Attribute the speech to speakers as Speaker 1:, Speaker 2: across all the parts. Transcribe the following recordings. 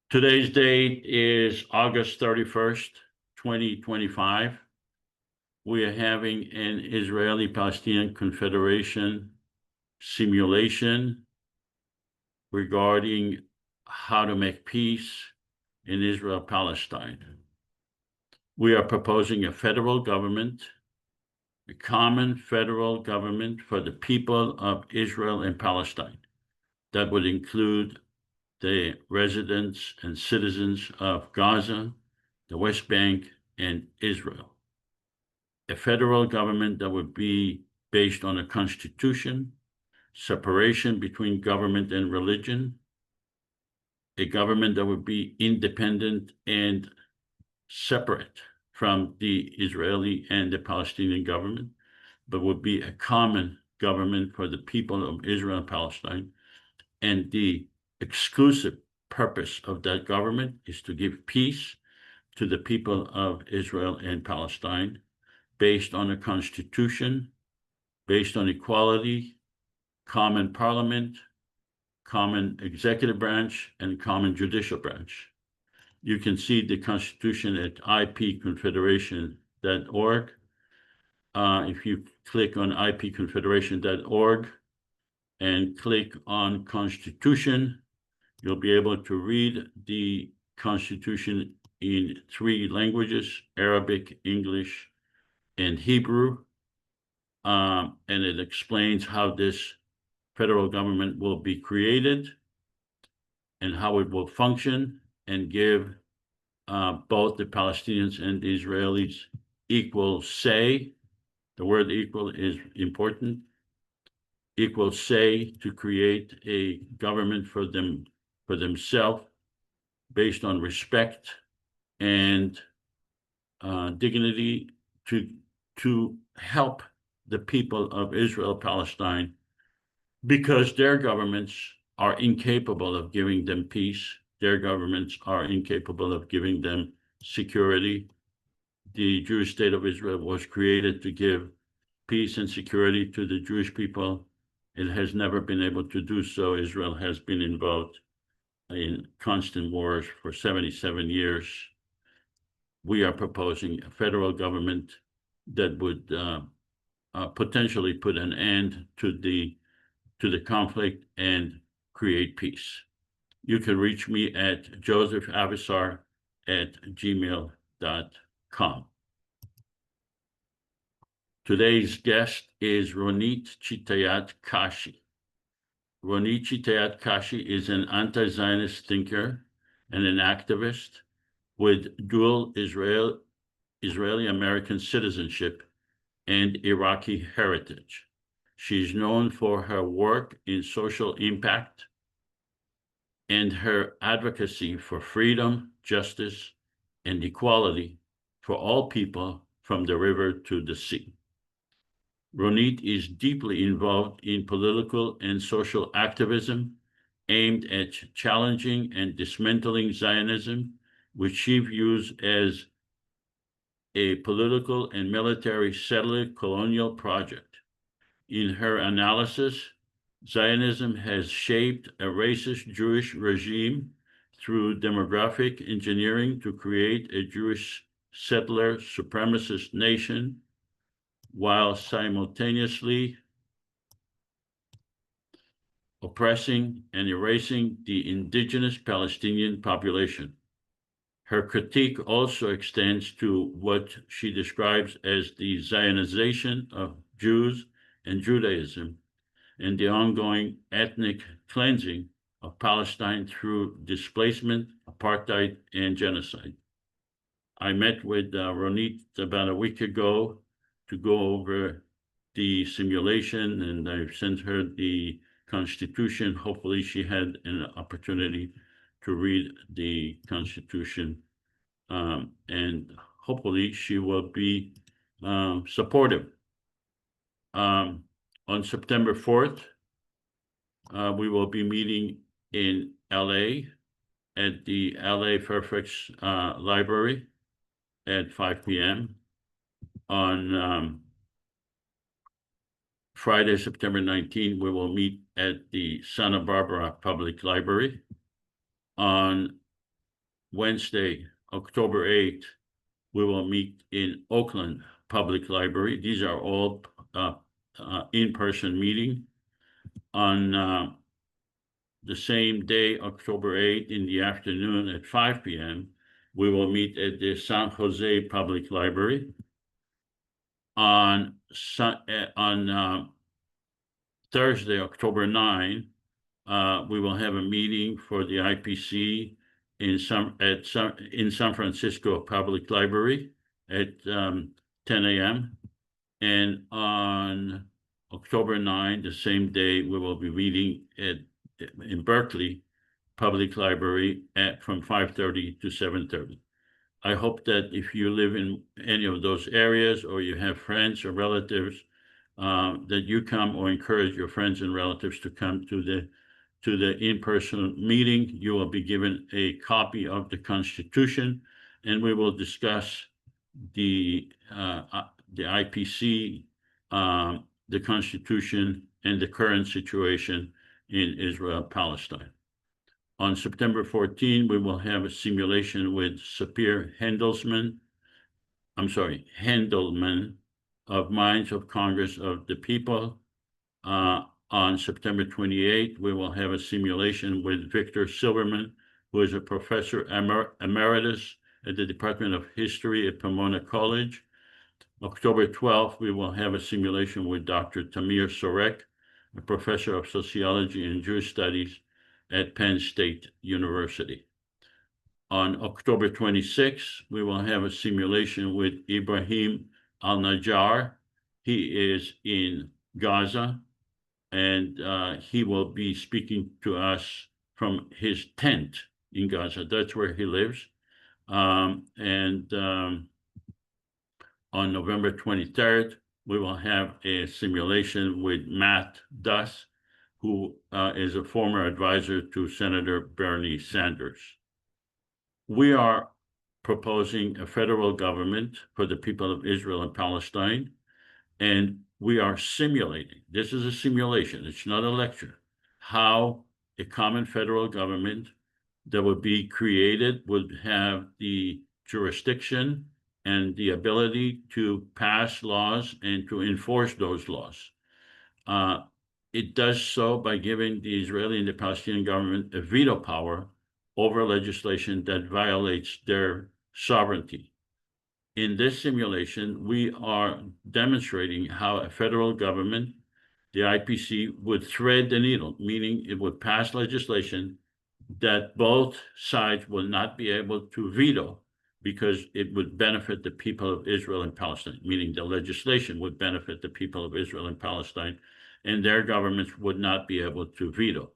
Speaker 1: Today's date is August 31st, 2025. We are having an Israeli-Palestinian Confederation simulation regarding how to make peace in Israel-Palestine. We are proposing a federal government, a common federal government for the people of Israel and Palestine. That would include the residents and citizens of Gaza, the West Bank, and Israel. A federal government that would be based on a constitution, separation between government and religion, a government that would be independent and separate from the Israeli and the Palestinian government, but would be a common government for the people of Israel and Palestine. And the exclusive purpose of that government is to give peace to the people of Israel and Palestine based on a constitution, based on equality, common parliament, common executive branch, and common judicial branch. You can see the constitution at ipconfederation.org. If you click on ipconfederation.org and click on Constitution, you'll be able to read the Constitution in 3 languages, Arabic, English, and Hebrew. And it explains how this federal government will be created and how it will function and give both the Palestinians and the Israelis equal say. The word equal is important. Equal say to create a government for themselves based on respect and dignity to help the people of Israel, Palestine, because their governments are incapable of giving them peace. Their governments are incapable of giving them security. The Jewish state of Israel was created to give peace and security to the Jewish people. It has never been able to do so. Israel has been involved in constant wars for 77 years. We are proposing a federal government that would potentially put an end to the conflict and create peace. You can reach me at josephavisar@gmail.com. Today's guest is Ronit Chitayat Kashi. Ronit Chitayat Kashi is an anti-Zionist thinker and an activist with dual Israeli-American citizenship and Iraqi heritage. She's known for her work in social impact and her advocacy for freedom, justice, and equality for all people from the river to the sea. Ronit is deeply involved in political and social activism aimed at challenging and dismantling Zionism, which she views as a political and military settler colonial project. In her analysis, Zionism has shaped a racist Jewish regime through demographic engineering to create a Jewish settler supremacist nation, while simultaneously oppressing and erasing the indigenous Palestinian population. Her critique also extends to what she describes as the Zionization of Jews and Judaism and the ongoing ethnic cleansing of Palestine through displacement, apartheid, and genocide. I met with Ronit about a week ago to go over the simulation, and I've sent her the Constitution. Hopefully she had an opportunity to read the Constitution, and hopefully she will be supportive. On September 4th, we will be meeting in LA at the LA Fairfax Library at 5 p.m. on Friday, September 19th, we will meet at the Santa Barbara Public Library. On Wednesday, October 8th, we will meet in Oakland Public Library. These are all in-person meeting. On the same day, October 8th, in the afternoon at 5 p.m., we will meet at the San Jose Public Library. On Thursday, October 9th, we will have a meeting for the IPC in San Francisco Public Library at 10 a.m. And on October 9th, the same day, we will be meeting in Berkeley Public Library from 5:30 to 7:30. I hope that if you live in any of those areas or you have friends or relatives, that you come or encourage your friends and relatives to come to the in-person meeting. You will be given a copy of the Constitution, and we will discuss the IPC, the Constitution, and the current situation in Israel-Palestine. On September 14, we will have a simulation with Sapir Hendelman of Minds of Congress of the People. On September 28, we will have a simulation with Victor Silverman, who is a professor emeritus at the Department of History at Pomona College. October 12th, we will have a simulation with Dr. Tamir Sorek, a professor of sociology and Jewish studies at Penn State University. On October 26th, we will have a simulation with Ibrahim Al-Najjar. He is in Gaza, and he will be speaking to us from his tent in Gaza. That's where he lives. On November 23rd, we will have a simulation with Matt Duss, who is a former advisor to Senator Bernie Sanders. We are proposing a federal government for the people of Israel and Palestine, and we are simulating, this is a simulation, it's not a lecture, how a common federal government that would be created would have the jurisdiction and the ability to pass laws and to enforce those laws. It does so by giving the Israeli and the Palestinian government a veto power over legislation that violates their sovereignty. In this simulation, we are demonstrating how a federal government, the IPC, would thread the needle, meaning it would pass legislation that both sides will not be able to veto because it would benefit the people of Israel and Palestine, meaning the legislation would benefit the people of Israel and Palestine, and their governments would not be able to veto.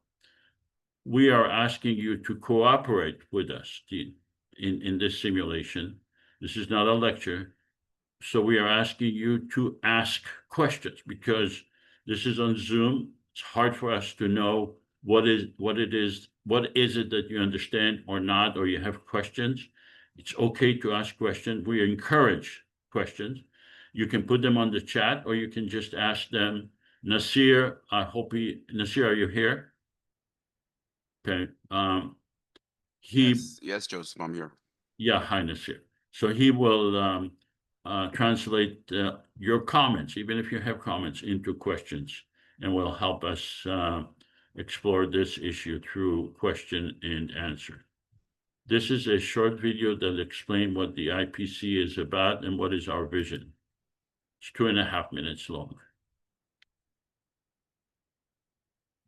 Speaker 1: We are asking you to cooperate with us in this simulation. This is not a lecture. So we are asking you to ask questions because this is on Zoom. It's hard for us to know what is it that you understand or not, or you have questions. It's okay to ask questions. We encourage questions. You can put them on the chat, or you can just ask them. Nasir, Nasir, are you here? Okay.
Speaker 2: Yes, Joseph, I'm here.
Speaker 1: Yeah, hi, Nasir. So he will translate your comments, even if you have comments, into questions, and will help us explore this issue through question and answer. This is a short video that explains what the IPC is about and what is our vision. It's 2.5 minutes long.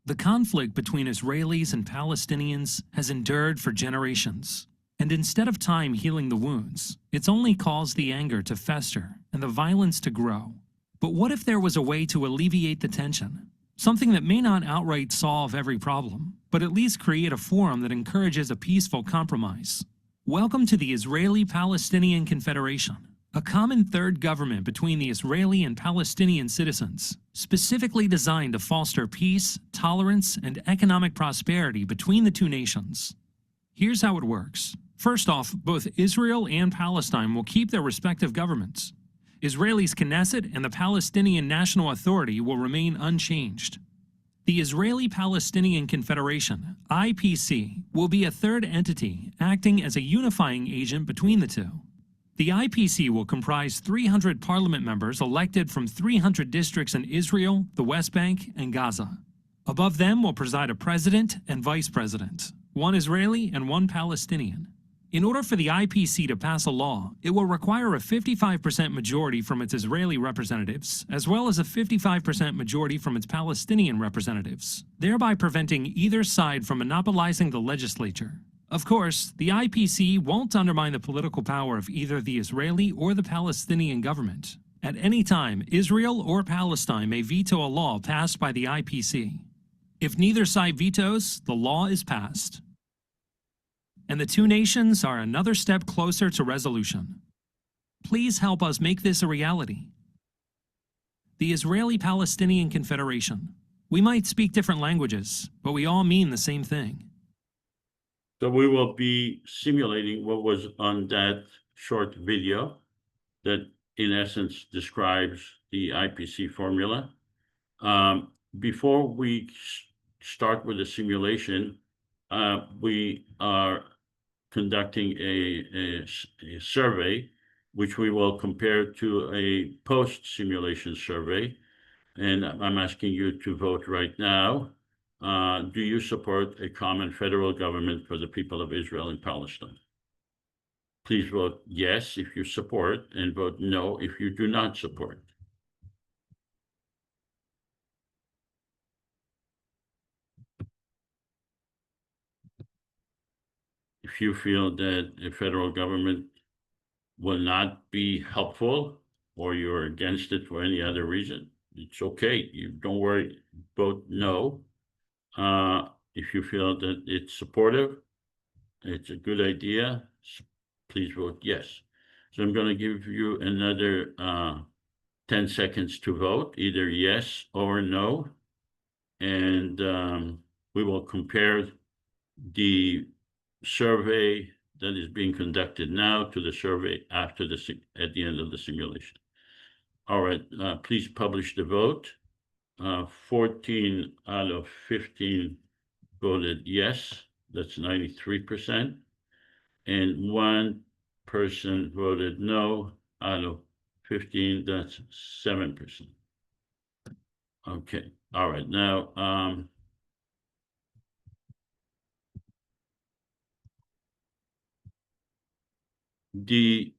Speaker 3: The conflict between Israelis and Palestinians has endured for generations. And instead of time healing the wounds, it's only caused the anger to fester and the violence to grow. But what if there was a way to alleviate the tension? Something that may not outright solve every problem, but at least create a forum that encourages a peaceful compromise. Welcome to the Israeli-Palestinian Confederation, a common third government between the Israeli and Palestinian citizens, specifically designed to foster peace, tolerance, and economic prosperity between the two nations. Here's how it works. First off, both Israel and Palestine will keep their respective governments. Israel's Knesset and the Palestinian National Authority will remain unchanged. The Israeli-Palestinian Confederation, IPC, will be a third entity acting as a unifying agent between the two. The IPC will comprise 300 parliament members elected from 300 districts in Israel, the West Bank, and Gaza. Above them will preside a president and vice president, one Israeli and one Palestinian. In order for the IPC to pass a law, it will require a 55% majority from its Israeli representatives, as well as a 55% majority from its Palestinian representatives, thereby preventing either side from monopolizing the legislature. Of course, the IPC won't undermine the political power of either the Israeli or the Palestinian government. At any time, Israel or Palestine may veto a law passed by the IPC. If neither side vetoes, the law is passed. And the two nations are another step closer to resolution. Please help us make this a reality. The Israeli-Palestinian Confederation. We might speak different languages, but we all mean the same thing.
Speaker 1: So we will be simulating what was on that short video that in essence describes the IPC formula. Before we start with the simulation, we are conducting a survey, which we will compare to a post-simulation survey. And I'm asking you to vote right now. Do you support a common federal government for the people of Israel and Palestine? Please vote yes if you support, and vote no if you do not support. If you feel that a federal government will not be helpful, or you're against it for any other reason, it's okay. You don't worry, vote no. If you feel that it's supportive, it's a good idea, please vote yes. So I'm going to give you another 10 seconds to vote, either yes or no. And we will compare the survey that is being conducted now to the survey at the end of the simulation. All right, please publish the vote. 14 out of 15 voted yes, that's 93%, and one person voted no out of 15, that's 7%. Okay, all right, now the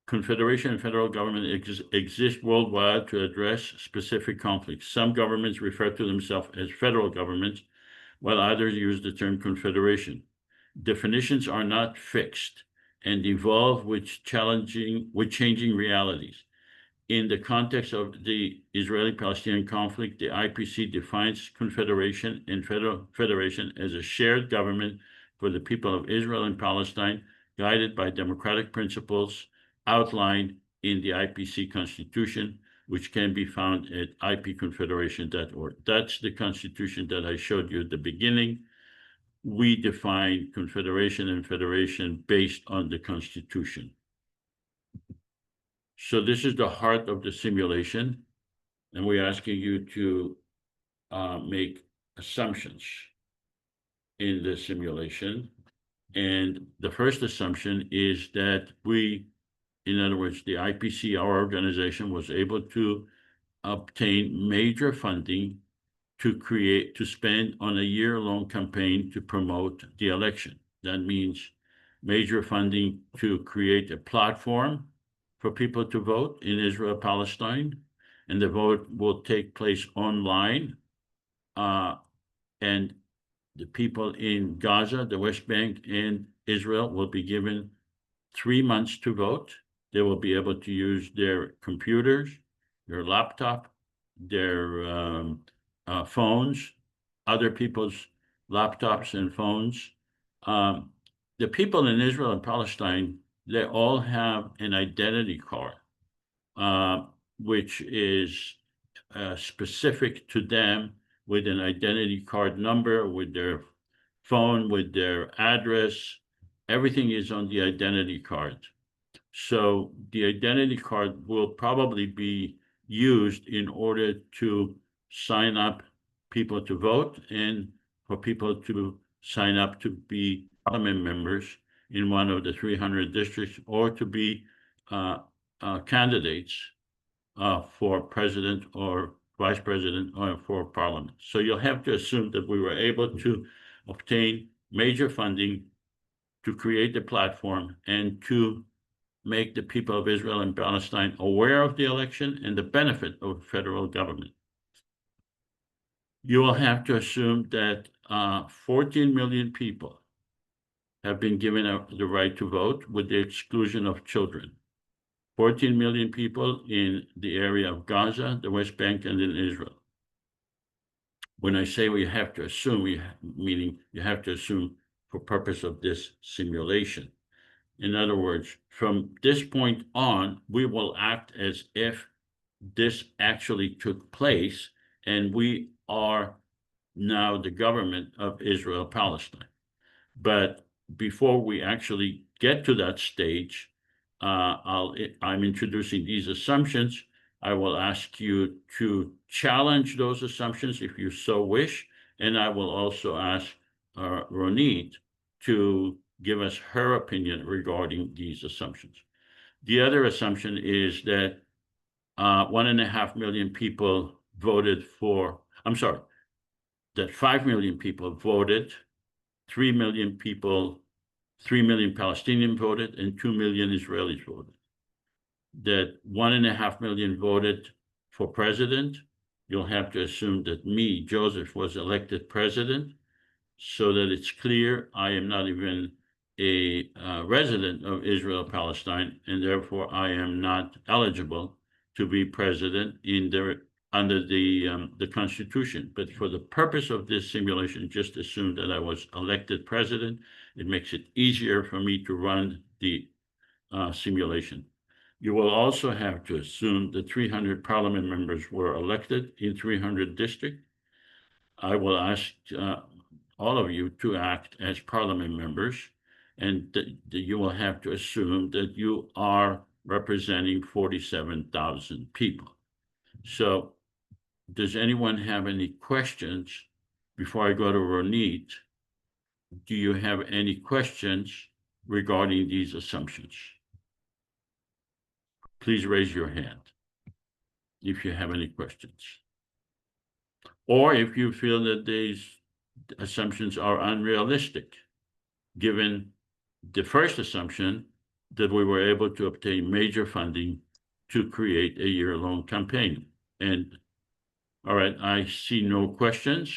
Speaker 1: Confederation and federal government exist worldwide to address specific conflicts. Some governments refer to themselves as federal governments, while others use the term confederation. Definitions are not fixed and evolve with changing realities. In the context of the Israeli-Palestinian conflict, the IPC defines confederation and federation as a shared government for the people of Israel and Palestine, guided by democratic principles outlined in the IPC Constitution, which can be found at ipconfederation.org. That's the Constitution that I showed you at the beginning. We define confederation and federation based on the Constitution. So this is the heart of the simulation, and we're asking you to make assumptions in the simulation. And the first assumption is that in other words, the IPC, our organization, was able to obtain major funding to spend on a year-long campaign to promote the election. That means major funding to create a platform for people to vote in Israel, Palestine, and the vote will take place online. And the people in Gaza, the West Bank, and Israel will be given 3 months to vote. They will be able to use their computers, their laptop, their phones, other people's laptops and phones. The people in Israel and Palestine, they all have an identity card, which is specific to them, with an identity card number, with their phone, with their address. Everything is on the identity card. So the identity card will probably be used in order to sign up people to vote and for people to sign up to be parliament members in one of the 300 districts or to be candidates for president or vice president or for parliament. So you'll have to assume that we were able to obtain major funding to create the platform and to make the people of Israel and Palestine aware of the election and the benefit of federal government. You will have to assume that 14 million people have been given the right to vote with the exclusion of children. 14 million people in the area of Gaza, the West Bank, and in Israel. When I say we have to assume, meaning you have to assume for purpose of this simulation. In other words, from this point on, we will act as if this actually took place, and we are now the government of Israel, Palestine. But before we actually get to that stage, I'm introducing these assumptions. I will ask you to challenge those assumptions if you so wish, and I will also ask Ronit to give us her opinion regarding these assumptions. The other assumption is that 1.5 million people voted for, I'm sorry, that 5 million people voted, 3 million people, 3 million Palestinians voted, and 2 million Israelis voted. That 1.5 million voted for president. You'll have to assume that me, Joseph, was elected president, so that it's clear I am not even a resident of Israel, Palestine, and therefore I am not eligible to be president under the Constitution. But for the purpose of this simulation, just assume that I was elected president. It makes it easier for me to run the simulation. You will also have to assume that 300 parliament members were elected in 300 districts. I will ask all of you to act as parliament members, and that you will have to assume that you are representing 47,000 people. So does anyone have any questions before I go to Ronit? Do you have any questions regarding these assumptions? Please raise your hand if you have any questions. Or if you feel that these assumptions are unrealistic, given the first assumption that we were able to obtain major funding to create a year-long campaign. And all right, I see no questions.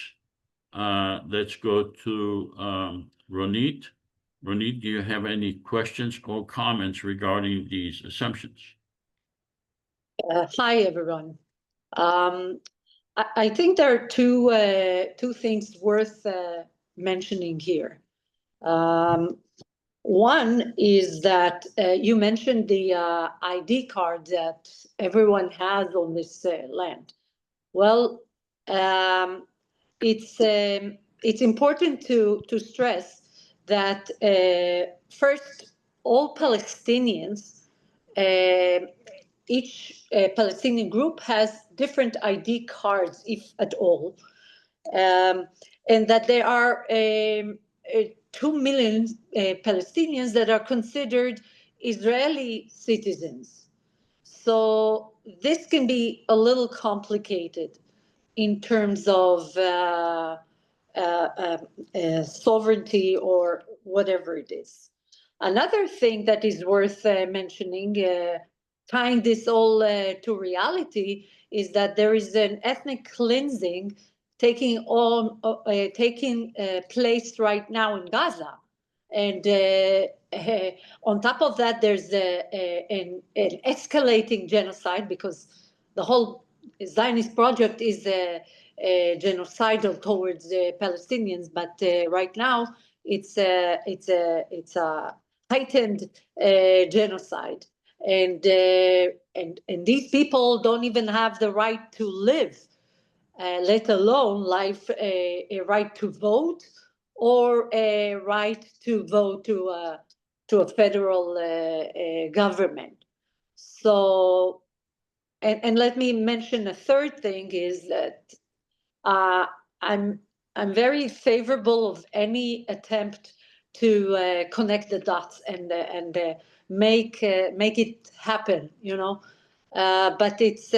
Speaker 1: Let's go to Ronit. Ronit, do you have any questions or comments regarding these assumptions?
Speaker 2: Hi, everyone. I think there are two things worth mentioning here. One is that you mentioned the ID card that everyone has on this land. Well, it's important to stress that first, all Palestinians, each Palestinian group has different ID cards, if at all, and that there are 2 million Palestinians that are considered Israeli citizens. So this can be a little complicated in terms of sovereignty or whatever it is. Another thing that is worth mentioning, tying this all to reality, is that there is an ethnic cleansing taking place right now in Gaza. And on top of that, there's an escalating genocide, because the whole Zionist project is genocidal towards the Palestinians. But right now, it's a heightened genocide, and these people don't even have the right to live, let alone a right to vote or a right to vote to to a federal government. So, and let me mention a third thing is that I'm very favorable of any attempt to connect the dots and make it happen, you know. But it's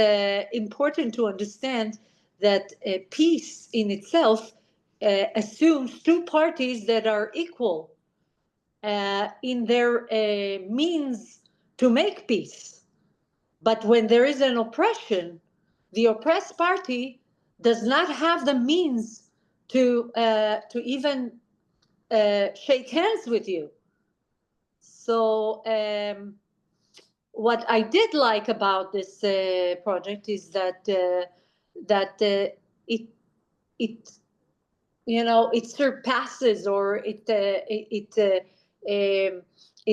Speaker 2: important to understand that peace in itself assumes two parties that are equal in their means to make peace. But when there is an oppression, the oppressed party does not have the means to even shake hands with you. So what I did like about this project is that it you know, it surpasses, or it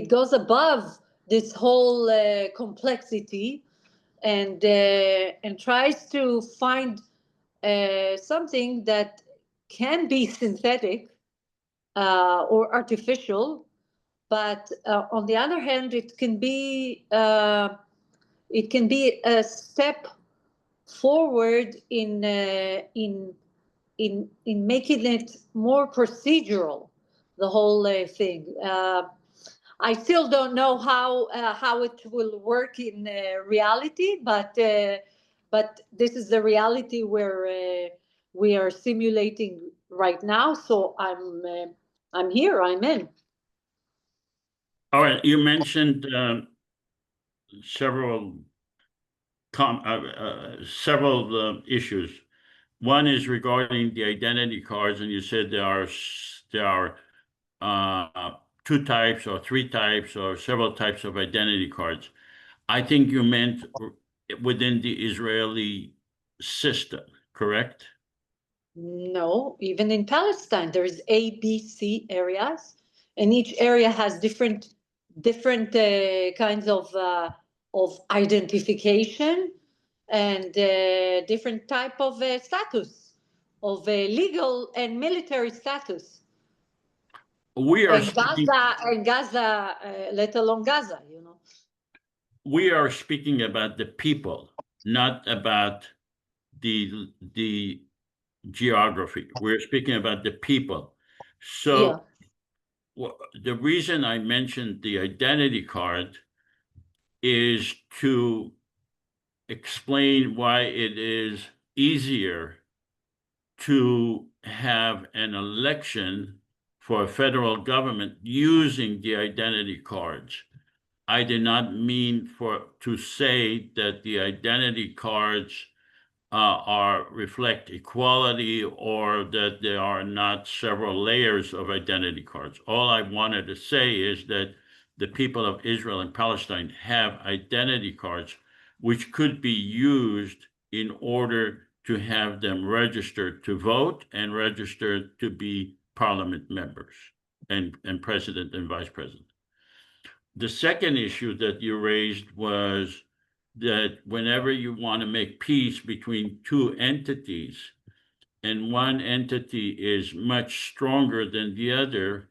Speaker 2: goes above this whole complexity, and tries to find something that can be synthetic or artificial, but on the other hand, it can be a step forward in making it more procedural, the whole thing. I still don't know how it will work in reality, but this is the reality where we are simulating right now. So I'm here. I'm in.
Speaker 1: All right, you mentioned several issues. One is regarding the identity cards, and you said there are two types or three types or several types of identity cards. I think you meant within the Israeli system, correct?
Speaker 2: No, even in Palestine, there's A, B, C areas, and each area has different kinds of identification and different type of status, of legal and military status.
Speaker 1: We are
Speaker 2: Gaza, let alone Gaza, you know.
Speaker 1: We are speaking about the people, not about the geography. We're speaking about the people. So the reason I mentioned the identity card is to explain why it is easier to have an election for a federal government using the identity cards. I did not mean to say that the identity cards reflect equality, or that there are not several layers of identity cards. All I wanted to say is that the people of Israel and Palestine have identity cards which could be used in order to have them registered to vote and registered to be parliament members and president and vice president. The second issue that you raised was that whenever you want to make peace between two entities, and one entity is much stronger than the other,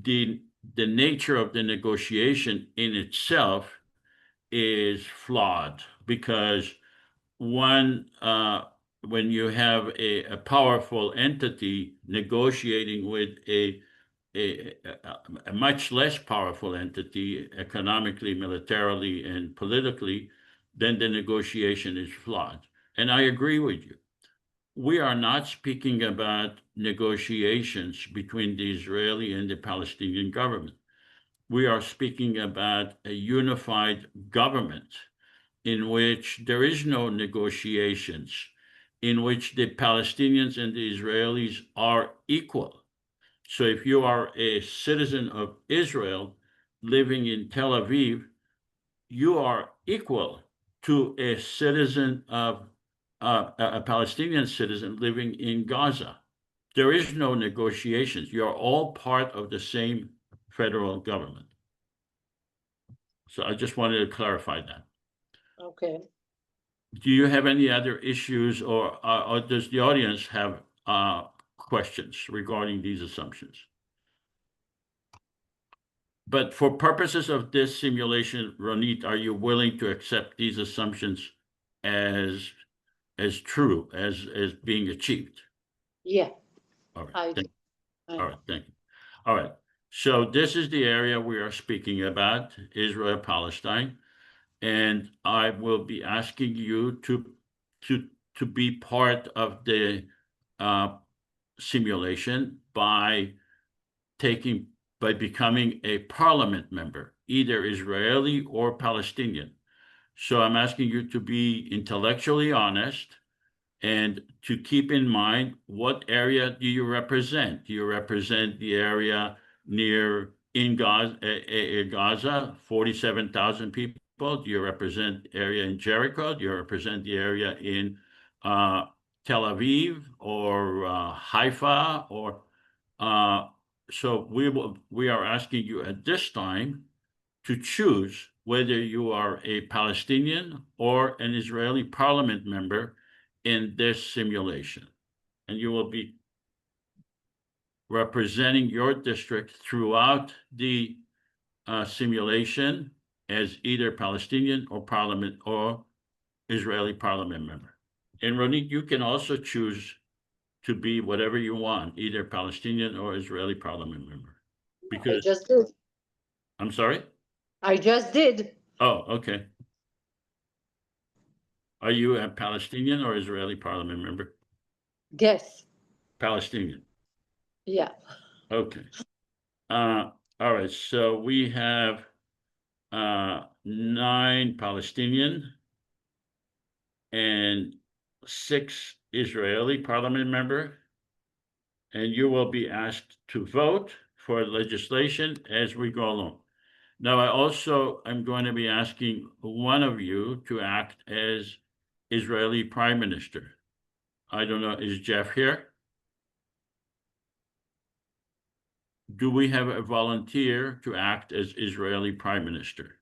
Speaker 1: the nature of the negotiation in itself is flawed, because when you have a powerful entity negotiating with a much less powerful entity economically, militarily, and politically, then the negotiation is flawed. And I agree with you. We are not speaking about negotiations between the Israeli and the Palestinian government. We are speaking about a unified government in which there is no negotiations, in which the Palestinians and the Israelis are equal. So if you are a citizen of Israel living in Tel Aviv, you are equal to a citizen of a Palestinian citizen living in Gaza. There is no negotiations. You're all part of the same federal government. So I just wanted to clarify that.
Speaker 2: Okay.
Speaker 1: Do you have any other issues, or does the audience have questions regarding these assumptions? But for purposes of this simulation, Ronit, are you willing to accept these assumptions as true, as being achieved?
Speaker 2: Yeah,
Speaker 1: All right.
Speaker 2: I do.
Speaker 1: All right. Thank you. All right. So this is the area we are speaking about, Israel, Palestine, and I will be asking you to be part of the simulation by becoming a parliament member, either Israeli or Palestinian. So I'm asking you to be intellectually honest and to keep in mind, what area do you represent? Do you represent the area in Gaza, 47,000 people? Do you represent area in Jericho? Do you represent the area in Tel Aviv or Haifa? Or so we are asking you at this time to choose whether you are a Palestinian or an Israeli parliament member in this simulation. And you will be representing your district throughout the simulation as either Palestinian or parliament or Israeli parliament member. And Ronit, you can also choose to be whatever you want, either Palestinian or Israeli parliament member.
Speaker 2: I
Speaker 1: Because,
Speaker 2: just did.
Speaker 1: I'm sorry?
Speaker 2: I just did.
Speaker 1: Oh, okay. Are you a Palestinian or Israeli parliament member?
Speaker 2: Guess.
Speaker 1: Palestinian.
Speaker 2: Yeah.
Speaker 1: Okay. All right. So we have 9 Palestinian and 6 Israeli parliament member, and you will be asked to vote for legislation as we go along. Now, I also am going to be asking one of you to act as Israeli Prime Minister. I don't know, is Jeff here? Do we have a volunteer to act as Israeli Prime Minister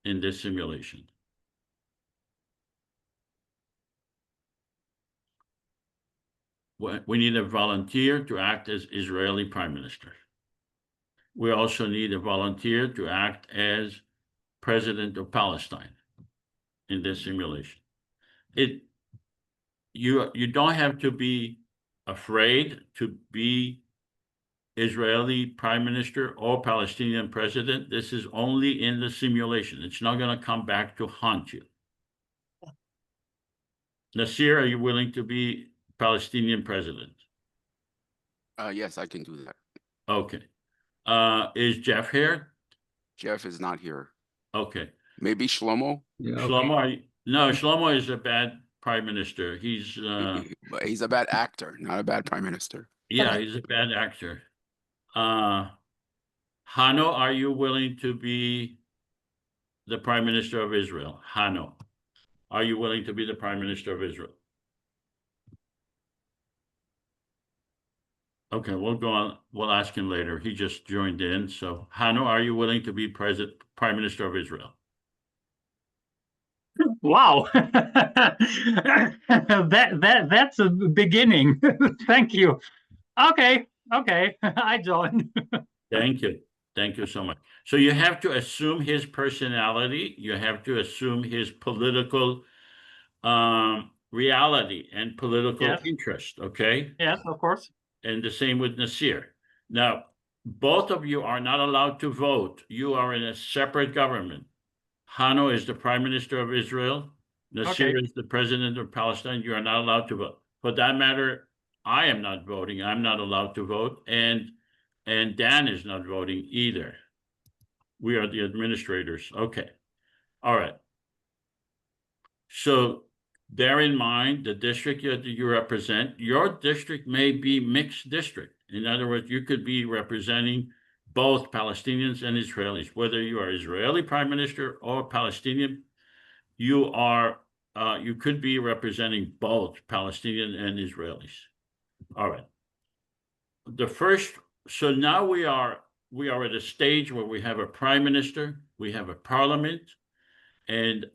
Speaker 1: in this simulation? We need a volunteer to act as Israeli Prime Minister. We also need a volunteer to act as President of Palestine in this simulation. You don't have to be afraid to be Israeli Prime Minister or Palestinian President. This is only in the simulation. It's not going to come back to haunt you. Nasir, are you willing to be Palestinian President?
Speaker 4: Yes, I can do that.
Speaker 1: Okay. Is Jeff here?
Speaker 4: Jeff is not here.
Speaker 1: Okay.
Speaker 4: Maybe Shlomo?
Speaker 5: Yeah,
Speaker 1: Shlomo, no, Shlomo is a bad prime minister. He's
Speaker 4: But he's a bad actor, not a bad prime minister.
Speaker 1: yeah, he's a bad actor. Hano, are you willing to be the Prime Minister of Israel? Hano, are you willing to be the Prime Minister of Israel? Okay, we'll go on. We'll ask him later. He just joined in. So, Hano, are you willing to be Prime Minister of Israel?
Speaker 5: Wow, that's a beginning. Thank you. Okay, I join.
Speaker 1: Thank you. Thank you so much. So you have to assume his personality. You have to assume his political reality and political
Speaker 5: Yes.
Speaker 1: interest, okay?
Speaker 5: Yes, of course.
Speaker 1: And the same with Nasir. Now, both of you are not allowed to vote. You are in a separate government. Hano is the Prime Minister of Israel. Nasir
Speaker 5: Okay.
Speaker 1: is the President of Palestine. You are not allowed to vote. For that matter, I am not voting. I'm not allowed to vote. And Dan is not voting either. We are the administrators. Okay. All right. So bear in mind the district that you represent. Your district may be mixed district. In other words, you could be representing both Palestinians and Israelis. Whether you are Israeli Prime Minister or Palestinian, you could be representing both Palestinian and Israelis. All right. So now we are at a stage where we have a prime minister, we have a parliament, and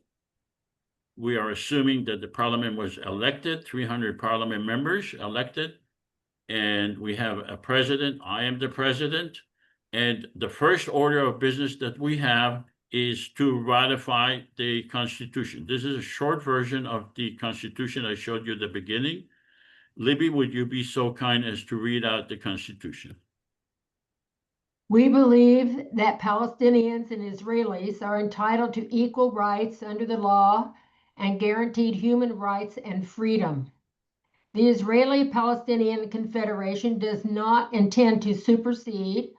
Speaker 1: we are assuming that the parliament was elected, 300 parliament members elected, and we have a president. I am the president, And the first order of business that we have is to ratify the Constitution. This is a short version of the Constitution I showed you at the beginning. Libby, would you be so kind as to read out the Constitution?
Speaker 6: We believe that Palestinians and Israelis are entitled to equal rights under the law and guaranteed human rights and freedom. The Israeli-Palestinian Confederation does not intend to supersede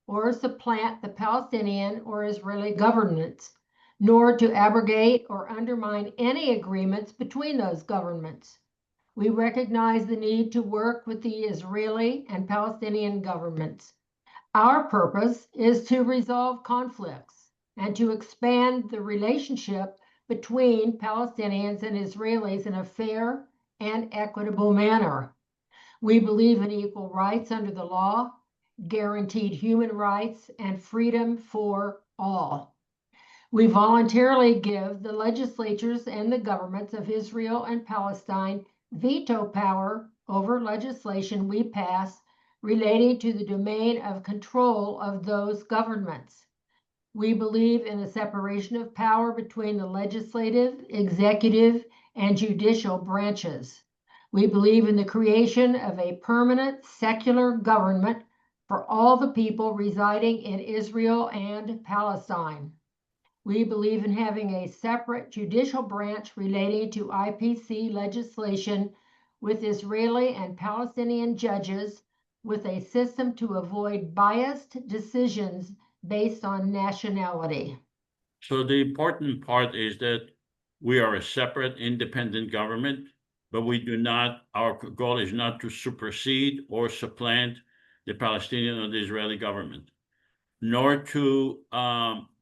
Speaker 6: or supplant the Palestinian or Israeli governments, nor to abrogate or undermine any agreements between those governments. We recognize the need to work with the Israeli and Palestinian governments. Our purpose is to resolve conflicts and to expand the relationship between Palestinians and Israelis in a fair and equitable manner. We believe in equal rights under the law, guaranteed human rights, and freedom for all. We voluntarily give the legislatures and the governments of Israel and Palestine veto power over legislation we pass relating to the domain of control of those governments. We believe in a separation of power between the legislative, executive, and judicial branches. We believe in the creation of a permanent secular government for all the people residing in Israel and Palestine. We believe in having a separate judicial branch relating to IPC legislation with Israeli and Palestinian judges, with a system to avoid biased decisions based on nationality.
Speaker 1: So the important part is that we are a separate, independent government, but we do not, our goal is not to supersede or supplant the Palestinian or the Israeli government, nor to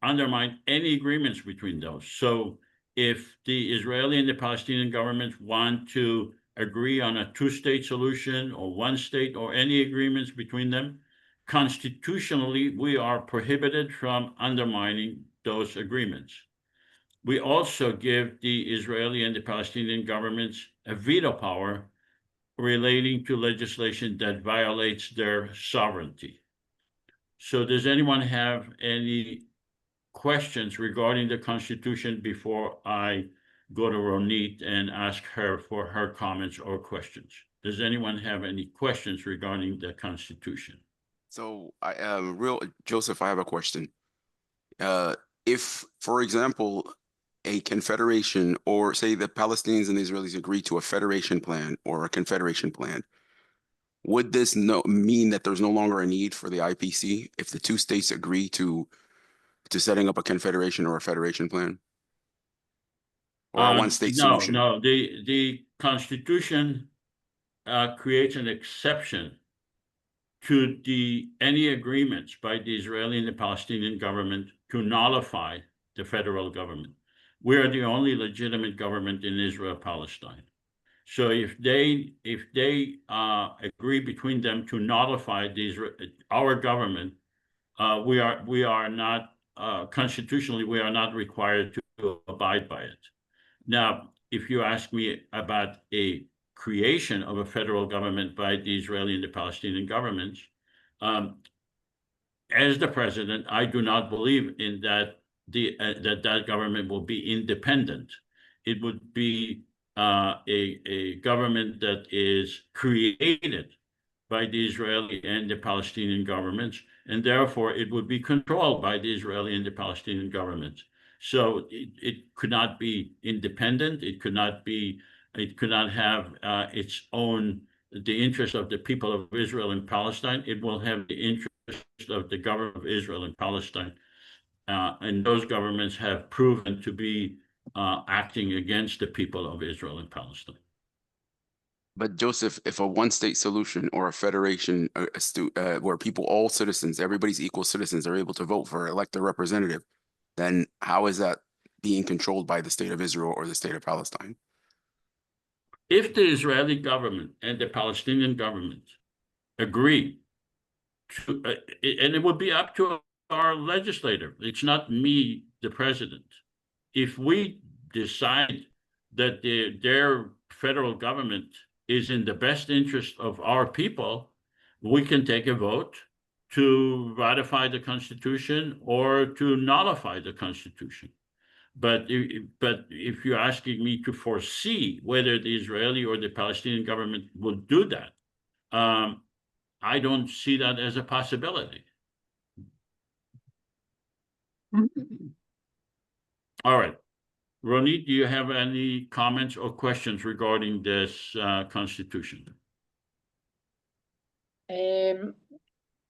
Speaker 1: undermine any agreements between those. So if the Israeli and the Palestinian governments want to agree on a two-state solution or one state or any agreements between them, constitutionally, we are prohibited from undermining those agreements. We also give the Israeli and the Palestinian governments a veto power relating to legislation that violates their sovereignty. So does anyone have any questions regarding the Constitution before I go to Ronit and ask her for her comments or questions? Does anyone have any questions regarding the Constitution?
Speaker 4: So Joseph, I have a question. If, for example, a confederation, or say the Palestinians and the Israelis agree to a federation plan or a confederation plan, would this mean that there's no longer a need for the IPC if the two states agree to setting up a confederation or a federation plan? Or a one-state solution?
Speaker 1: No, the Constitution creates an exception to any agreements by the Israeli and the Palestinian government to nullify the federal government. We are the only legitimate government in Israel, Palestine. So if they agree between them to nullify our government, we are not constitutionally, we are not required to abide by it. Now, if you ask me about a creation of a federal government by the Israeli and the Palestinian governments, as the president, I do not believe in that that government will be independent. It would be a government that is created by the Israeli and the Palestinian governments, and therefore it would be controlled by the Israeli and the Palestinian governments. So it could not be independent. It could not have its own, the interest of the people of Israel and Palestine. It will have the interest of the government of Israel and Palestine. And those governments have proven to be acting against the people of Israel and Palestine.
Speaker 4: But Joseph, if a one-state solution or a federation where people, all citizens, everybody's equal citizens, are able to vote for elect a representative, then how is that being controlled by the state of Israel or the state of Palestine?
Speaker 1: If the Israeli government and the Palestinian government agree to, and it would be up to our legislator, it's not me, the president. If we decide that their federal government is in the best interest of our people, we can take a vote to ratify the Constitution or to nullify the Constitution. But if you're asking me to foresee whether the Israeli or the Palestinian government will do that, I don't see that as a possibility. All right. Ronit, do you have any comments or questions regarding this Constitution?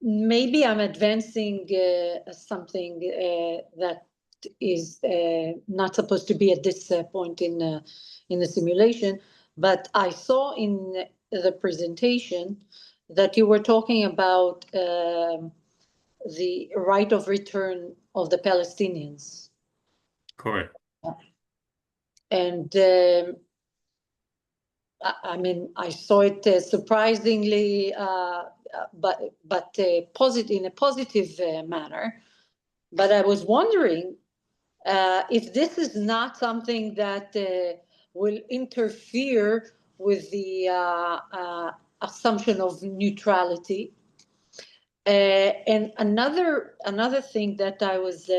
Speaker 2: Maybe I'm advancing something that is not supposed to be at this point in the simulation, but I saw in the presentation that you were talking about the right of return of the Palestinians.
Speaker 1: Correct.
Speaker 2: And I mean, I saw it surprisingly, but in a positive manner. But I was wondering if this is not something that will interfere with the assumption of neutrality. And another thing that I was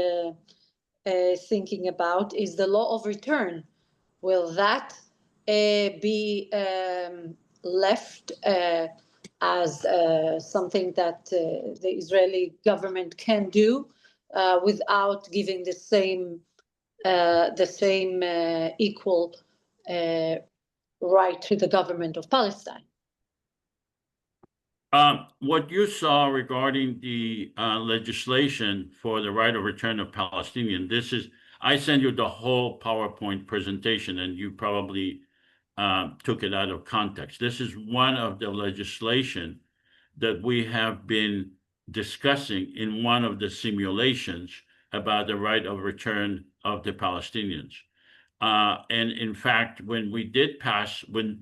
Speaker 2: thinking about is the law of return. Will that be left as something that the Israeli government can do without giving the same equal right to the government of Palestine?
Speaker 1: What you saw regarding the legislation for the right of return of Palestinians, I sent you the whole PowerPoint presentation, and you probably took it out of context. This is one of the legislation that we have been discussing in one of the simulations about the right of return of the Palestinians. And in fact, when we did pass, the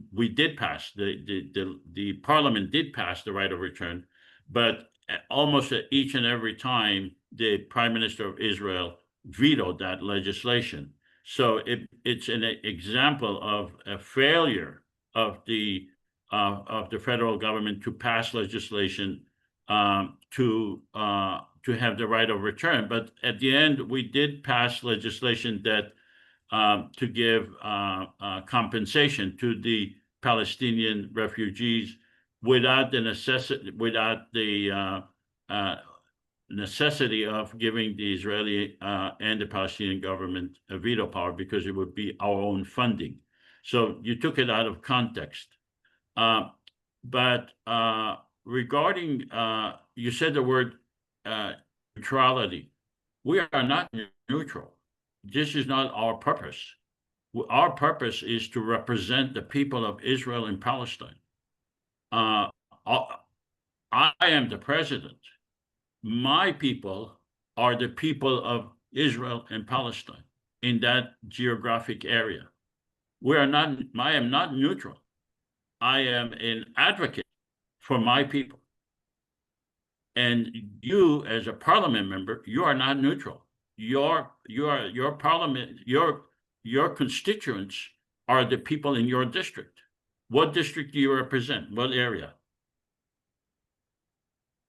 Speaker 1: parliament did pass the right of return, but almost at each and every time, the Prime Minister of Israel vetoed that legislation. So it's an example of a failure of the federal government to pass legislation to have the right of return. But at the end, we did pass legislation that to give compensation to the Palestinian refugees without the necessity of giving the Israeli and the Palestinian government a veto power, because it would be our own funding. So you took it out of context. But regarding, you said the word neutrality. We are not neutral. This is not our purpose. Our purpose is to represent the people of Israel and Palestine. I am the president. My people are the people of Israel and Palestine in that geographic area. I am not neutral. I am an advocate for my people. And you, as a parliament member, you are not neutral. Your parliament, your constituents are the people in your district. What district do you represent? What area?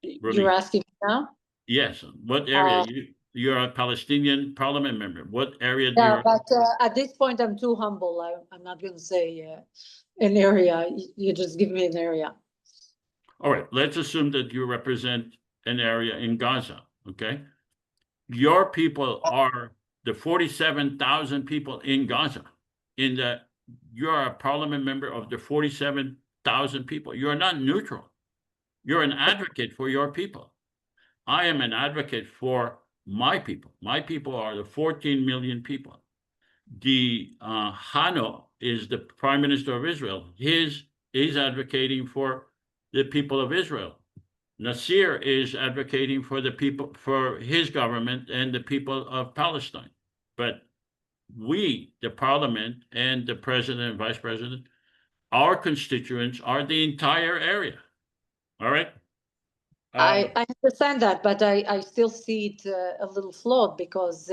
Speaker 2: You're asking me now?
Speaker 1: Yes. What area? You're a Palestinian parliament member. What area do
Speaker 2: Yeah, but at this point, I'm too humble. I'm not going to say an area. You just give me an area.
Speaker 1: All right. Let's assume that you represent an area in Gaza, okay? Your people are the 47,000 people in Gaza. You are a parliament member of the 47,000 people. You are not neutral. You're an advocate for your people. I am an advocate for my people. My people are the 14 million people. The Hano is the Prime Minister of Israel. He's advocating for the people of Israel. Nasir is advocating for the people, for his government and the people of Palestine. But we, the parliament and the president and vice president, our constituents are the entire area. All right?
Speaker 2: I understand that, but I still see it a little flawed, because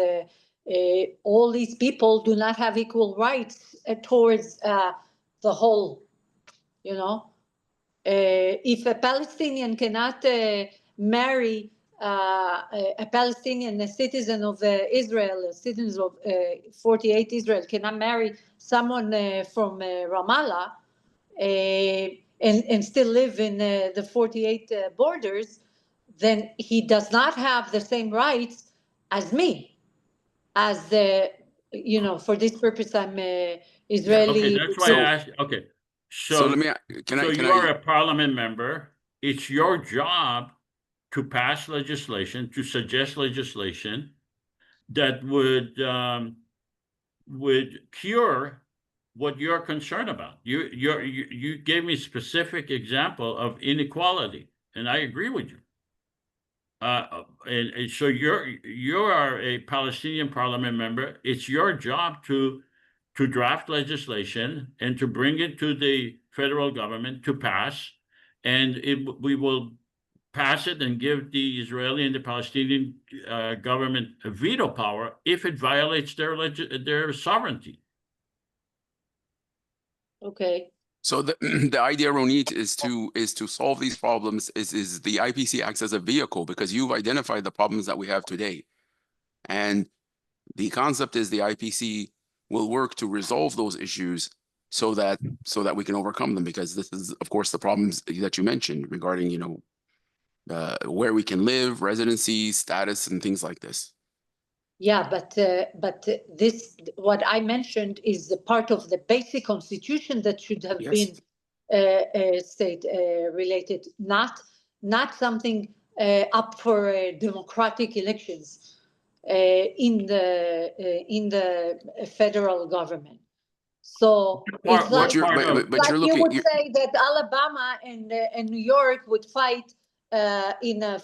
Speaker 2: all these people do not have equal rights towards the whole, you know. If a Palestinian cannot marry a Palestinian, a citizen of Israel, a citizen of 48 Israel, cannot marry someone from Ramallah and still live in the 48 borders, then he does not have the same rights as me. As the, you know, for this purpose, I'm Israeli.
Speaker 1: Okay, that's why I asked. Okay,
Speaker 4: So let me,
Speaker 1: you are a parliament member. It's your job to pass legislation, to suggest legislation that would cure what you're concerned about. You gave me specific example of inequality, and I agree with you. And so you are a Palestinian parliament member. It's your job to draft legislation and to bring it to the federal government to pass, and we will pass it and give the Israeli and the Palestinian government a veto power if it violates their sovereignty.
Speaker 2: Okay.
Speaker 4: So the the idea, Ronit, is to solve these problems. Is the IPC acts as a vehicle because you've identified the problems that we have today, and the concept is the IPC will work to resolve those issues so that we can overcome them. Because this is, of course, the problems that you mentioned regarding, you know, where we can live, residency, status, and things like this.
Speaker 2: Yeah, but this, what I mentioned, is the part of the basic constitution that should have
Speaker 4: Yes.
Speaker 2: been state related, not something up for democratic elections in the federal government. So it's like,
Speaker 4: you're
Speaker 2: you
Speaker 4: looking.
Speaker 2: would say that Alabama and New York would fight in the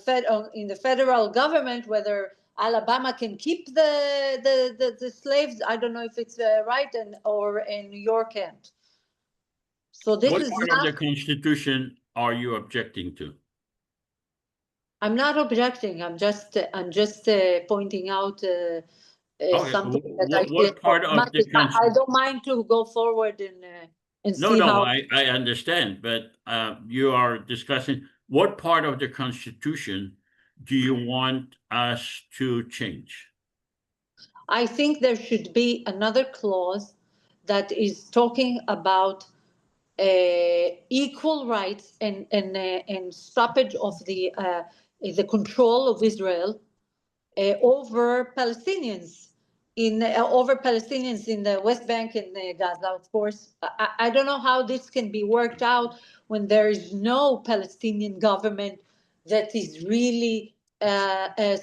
Speaker 2: federal government whether Alabama can keep the slaves. I don't know if it's right, or New York can't. So this
Speaker 1: What
Speaker 2: is
Speaker 1: part
Speaker 2: not.
Speaker 1: of the Constitution are you objecting to?
Speaker 2: I'm not objecting. I'm just pointing out something that I feel
Speaker 1: what part of the
Speaker 2: I don't mind to go forward and see how.
Speaker 1: I understand, but you are discussing what part of the Constitution do you want us to change?
Speaker 2: I think there should be another clause that is talking about equal rights and stoppage of the control of Israel over Palestinians in the West Bank and Gaza. Of course, I don't know how this can be worked out when there is no Palestinian government that is really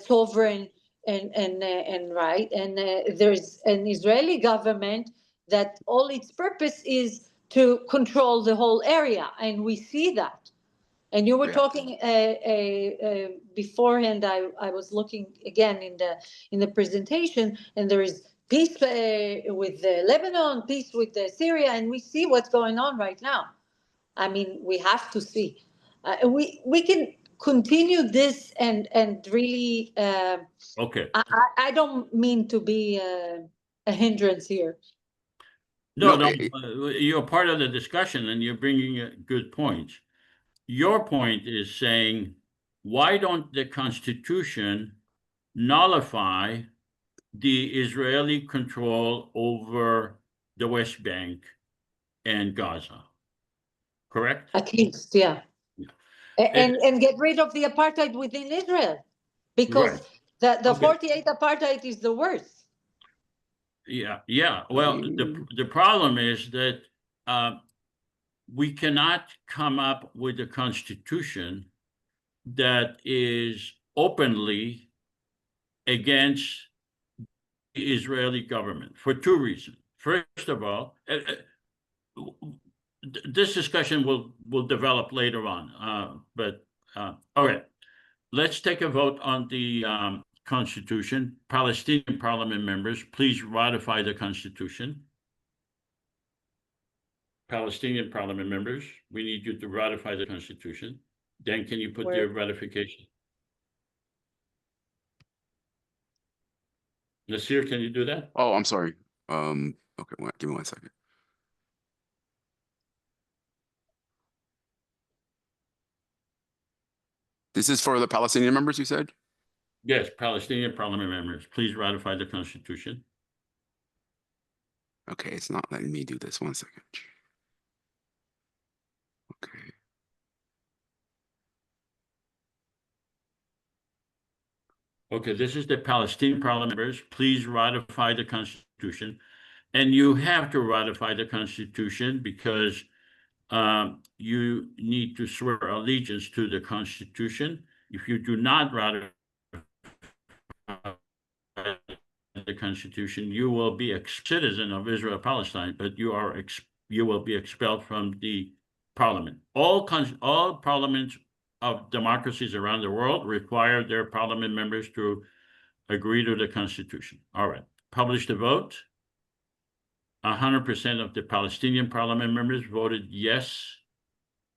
Speaker 2: sovereign and right, and there's an Israeli government that all its purpose is to control the whole area, and we see that. And you were talking beforehand. I was looking again in the presentation, and there is peace with Lebanon, peace with Syria, and we see what's going on right now. I mean, we have to see. We can continue this and really.
Speaker 1: Okay.
Speaker 2: I don't mean to be a hindrance here.
Speaker 1: No, you're part of the discussion, and you're bringing good points. Your point is saying, why don't the Constitution nullify the Israeli control over the West Bank and Gaza? Correct?
Speaker 2: At least, yeah. And get rid of the apartheid within Israel, because the 48 apartheid is the worst.
Speaker 1: Yeah. Well, the problem is that we cannot come up with a constitution that is openly against the Israeli government for two reasons. First of all, this discussion will develop later on, but all right, let's take a vote on the Constitution. Palestinian parliament members, please ratify the Constitution. Palestinian parliament members, we need you to ratify the Constitution. Dan, can you put your ratification? Nasir, can you do that?
Speaker 4: Oh, I'm sorry. Okay, give me 1 second. This is for the Palestinian members, you said?
Speaker 1: Yes, Palestinian parliament members, please ratify the Constitution.
Speaker 4: Okay, it's not letting me do this. 1 second. Okay.
Speaker 1: Okay, this is the Palestinian parliament members, please ratify the Constitution. And you have to ratify the Constitution because you need to swear allegiance to the Constitution. If you do not ratify the Constitution, you will be a citizen of Israel Palestine, but you will be expelled from the parliament. All parliaments of democracies around the world require their parliament members to agree to the Constitution. All right, publish the vote. 100% of the Palestinian parliament members voted yes,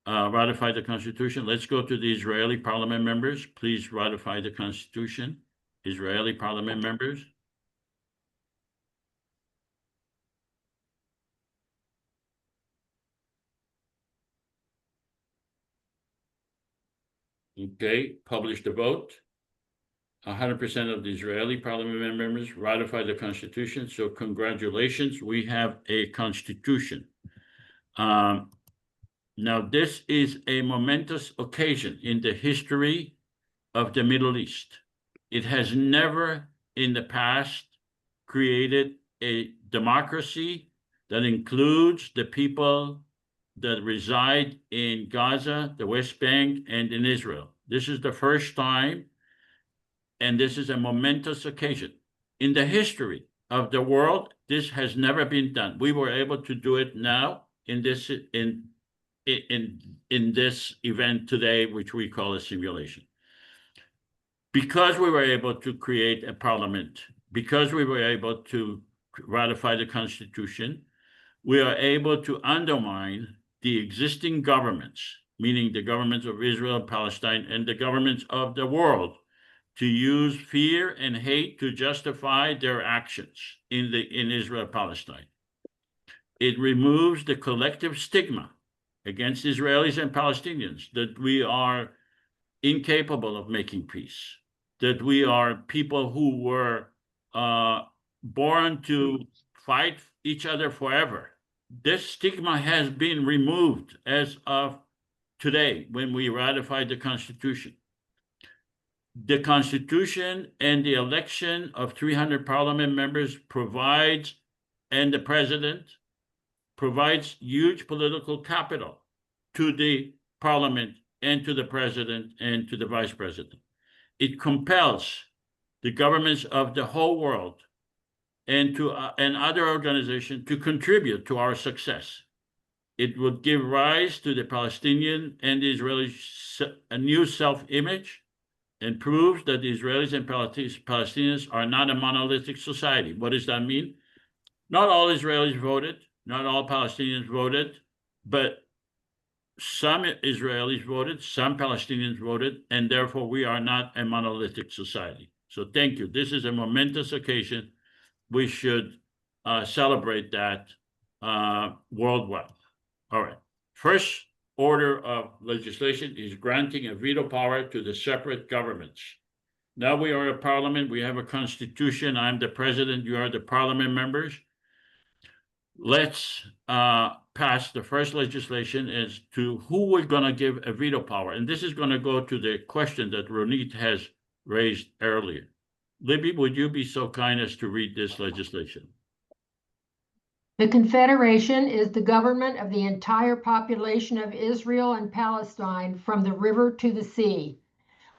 Speaker 1: ratify the Constitution. Let's go to the Israeli parliament members. Please ratify the Constitution. Israeli parliament members. Okay, publish the vote. 100% of the Israeli parliament members ratify the Constitution. So congratulations, we have a Constitution. Now, this is a momentous occasion in the history of the Middle East. It has never in the past created a democracy that includes the people that reside in Gaza, the West Bank, and in Israel. This is the first time, and this is a momentous occasion. In the history of the world, this has never been done. We were able to do it now in this event today, which we call a simulation. Because we were able to create a parliament, because we were able to ratify the Constitution, we are able to undermine the existing governments, meaning the governments of Israel and Palestine and the governments of the world, to use fear and hate to justify their actions in Israel and Palestine. It removes the collective stigma against Israelis and Palestinians that we are incapable of making peace, that we are people who were born to fight each other forever. This stigma has been removed as of today when we ratified the Constitution. The Constitution and the election of 300 parliament members provides, and the president provides huge political capital to the parliament and to the president and to the vice president. It compels the governments of the whole world and other organizations to contribute to our success. It would give rise to the Palestinian and the Israelis a new self-image and proves that the Israelis and Palestinians are not a monolithic society. What does that mean? Not all Israelis voted, not all Palestinians voted, but some Israelis voted, some Palestinians voted, and therefore we are not a monolithic society. So thank you. This is a momentous occasion. We should celebrate that worldwide. All right. First order of legislation is granting a veto power to the separate governments. Now we are a parliament. We have a constitution. I'm the president. You are the parliament members. Let's pass the first legislation as to who we're going to give a veto power. And this is going to go to the question that Ronit has raised earlier. Libby, would you be so kind as to read this legislation?
Speaker 6: The Confederation is the government of the entire population of Israel and Palestine from the river to the sea.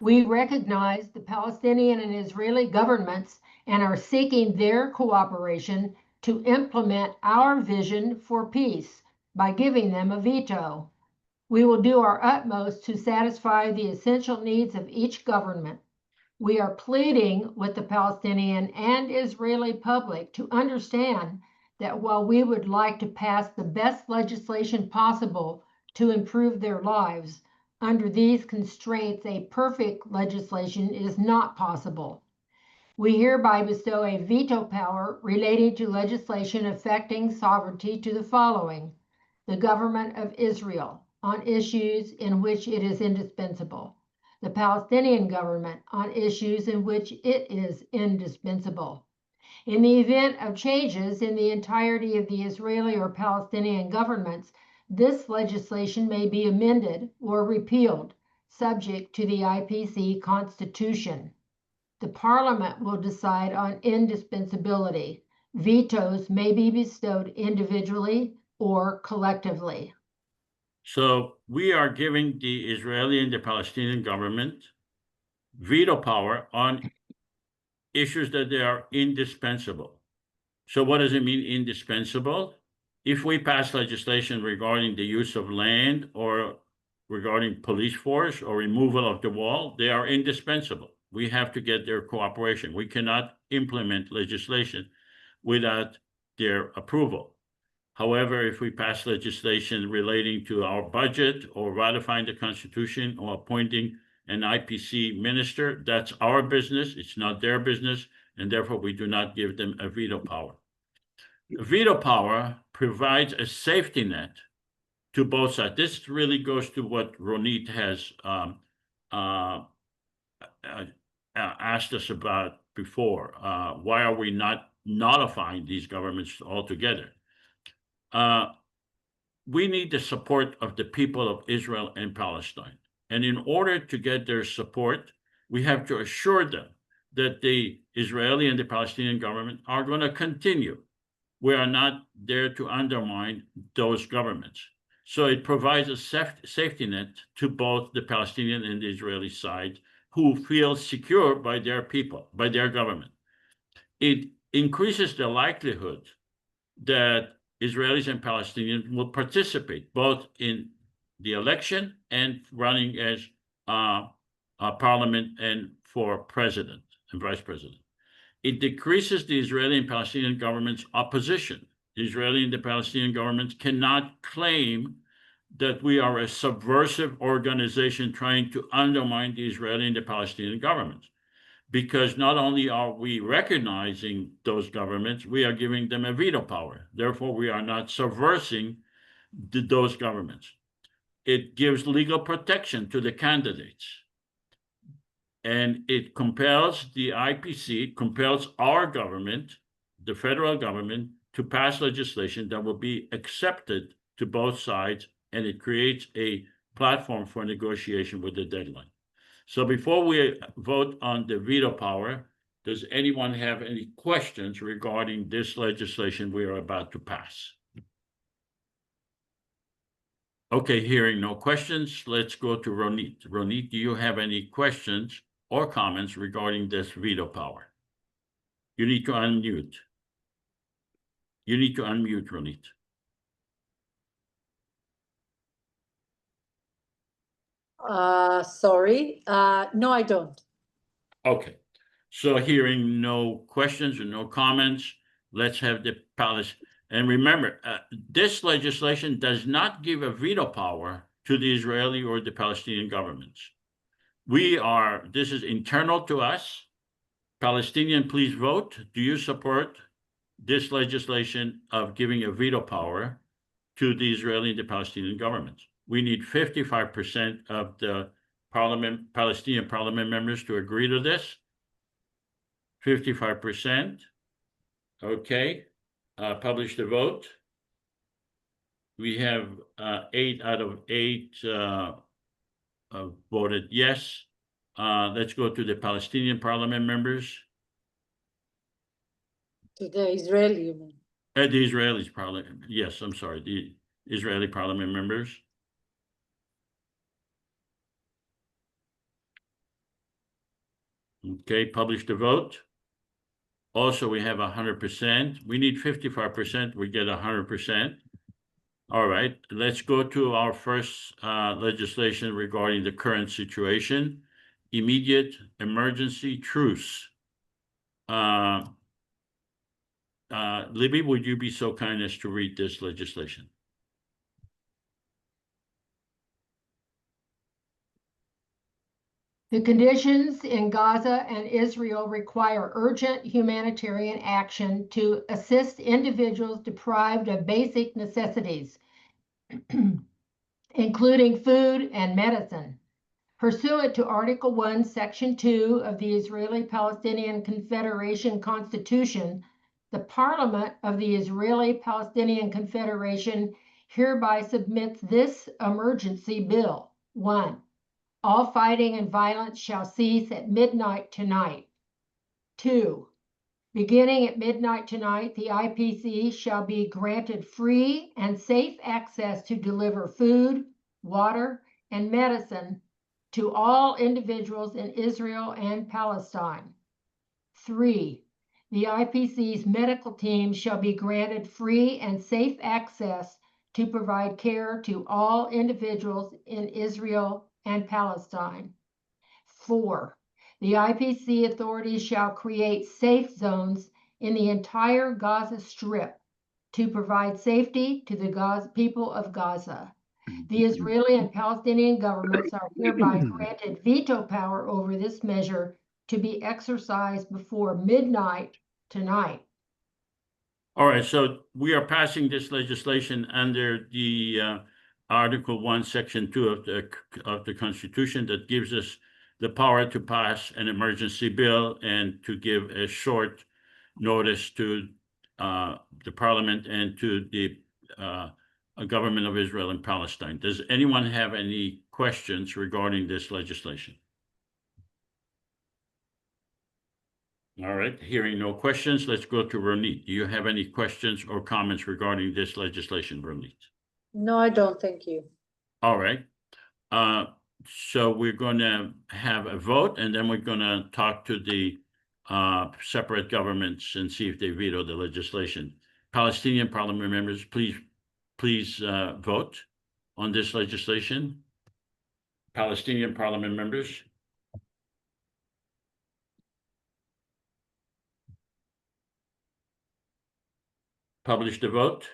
Speaker 6: We recognize the Palestinian and Israeli governments and are seeking their cooperation to implement our vision for peace by giving them a veto. We will do our utmost to satisfy the essential needs of each government. We are pleading with the Palestinian and Israeli public to understand that while we would like to pass the best legislation possible to improve their lives, under these constraints, a perfect legislation is not possible. We hereby bestow a veto power relating to legislation affecting sovereignty to the following: the government of Israel on issues in which it is indispensable, the Palestinian government on issues in which it is indispensable. In the event of changes in the entirety of the Israeli or Palestinian governments, this legislation may be amended or repealed, subject to the IPC Constitution. The Parliament will decide on indispensability. Vetoes may be bestowed individually or collectively.
Speaker 1: So we are giving the Israeli and the Palestinian government veto power on issues that they are indispensable. So what does it mean, indispensable? If we pass legislation regarding the use of land or regarding police force or removal of the wall, they are indispensable. We have to get their cooperation. We cannot implement legislation without their approval. However, if we pass legislation relating to our budget or ratifying the Constitution or appointing an IPC minister, that's our business. It's not their business, and therefore we do not give them a veto power. Veto power provides a safety net to both sides. This really goes to what Ronit has asked us about before. Why are we not notifying these governments altogether? We need the support of the people of Israel and Palestine. And in order to get their support, we have to assure them that the Israeli and the Palestinian government are going to continue. We are not there to undermine those governments. So it provides a safety net to both the Palestinian and the Israeli side who feel secure by their people, by their government. It increases the likelihood that Israelis and Palestinians will participate both in the election and running as parliament and for president and vice president. It decreases the Israeli and Palestinian government's opposition. The Israeli and the Palestinian governments cannot claim that we are a subversive organization trying to undermine the Israeli and the Palestinian governments, because not only are we recognizing those governments, we are giving them a veto power. Therefore, we are not subversing those governments. It gives legal protection to the candidates. And it compels the IPC, compels our government, the federal government, to pass legislation that will be accepted to both sides, and it creates a platform for negotiation with the deadline. So before we vote on the veto power, does anyone have any questions regarding this legislation we are about to pass? Okay, hearing no questions, let's go to Ronit. Ronit, do you have any questions or comments regarding this veto power? You need to unmute. You need to unmute, Ronit.
Speaker 2: Sorry. No, I don't.
Speaker 1: Okay. So hearing no questions or no comments, let's have the palace. And remember, this legislation does not give a veto power to the Israeli or the Palestinian governments. This is internal to us. Palestinian, please vote. Do you support this legislation of giving a veto power to the Israeli and the Palestinian governments? We need 55% of the Palestinian parliament members to agree to this. 55%. Okay. Publish the vote. We have 8 out of 8 voted yes. Let's go to the Palestinian parliament members.
Speaker 2: To the Israeli, you mean?
Speaker 1: The Israelis parliament. Yes, I'm sorry. The Israeli parliament members. Okay, publish the vote. Also, we have 100%. We need 55%. We get 100%. All right, let's go to our first legislation regarding the current situation. Immediate emergency truce. Libby, would you be so kind as to read this legislation?
Speaker 6: The conditions in Gaza and Israel require urgent humanitarian action to assist individuals deprived of basic necessities, including food and medicine, Pursuant to Article 1, Section 2 of the Israeli-Palestinian Confederation Constitution, the Parliament of the Israeli-Palestinian Confederation hereby submits this emergency bill. 1. All fighting and violence shall cease at midnight tonight. 2. Beginning at midnight tonight, the IPC shall be granted free and safe access to deliver food, water, and medicine to all individuals in Israel and Palestine. 3. The IPC's medical team shall be granted free and safe access to provide care to all individuals in Israel and Palestine. 4. The IPC authorities shall create safe zones in the entire Gaza Strip to provide safety to the people of Gaza. The Israeli and Palestinian governments are hereby granted veto power over this measure to be exercised before midnight tonight.
Speaker 1: All right, so we are passing this legislation under the Article 1, Section 2 of the Constitution that gives us the power to pass an emergency bill and to give a short notice to the Parliament and to the government of Israel and Palestine. Does anyone have any questions regarding this legislation? All right, hearing no questions, let's go to Ronit. Do you have any questions or comments regarding this legislation, Ronit?
Speaker 2: No, I don't. Thank you.
Speaker 1: All right. So we're going to have a vote, and then we're going to talk to the separate governments and see if they veto the legislation. Palestinian parliament members, please vote on this legislation. Palestinian parliament members. Publish the vote.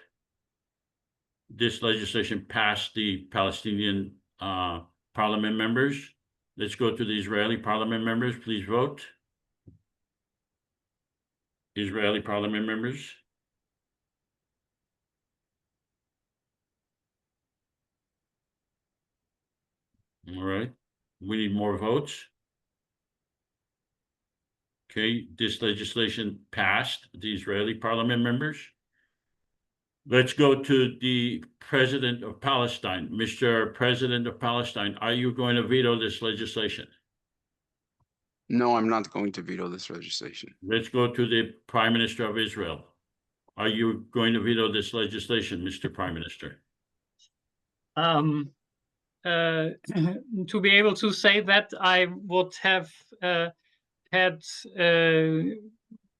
Speaker 1: This legislation passed the Palestinian parliament members. Let's go to the Israeli parliament members. Please vote. Israeli parliament members. All right. We need more votes. Okay, this legislation passed the Israeli parliament members. Let's go to the President of Palestine. Mr. President of Palestine, are you going to veto this legislation?
Speaker 4: No, I'm not going to veto this legislation.
Speaker 1: Let's go to the Prime Minister of Israel. Are you going to veto this legislation, Mr. Prime Minister?
Speaker 5: To be able to say that, I would have had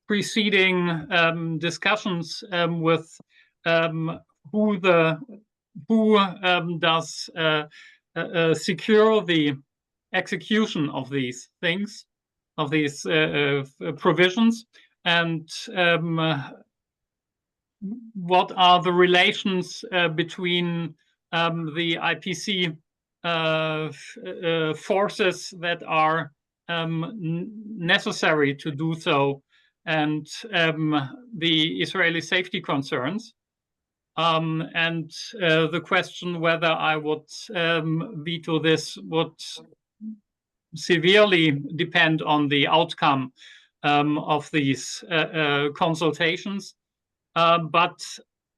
Speaker 5: preceding discussions with who does secure the execution of these things, of these provisions, and what are the relations between the IPC forces that are necessary to do so, and the Israeli safety concerns. And the question whether I would veto this would severely depend on the outcome of these consultations. But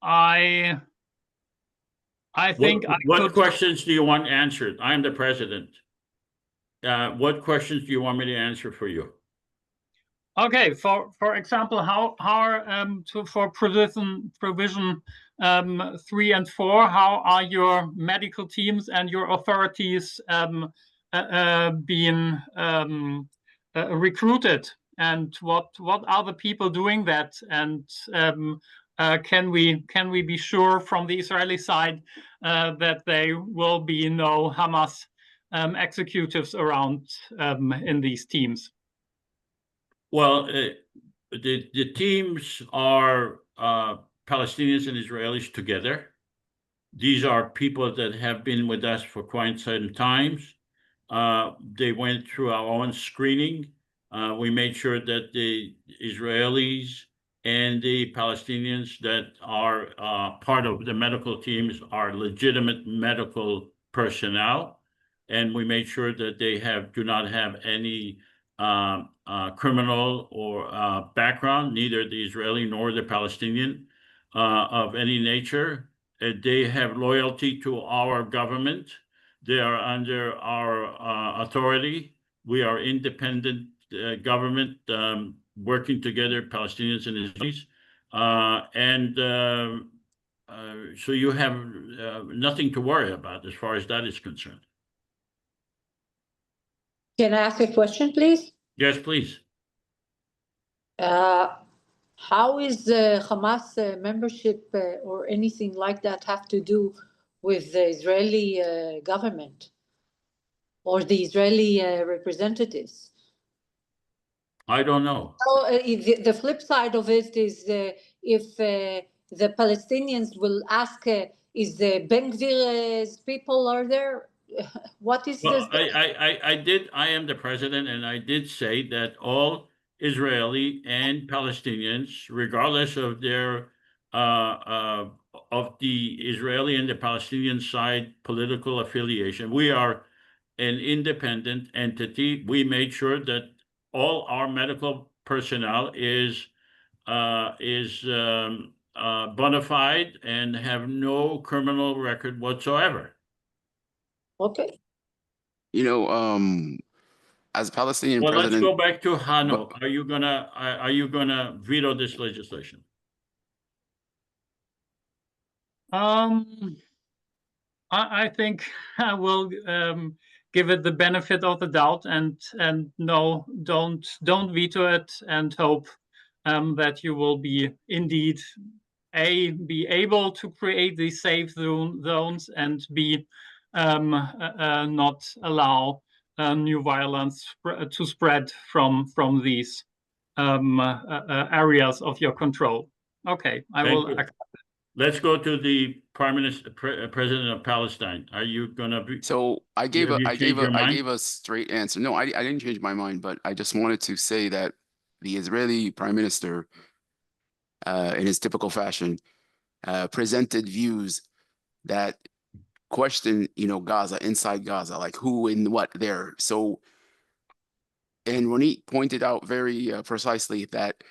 Speaker 5: I think
Speaker 1: what questions do you want answered? I'm the president. What questions do you want me to answer for you?
Speaker 5: Okay, for example, how for provision 3 and 4, how are your medical teams and your authorities being recruited, and what are the people doing that, and can we be sure from the Israeli side that there will be no Hamas executives around in these teams?
Speaker 1: Well, the teams are Palestinians and Israelis together. These are people that have been with us for quite some times. They went through our own screening. We made sure that the Israelis and the Palestinians that are part of the medical teams are legitimate medical personnel. and we made sure that they do not have any criminal or background, neither the Israeli nor the Palestinian of any nature. They have loyalty to our government. They are under our authority. We are independent government working together, Palestinians and Israelis. So you have nothing to worry about as far as that is concerned.
Speaker 2: Can I ask a question, please?
Speaker 1: Yes, please.
Speaker 2: How is Hamas membership or anything like that have to do with the Israeli government or the Israeli representatives?
Speaker 1: I don't know.
Speaker 2: So the flip side of it is if the Palestinians will ask, is the Ben Gvir's people are there? What is
Speaker 1: Well,
Speaker 2: this?
Speaker 1: I am the president, and I did say that all Israeli and Palestinians, regardless of their of the Israeli and the Palestinian side political affiliation, we are an independent entity. We made sure that all our medical personnel is bona fide and have no criminal record whatsoever.
Speaker 2: Okay.
Speaker 4: You know, as Palestinian
Speaker 1: Well, let's
Speaker 4: president,
Speaker 1: go back to Hano. Are you gonna veto this legislation?
Speaker 5: I think I will give it the benefit of the doubt and no, don't veto it, and hope that you will be indeed be able to create these safe zones, and B, not allow new violence to spread from these areas of your control. Okay, I
Speaker 1: Thank
Speaker 5: will
Speaker 1: you.
Speaker 5: accept.
Speaker 1: Let's go to the Prime Minister, President of Palestine. Are you gonna be?
Speaker 4: so I gave
Speaker 1: Have
Speaker 4: a
Speaker 1: you
Speaker 4: I gave
Speaker 1: changed your
Speaker 4: a I
Speaker 1: mind?
Speaker 4: gave a straight answer. No, I didn't change my mind, but I just wanted to say that the Israeli Prime Minister, in his typical fashion, presented views that question, Gaza, inside Gaza, like who and what there. So, and Ronit pointed out very precisely that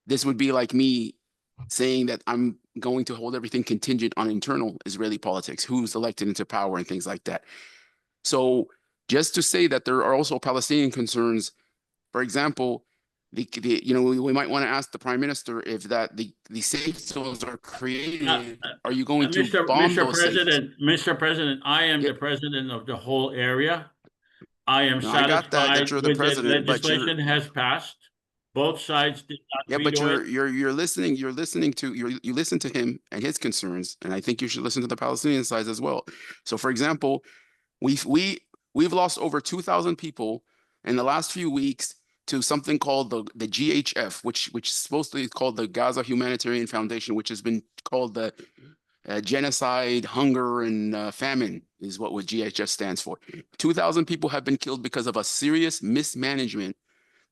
Speaker 4: this would be like me saying that I'm going to hold everything contingent on internal Israeli politics, who's elected into power and things like that. So just to say that there are also Palestinian concerns, for example, we might want to ask the prime minister if the safe zones are created. Are you going to bomb those safe zones?
Speaker 1: Mr. President, I am
Speaker 4: Yeah.
Speaker 1: the president of the whole area. I am
Speaker 4: No, I got that
Speaker 1: satisfied
Speaker 4: you're the
Speaker 1: with that
Speaker 4: president, but
Speaker 1: legislation has passed. Both sides did not
Speaker 4: but
Speaker 1: veto it.
Speaker 4: you're listening to you listen to him and his concerns, and I think you should listen to the Palestinian side as well. So, for example, we've lost over 2,000 people in the last few weeks to something called the GHF, which is supposedly called the Gaza Humanitarian Foundation, which has been called the genocide, hunger, and famine is what GHF stands for. 2,000 people have been killed because of a serious mismanagement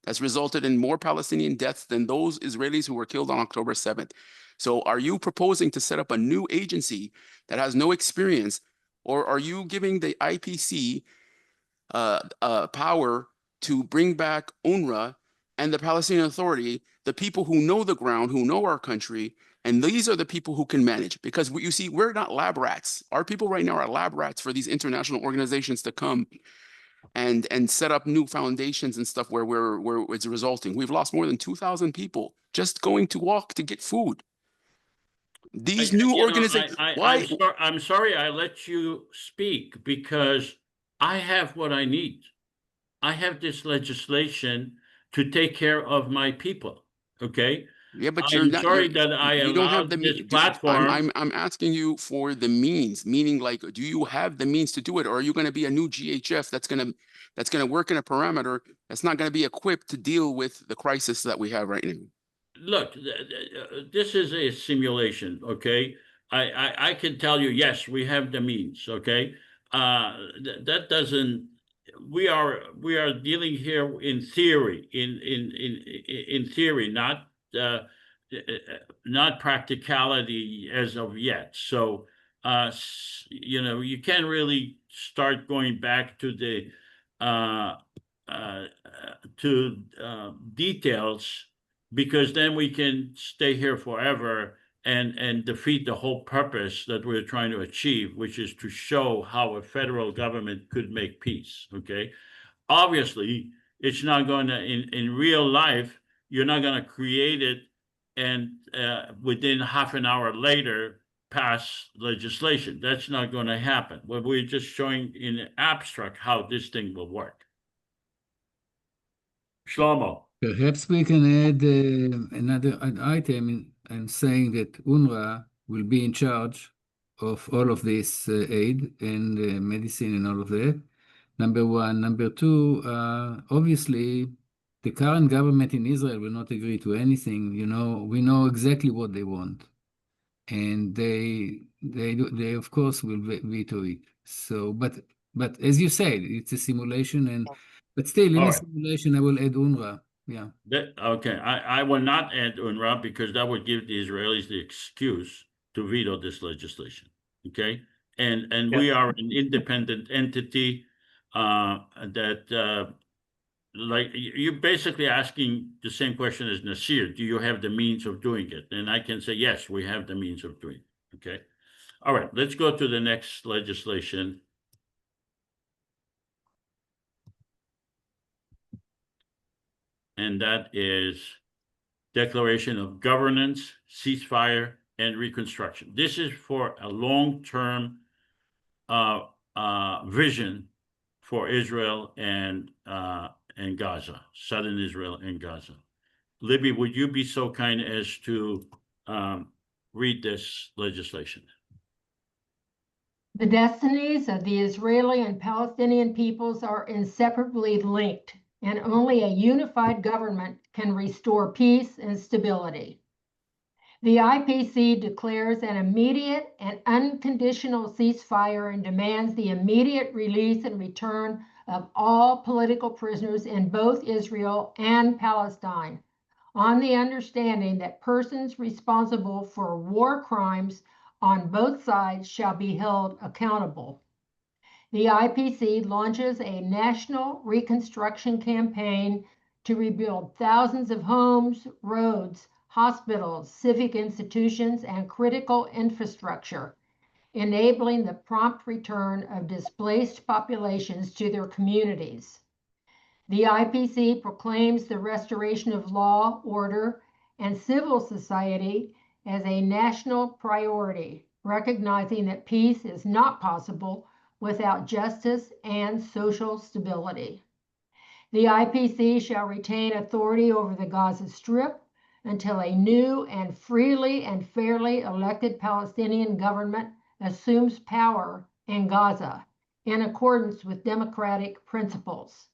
Speaker 4: that's resulted in more Palestinian deaths than those Israelis who were killed on October 7th. So are you proposing to set up a new agency that has no experience, or are you giving the IPC power to bring back UNRWA and the Palestinian Authority, the people who know the ground, who know our country, and these are the people who can manage? Because you see, we're not lab rats. Our people right now are lab rats for these international organizations to come and set up new foundations and stuff where it's resulting. We've lost more than 2,000 people just going to walk to get food. These new organizations. Why?
Speaker 1: I'm sorry I let you speak because I have what I need. I have this legislation to take care of my people. Okay.
Speaker 4: Yeah, but
Speaker 1: I'm sorry that I
Speaker 4: you don't have
Speaker 1: allowed this
Speaker 4: the
Speaker 1: platform.
Speaker 4: I'm asking you for the means, meaning like, do you have the means to do it, or are you going to be a new GHF that's going to work in a parameter that's not going to be equipped to deal with the crisis that we have right now?
Speaker 1: Look, this is a simulation, okay? I can tell you, yes, we have the means, okay? That doesn't. We are dealing here in theory, in theory, not practicality as of yet. So, you can't really start going back to the details, because then we can stay here forever and defeat the whole purpose that we're trying to achieve, which is to show how a federal government could make peace. Okay, obviously, it's not going to in real life. You're not going to create it and within half an hour later pass legislation. That's not going to happen. But we're just showing in abstract how this thing will work. Shlomo.
Speaker 7: Perhaps we can add another item and saying that UNRWA will be in charge of all of this aid and medicine and all of that. Number one. Number two, obviously, the current government in Israel will not agree to anything. You know, we know exactly what they want, and they of course will veto it. So, but as you said, it's a simulation, but still in
Speaker 1: All
Speaker 7: a
Speaker 1: right.
Speaker 7: simulation, I will add UNRWA. Yeah.
Speaker 1: Okay, I will not add UNRWA because that would give the Israelis the excuse to veto this legislation. Okay, and we are an independent entity that like you're basically asking the same question as Nasir. Do you have the means of doing it? And I can say yes, we have the means of doing it. Okay, all right. Let's go to the next legislation. And that is Declaration of Governance, Ceasefire, and Reconstruction. This is for a long-term vision for Israel and Gaza, southern Israel and Gaza. Libby, would you be so kind as to read this legislation?
Speaker 6: The destinies of the Israeli and Palestinian peoples are inseparably linked, and only a unified government can restore peace and stability. The IPC declares an immediate and unconditional ceasefire and demands the immediate release and return of all political prisoners in both Israel and Palestine, on the understanding that persons responsible for war crimes on both sides shall be held accountable. The IPC launches a national reconstruction campaign to rebuild thousands of homes, roads, hospitals, civic institutions, and critical infrastructure, enabling the prompt return of displaced populations to their communities. The IPC proclaims the restoration of law, order, and civil society as a national priority, recognizing that peace is not possible without justice and social stability. The IPC shall retain authority over the Gaza Strip until a new and freely and fairly elected Palestinian government assumes power in Gaza in accordance with democratic principles.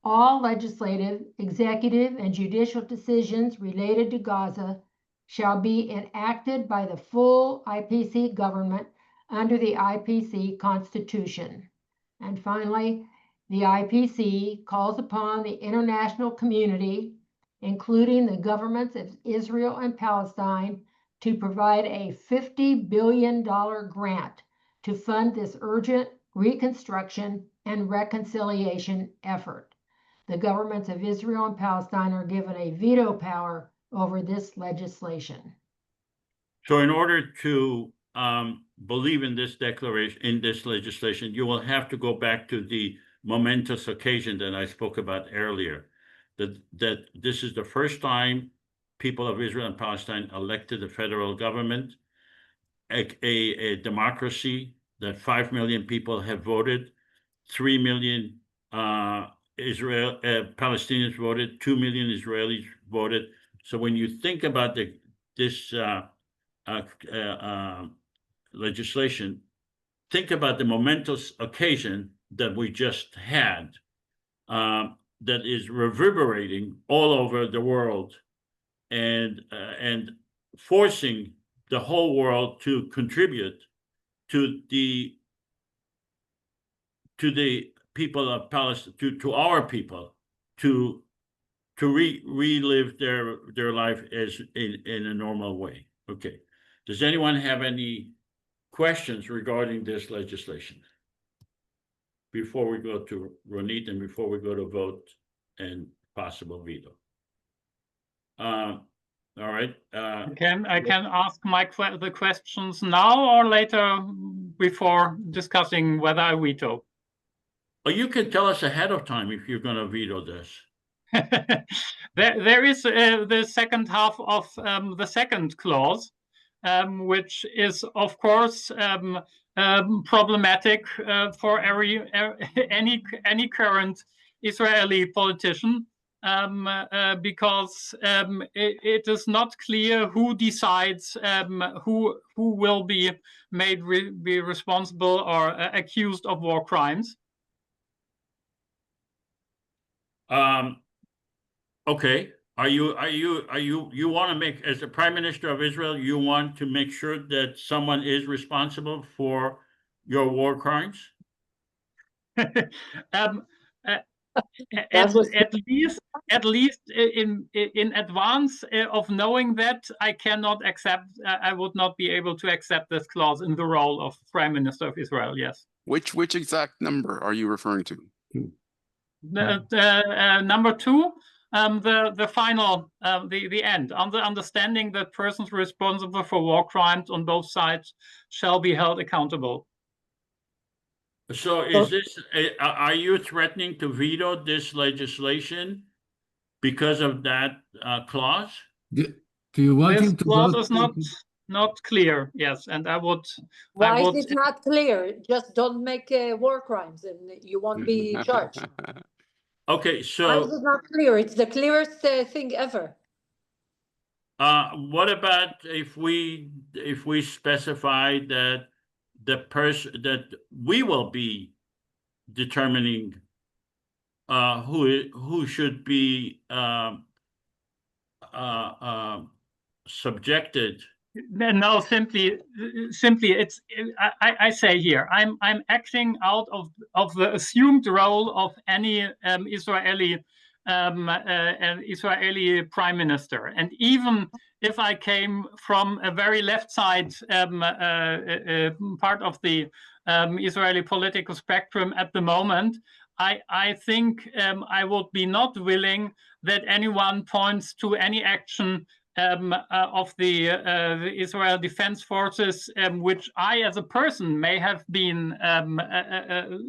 Speaker 6: All legislative, executive, and judicial decisions related to Gaza shall be enacted by the full IPC government under the IPC Constitution. And finally, the IPC calls upon the international community, including the governments of Israel and Palestine, to provide a $50 billion grant to fund this urgent reconstruction and reconciliation effort. The governments of Israel and Palestine are given a veto power over this legislation.
Speaker 1: So in order to believe in this declaration, in this legislation, you will have to go back to the momentous occasion that I spoke about earlier, that this is the first time people of Israel and Palestine elected a federal government, a democracy, that 5 million people have voted, 3 million Palestinians voted, 2 million Israelis voted. So when you think about this legislation, think about the momentous occasion that we just had that is reverberating all over the world and forcing the whole world to contribute to the people of Palestine, to our people, to relive their life as in a normal way. Okay. Does anyone have any questions regarding this legislation? before we go to Ronit and before we go to vote and possible veto. All right.
Speaker 5: I can ask the questions now or later before discussing whether I veto.
Speaker 1: Well, you can tell us ahead of time if you're going to veto this.
Speaker 5: There is the second half of the second clause, which is, of course, problematic for any current Israeli politician, because it is not clear who decides who will be made be responsible or accused of war crimes.
Speaker 1: Okay. You want to make, as the Prime Minister of Israel, you want to make sure that someone is responsible for your war crimes?
Speaker 5: At least in advance of knowing that, I cannot accept. I would not be able to accept this clause in the role of Prime Minister of Israel. Yes.
Speaker 4: Which exact number are you referring to?
Speaker 5: Number two, the final, the end, on the understanding that persons responsible for war crimes on both sides shall be held accountable.
Speaker 1: So is this, are you threatening to veto this legislation because of that clause?
Speaker 7: Do you want
Speaker 5: This
Speaker 7: him to
Speaker 5: clause
Speaker 7: vote?
Speaker 5: is not clear, yes, and I would...
Speaker 2: Why is it not clear? Just don't make war crimes and you won't be charged.
Speaker 1: Okay,
Speaker 2: Why is
Speaker 1: so
Speaker 2: it not clear? It's the clearest thing ever.
Speaker 1: what about if we specify that the person that we will be determining who should be subjected?
Speaker 5: No, simply, it's. I say here, I'm acting out of the assumed role of any Israeli Israeli prime minister, and even if I came from a very left side part of the Israeli political spectrum at the moment, I think I would be not willing that anyone points to any action of the Israel Defense Forces, which I, as a person, may have been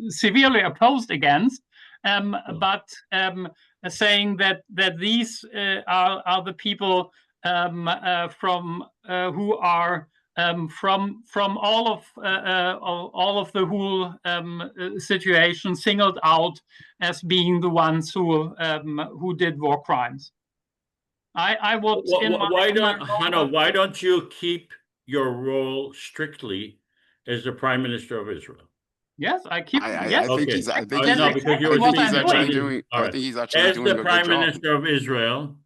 Speaker 5: severely opposed against, but saying that these are the people from who are from all of the whole situation singled out as being the ones who did war crimes. I would.
Speaker 1: Why don't you keep your role strictly as the Prime Minister of Israel?
Speaker 5: Yes, I keep.
Speaker 4: I think he's actually doing
Speaker 1: All right.
Speaker 4: I think he's actually
Speaker 1: As
Speaker 4: doing a
Speaker 1: the
Speaker 4: good
Speaker 1: Prime
Speaker 4: job.
Speaker 1: Minister of Israel,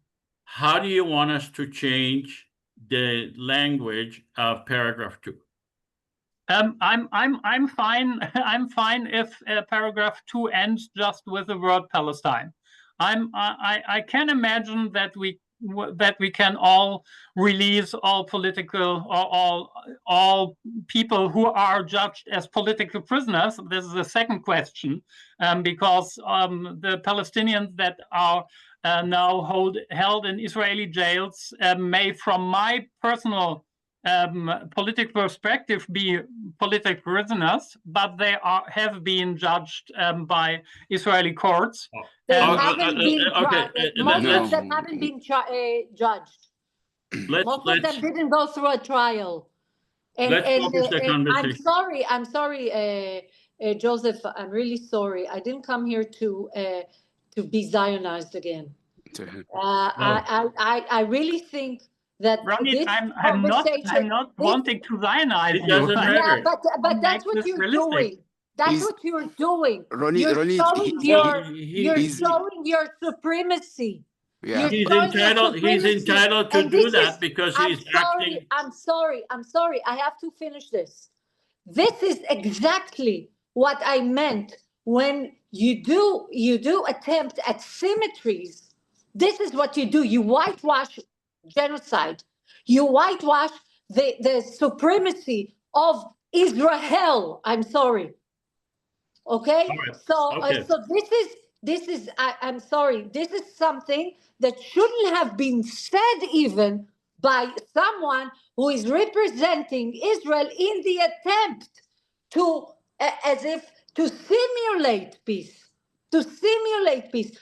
Speaker 1: how do you want us to change the language of paragraph 2?
Speaker 5: I'm fine. I'm fine if paragraph 2 ends just with the word Palestine. I can imagine that we can all release all political or all people who are judged as political prisoners. This is the second question, because the Palestinians that are now held in Israeli jails may, from my personal political perspective, be political prisoners, but they have been judged by Israeli courts.
Speaker 2: They haven't been most of them haven't been judged. Most of them didn't go through a trial. And I'm sorry, Joseph. I'm really sorry. I didn't come here to be Zionized again. I really think that
Speaker 5: Ronit, I'm not wanting to Zionize you.
Speaker 1: Doesn't matter.
Speaker 2: Yeah, but that's what you're doing. That's what you're doing. You're showing your supremacy.
Speaker 4: Yeah.
Speaker 1: He's entitled to do that because he's acting.
Speaker 2: I'm sorry. I have to finish this. This is exactly what I meant when you do attempt at symmetries. This is what you do. You whitewash genocide. You whitewash the supremacy of Israel. I'm sorry. Okay,
Speaker 1: right.
Speaker 2: so
Speaker 1: Okay.
Speaker 2: so this is I'm sorry, this is something that shouldn't have been said even by someone who is representing Israel in the attempt to as if to simulate peace,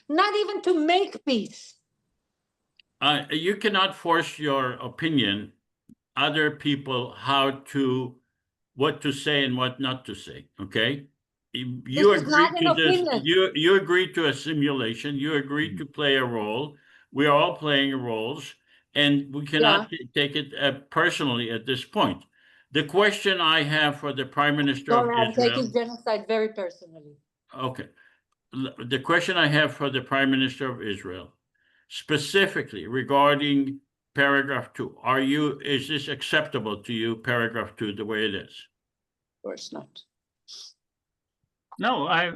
Speaker 2: not even to make peace.
Speaker 1: You cannot force your opinion other people what to say and what not to say. Okay, you
Speaker 2: This is
Speaker 1: agree
Speaker 2: not an
Speaker 1: to this.
Speaker 2: opinion.
Speaker 1: You agree to a simulation. You agree to play a role. We are all playing roles, and we cannot take it personally at this point. The question I have for the Prime Minister of
Speaker 2: Sorry, I'm
Speaker 1: Israel.
Speaker 2: taking genocide very personally.
Speaker 1: Okay, the question I have for the Prime Minister of Israel, specifically regarding paragraph 2, is this acceptable to you, paragraph 2, the way it is?
Speaker 2: Of course not.
Speaker 5: No, I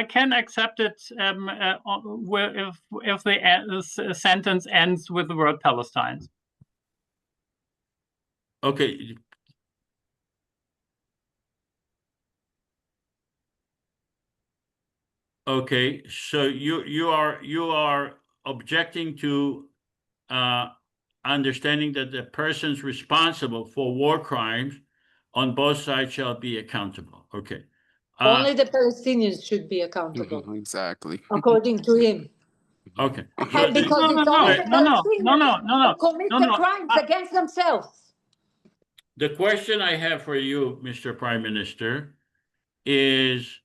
Speaker 5: can accept it if the sentence ends with the word Palestine.
Speaker 1: Okay. Okay, so you are objecting to understanding that the persons responsible for war crimes on both sides shall be accountable. Okay.
Speaker 2: Only the Palestinians should be accountable,
Speaker 4: Exactly.
Speaker 2: according to him.
Speaker 1: Okay.
Speaker 2: And because it's only the Palestinians who commit the crimes against themselves.
Speaker 1: The question I have for you, Mr. Prime Minister, is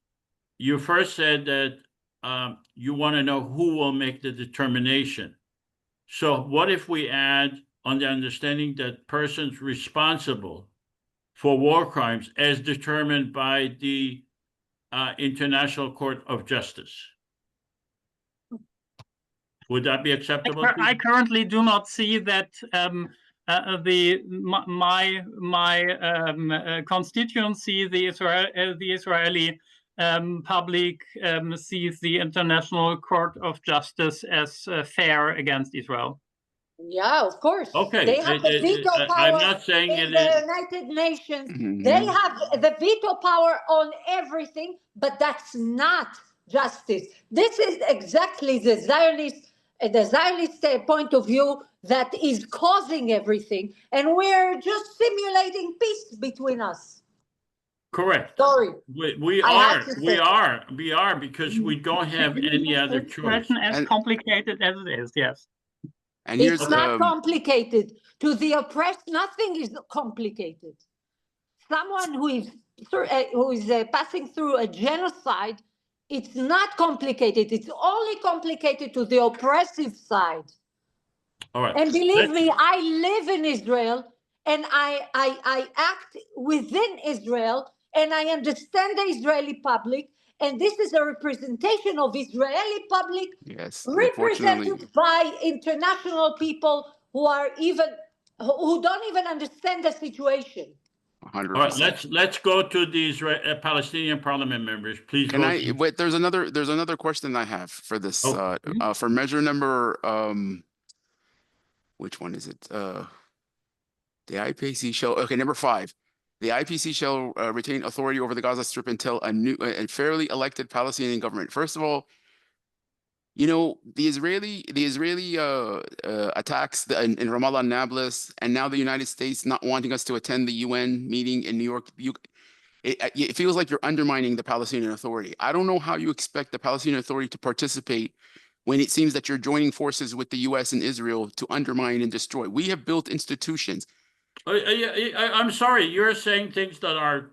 Speaker 1: you first said that you want to know who will make the determination. So what if we add on the understanding that persons responsible for war crimes as determined by the International Court of Justice? Would that be acceptable?
Speaker 5: I currently do not see that my constituency, the Israeli public, sees the International Court of Justice as fair against Israel.
Speaker 2: Yeah, of course.
Speaker 1: Okay.
Speaker 2: They have the veto power
Speaker 1: I'm not saying
Speaker 2: in the United Nations. They have the veto power on everything, but that's not justice. This is exactly the Zionist point of view that is causing everything, and we're just simulating peace between us.
Speaker 1: Correct.
Speaker 2: Sorry.
Speaker 1: We are because we don't have any other choice.
Speaker 5: As complicated as it is, yes.
Speaker 4: And here's
Speaker 2: it's not complicated. To the oppressed, nothing is complicated. Someone who is passing through a genocide, it's not complicated. It's only complicated to the oppressive side.
Speaker 1: All right.
Speaker 2: And believe me, I live in Israel, and I act within Israel, and I understand the Israeli public, and this is a representation of Israeli public,
Speaker 4: yes,
Speaker 2: represented by international people who don't even understand the situation.
Speaker 4: 100%.
Speaker 1: All right, let's go to these Palestinian parliament members, please.
Speaker 4: Can I wait? There's another question I have for this. For measure number which one is it? The IPC shall number 5. The IPC shall retain authority over the Gaza Strip until a new and fairly elected Palestinian government. First of all, you know, the Israeli attacks in Ramallah and Nablus, and now the United States not wanting us to attend the UN meeting in New York. It feels like you're undermining the Palestinian Authority. I don't know how you expect the Palestinian Authority to participate when it seems that you're joining forces with the US and Israel to undermine and destroy. We have built institutions.
Speaker 1: I'm sorry, you're saying things that are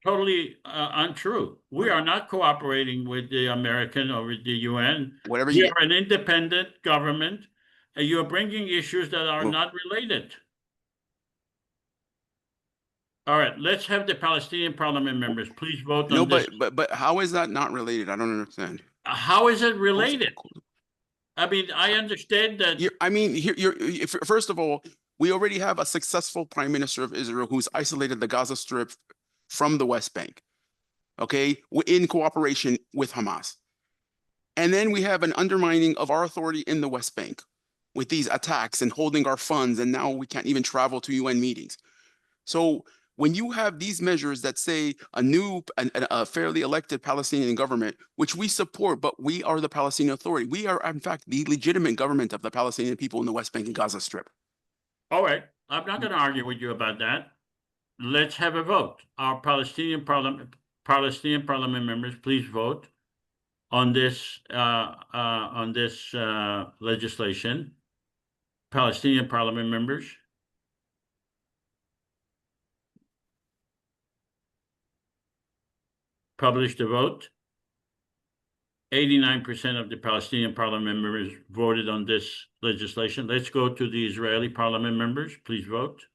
Speaker 1: totally untrue. We are not cooperating with the American or with the UN. We are an independent government, and you're bringing issues that are not related. All right, let's have the Palestinian parliament members please vote on this.
Speaker 4: But how is that not related? I don't understand.
Speaker 1: How is it related? I mean, I understand that.
Speaker 4: First of all, we already have a successful prime minister of Israel who's isolated the Gaza Strip from the West Bank, okay, in cooperation with Hamas. And then we have an undermining of our authority in the West Bank with these attacks and holding our funds, and now we can't even travel to UN meetings. So when you have these measures that say a fairly elected Palestinian government, which we support, but we are the Palestinian Authority. We are, in fact, the legitimate government of the Palestinian people in the West Bank and Gaza Strip.
Speaker 1: All right, I'm not going to argue with you about that. Let's have a vote. Our Palestinian parliament members, please vote on this legislation. Palestinian parliament members. Publish the vote. 89% of the Palestinian parliament members voted on this legislation. Let's go to the Israeli parliament members. Please vote.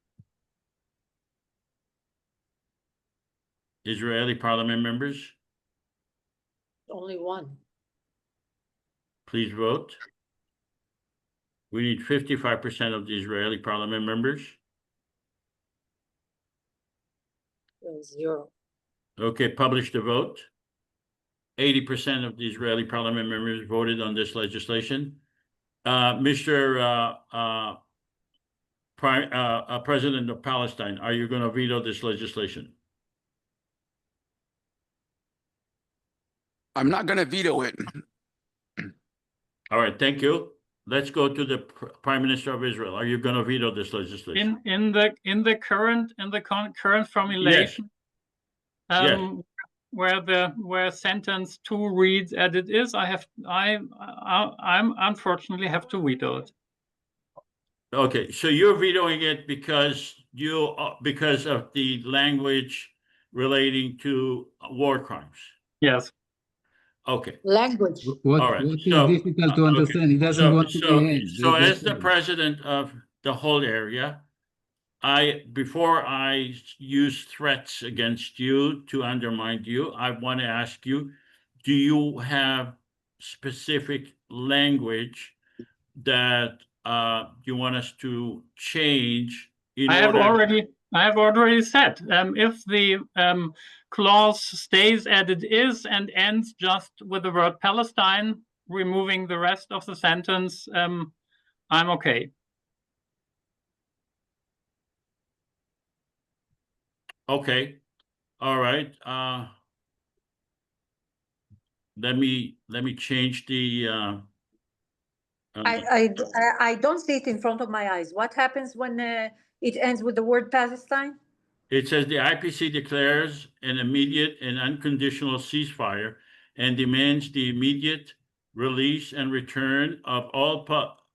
Speaker 1: Israeli parliament members,
Speaker 2: Only one.
Speaker 1: please vote. We need 55% of the Israeli parliament members.
Speaker 2: 0.
Speaker 1: Okay, publish the vote. 80% of the Israeli parliament members voted on this legislation. Mr. President of Palestine, are you going to veto this legislation?
Speaker 4: I'm not going to veto it.
Speaker 1: All right, thank you. Let's go to the Prime Minister of Israel. Are you going to veto this legislation?
Speaker 5: In the current formulation,
Speaker 1: Yes.
Speaker 5: where sentence 2 reads as it is, I'm unfortunately have to veto it.
Speaker 1: Okay, so you're vetoing it because of the language relating to war crimes.
Speaker 5: Yes.
Speaker 1: Okay.
Speaker 2: Language.
Speaker 7: What
Speaker 1: All right.
Speaker 7: is
Speaker 1: So,
Speaker 7: difficult to
Speaker 1: okay.
Speaker 7: understand? He doesn't want to be ahead.
Speaker 1: So
Speaker 7: That's
Speaker 1: as the
Speaker 7: problem.
Speaker 1: president of the whole area, before I use threats against you to undermine you, I want to ask you, do you have specific language that you want us to change
Speaker 5: I have already said, if the clause stays as it is and ends just with the word Palestine, removing the rest of the sentence, I'm okay.
Speaker 1: Okay. All right. Let me change the
Speaker 2: I don't see it in front of my eyes. What happens when it ends with the word Palestine?
Speaker 1: it says the IPC declares an immediate and unconditional ceasefire and demands the immediate release and return of all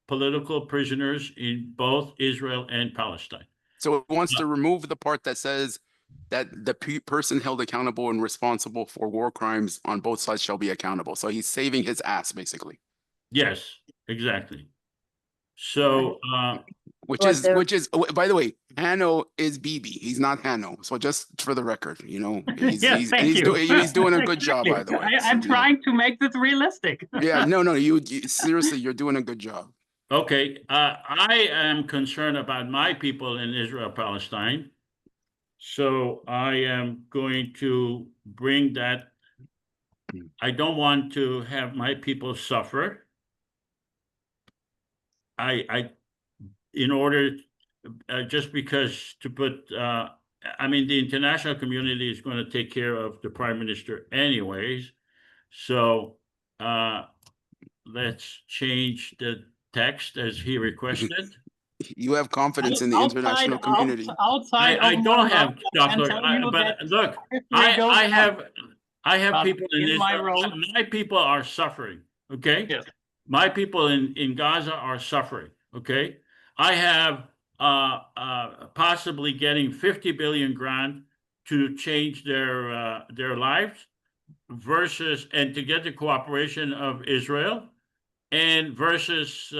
Speaker 1: political prisoners in both Israel and Palestine.
Speaker 4: So it wants to remove the part that says that the person held accountable and responsible for war crimes on both sides shall be accountable. So he's saving his ass, basically.
Speaker 1: Yes, exactly. So,
Speaker 4: which is, by the way, Hanno is Bibi. He's not Hanno. So just for the record, you know, he's doing a good job, by the way.
Speaker 5: I'm trying to make this realistic.
Speaker 4: Yeah, no, you seriously, you're doing a good job.
Speaker 1: Okay, I am concerned about my people in Israel, Palestine. So I am going to bring that. I don't want to have my people suffer. In order, just because to put, I mean, the international community is going to take care of the prime minister anyways. So let's change the text as he requested.
Speaker 4: You have confidence in the international community.
Speaker 5: I
Speaker 1: don't have confidence, but look, I have people in Israel. My people are suffering. Okay.
Speaker 5: Yes.
Speaker 1: My people in Gaza are suffering. Okay. I have possibly getting 50 billion grant to change their lives versus and to get the cooperation of Israel and versus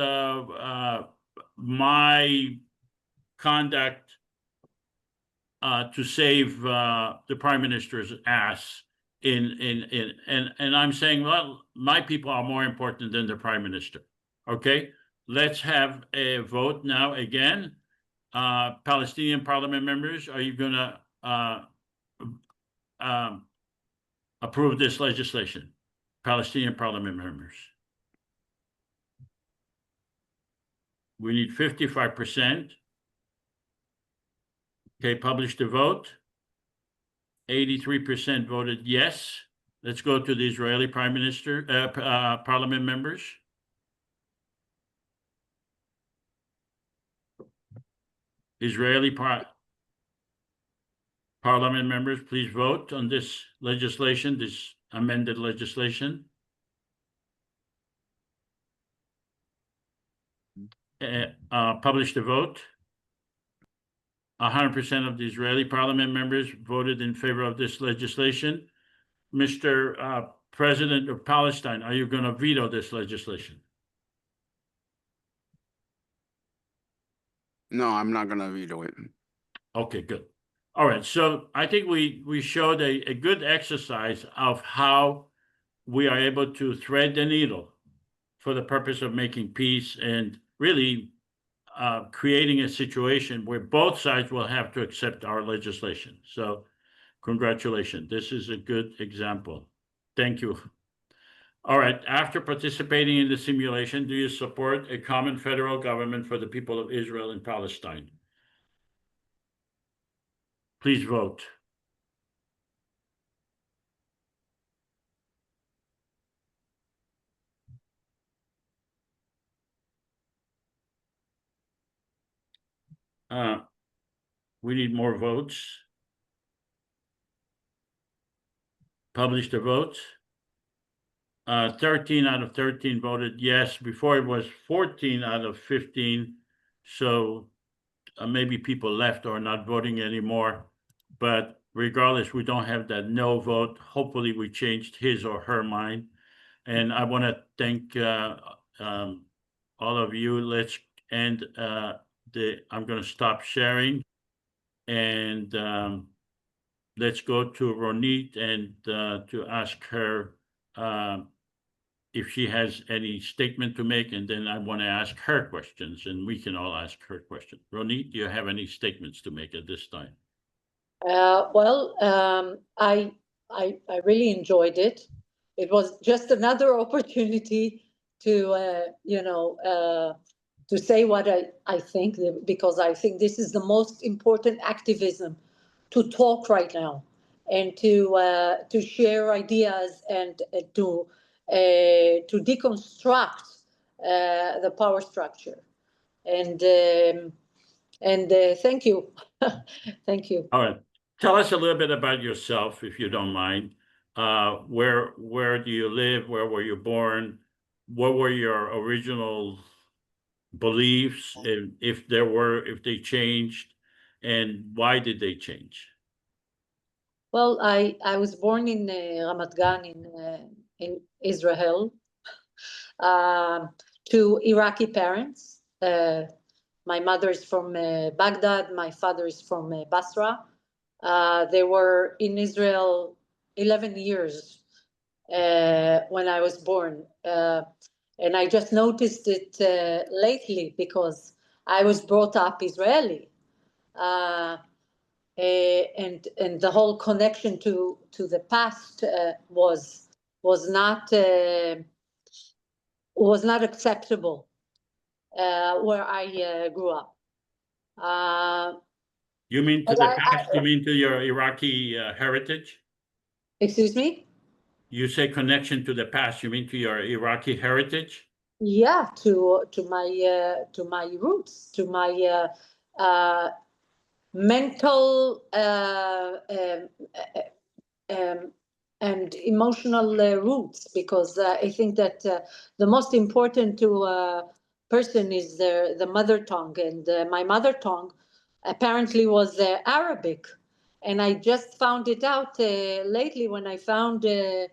Speaker 1: my conduct to save the prime minister's ass and I'm saying, well, my people are more important than the prime minister. Okay, let's have a vote now again. Palestinian parliament members, are you going to approve this legislation? Palestinian parliament members. We need 55%. Okay, publish the vote. 83% voted yes. Let's go to the Israeli Prime Minister, Parliament members. Israeli Parliament members, please vote on this legislation, this amended legislation. Publish the vote. 100% of the Israeli Parliament members voted in favor of this legislation. Mr. President of Palestine, are you going to veto this legislation?
Speaker 4: No, I'm not going to veto it.
Speaker 1: Okay, good. All right, so I think we showed a good exercise of how we are able to thread the needle for the purpose of making peace and really creating a situation where both sides will have to accept our legislation. So congratulations. This is a good example. Thank you. All right, after participating in the simulation, do you support a common federal government for the people of Israel and Palestine? Please vote. We need more votes. Publish the votes. 13 out of 13 voted yes. Before it was 14 out of 15. So maybe people left or not voting anymore. But regardless, we don't have that no vote. Hopefully we changed his or her mind. And I want to thank all of you. Let's end I'm going to stop sharing. And let's go to Ronit and to ask her if she has any statement to make, and then I want to ask her questions, and we can all ask her questions. Ronit, do you have any statements to make at this time?
Speaker 2: I really enjoyed it. It was just another opportunity to to say what I think, because I think this is the most important activism, to talk right now and to share ideas and to deconstruct the power structure. And thank you. Thank you.
Speaker 1: All right. Tell us a little bit about yourself, if you don't mind. Where do you live? Where were you born? What were your original beliefs, if they changed, and why did they change?
Speaker 2: Well, I was born in Ramat Gan in Israel, to Iraqi parents. My mother is from Baghdad. My father is from Basra. They were in Israel 11 years when I was born. And I just noticed it lately because I was brought up Israeli. And the whole connection to the past was not acceptable where I grew up.
Speaker 1: You mean to the past? You mean to your Iraqi heritage?
Speaker 2: Excuse me?
Speaker 1: You say connection to the past. You mean to your Iraqi heritage?
Speaker 2: Yeah, to my roots, to my mental and emotional roots, because I think that the most important to a person is the mother tongue, and my mother tongue apparently was Arabic, and I just found it out lately when I found a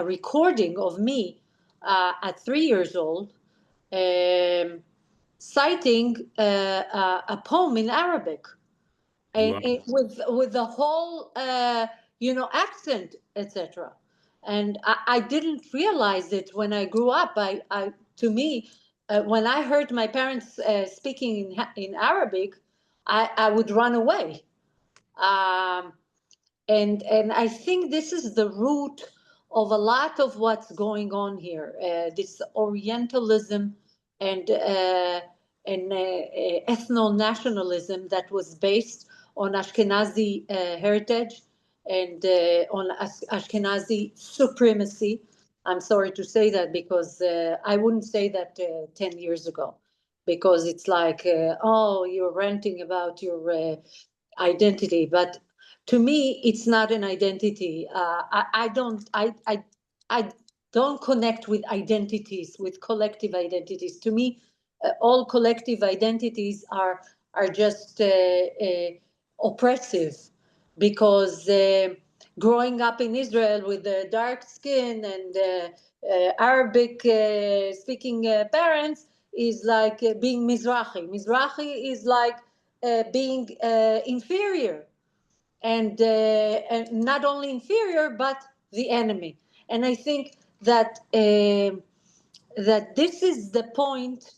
Speaker 2: recording of me at 3 years old, citing a poem in Arabic, and
Speaker 1: Wow.
Speaker 2: with the whole accent, etc. And I didn't realize it when I grew up. To me, when I heard my parents speaking in Arabic, I would run away. And I think this is the root of a lot of what's going on here, this Orientalism and ethno-nationalism that was based on Ashkenazi heritage and on Ashkenazi supremacy. I'm sorry to say that, because I wouldn't say that 10 years ago, because it's like, oh, you're ranting about your identity. But to me, it's not an identity. I don't connect with identities, with collective identities. To me, all collective identities are just oppressive, because growing up in Israel with dark skin and Arabic speaking parents is like being Mizrahi. Mizrahi is like being inferior, and not only inferior but the enemy. And I think that that this is the point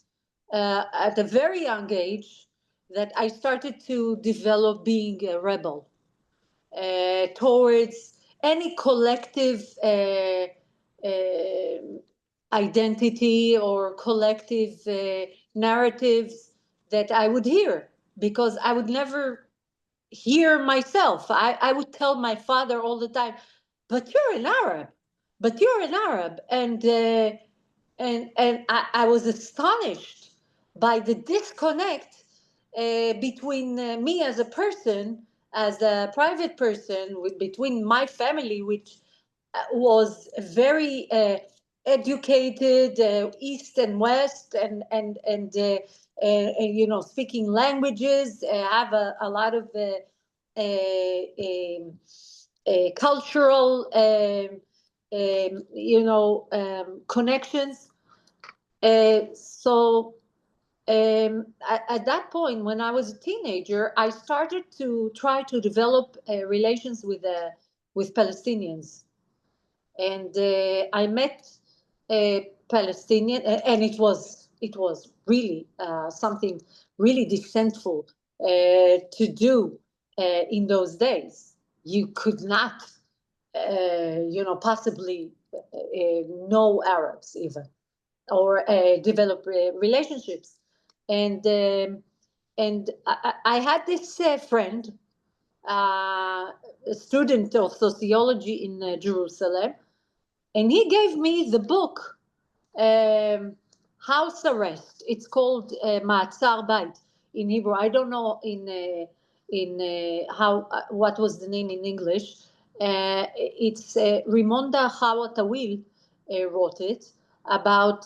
Speaker 2: at a very young age that I started to develop being a rebel towards any collective identity or collective narratives that I would hear, because I would never hear myself. I would tell my father all the time, but you're an Arab, but you're an Arab. And I was astonished by the disconnect between me as a person, as a private person, between my family, which was very educated, East and West, and you know, speaking languages, have a lot of cultural you know, connections. So at that point, when I was a teenager, I started to try to develop relations with Palestinians, and I met a Palestinian, and it was really something really distasteful to do in those days. You could not, you know, possibly know Arabs even, or develop relationships. And I had this friend, a student of sociology in Jerusalem, and he gave me the book House Arrest. It's called Ma'atzar Bait in Hebrew. I don't know in how what was the name in English. It's Rimonda Hawatawil wrote it about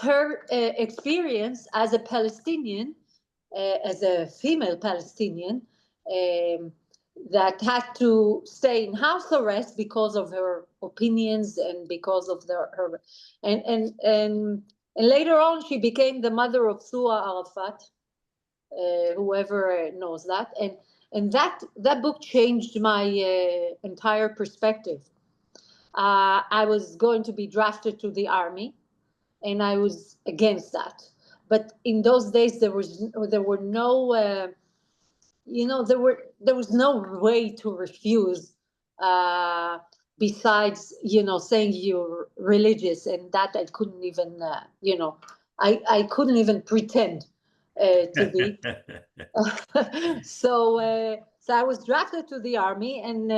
Speaker 2: her experience as a Palestinian, as a female Palestinian, that had to stay in house arrest because of her opinions and because of her and later on she became the mother of Sua Arafat, whoever knows that, and that book changed my entire perspective. I was going to be drafted to the army, and I was against that. But in those days, there were no, you know, there was no way to refuse, besides, you know, saying you're religious, and that I couldn't even, you know, I couldn't even pretend to be. So I was drafted to the army, and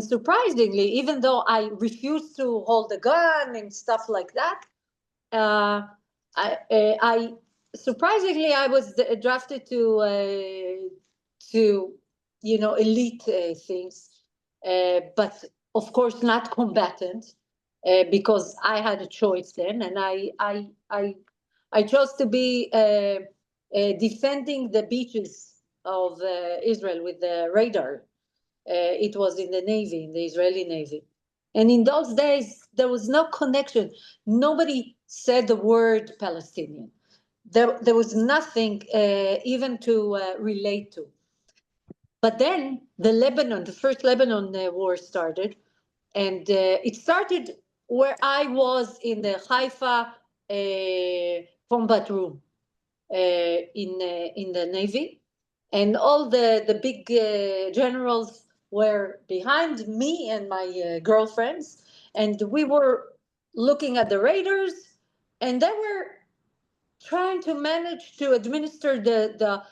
Speaker 2: surprisingly, even though I refused to hold a gun and stuff like that, I surprisingly I was drafted to you know, elite things, but of course not combatant, because I had a choice then, and I chose to be defending the beaches of Israel with the radar. It was in the Navy, in the Israeli Navy. And in those days, there was no connection. Nobody said the word Palestinian. There was nothing even to relate to. But then the first Lebanon War started. And it started where I was in the Haifa combat room in the Navy. And all the big generals were behind me and my girlfriends, and we were looking at the raiders, and they were trying to manage to administer the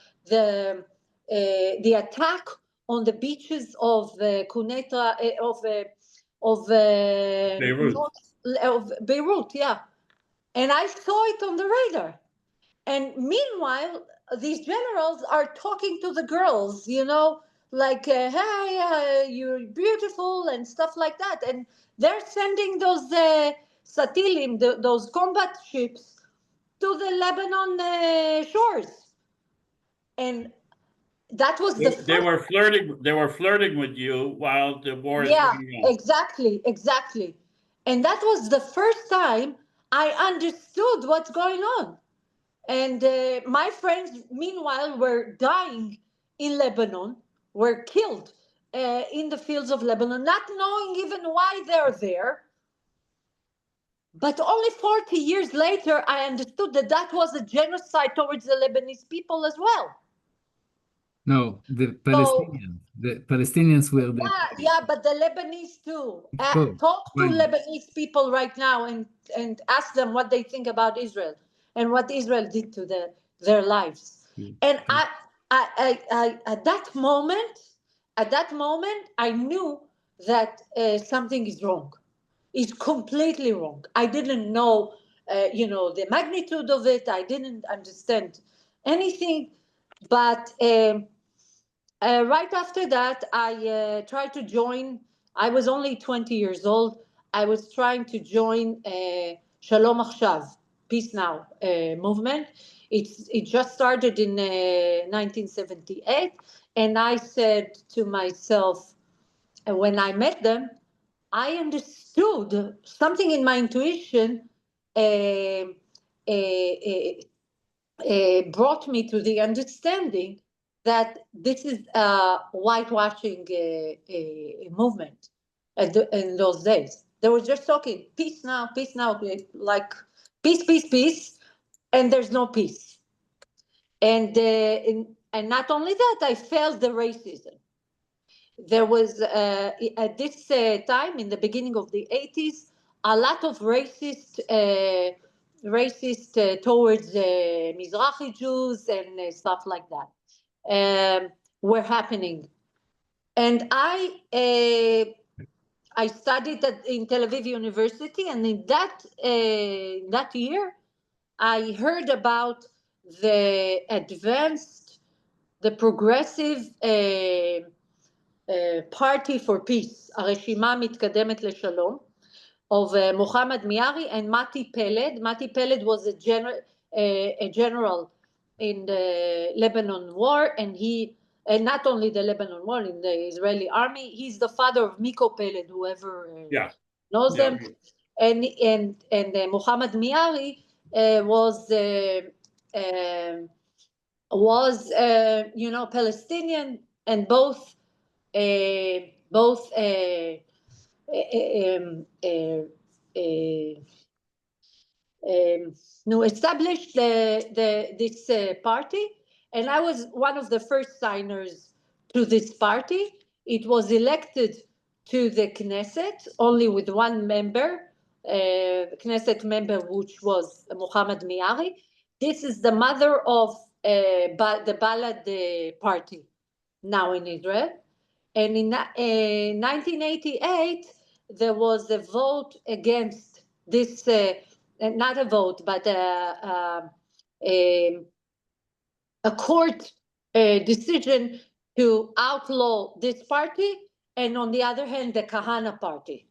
Speaker 2: attack on the beaches of Cuneta
Speaker 1: Beirut.
Speaker 2: of Beirut, yeah. And I saw it on the radar. And meanwhile, these generals are talking to the girls, you know, like, hey, you're beautiful and stuff like that. And they're sending those satilim, those combat ships, to the Lebanon shores. And that was the
Speaker 1: They
Speaker 2: first.
Speaker 1: were flirting. They were flirting with you while the war is
Speaker 2: Yeah,
Speaker 1: going on.
Speaker 2: exactly. And that was the first time I understood what's going on. And my friends, meanwhile, were dying in Lebanon, were killed in the fields of Lebanon, not knowing even why they're there. But only 40 years later, I understood that that was a genocide towards the Lebanese people as well.
Speaker 7: No, the Palestinians were the
Speaker 2: Yeah, but the Lebanese too.
Speaker 7: course.
Speaker 2: Talk to
Speaker 7: Why not?
Speaker 2: Lebanese people right now and ask them what they think about Israel and what Israel did to their lives. And I at that moment, I knew that something is wrong. It's completely wrong. I didn't know, the magnitude of it. I didn't understand anything, but. Right after that, I tried to join. I was only 20 years old. I was trying to join Shalom Achshav, Peace Now movement. It just started in 1978, and I said to myself, when I met them, I understood something in my intuition. Brought me to the understanding that this is a whitewashing movement in those days. They were just talking peace now, like peace, and there's no peace. And not only that, I felt the racism. There was at this time in the beginning of the 80s a lot of racist towards Mizrahi Jews and stuff like that were happening. And I studied in Tel Aviv University, and in that year, I heard about the progressive party for peace, הרשימה המתקדמת לשלום, of Muhammad Miari and Mati Peled. Mati Peled was a general in the Lebanon War, and not only the Lebanon War, in the Israeli army. He's the father of Miko Peled, whoever knows them. And Muhammad Miari was Palestinian, and both established this party, and I was one of the first signers to this party. It was elected to the Knesset only with one member, Knesset member, which was Muhammad Miari. This is the mother of the Balad party now in Israel. And in 1988, there was a vote against this, not a vote, but a court decision to outlaw this party, and on the other hand, the Kahana party.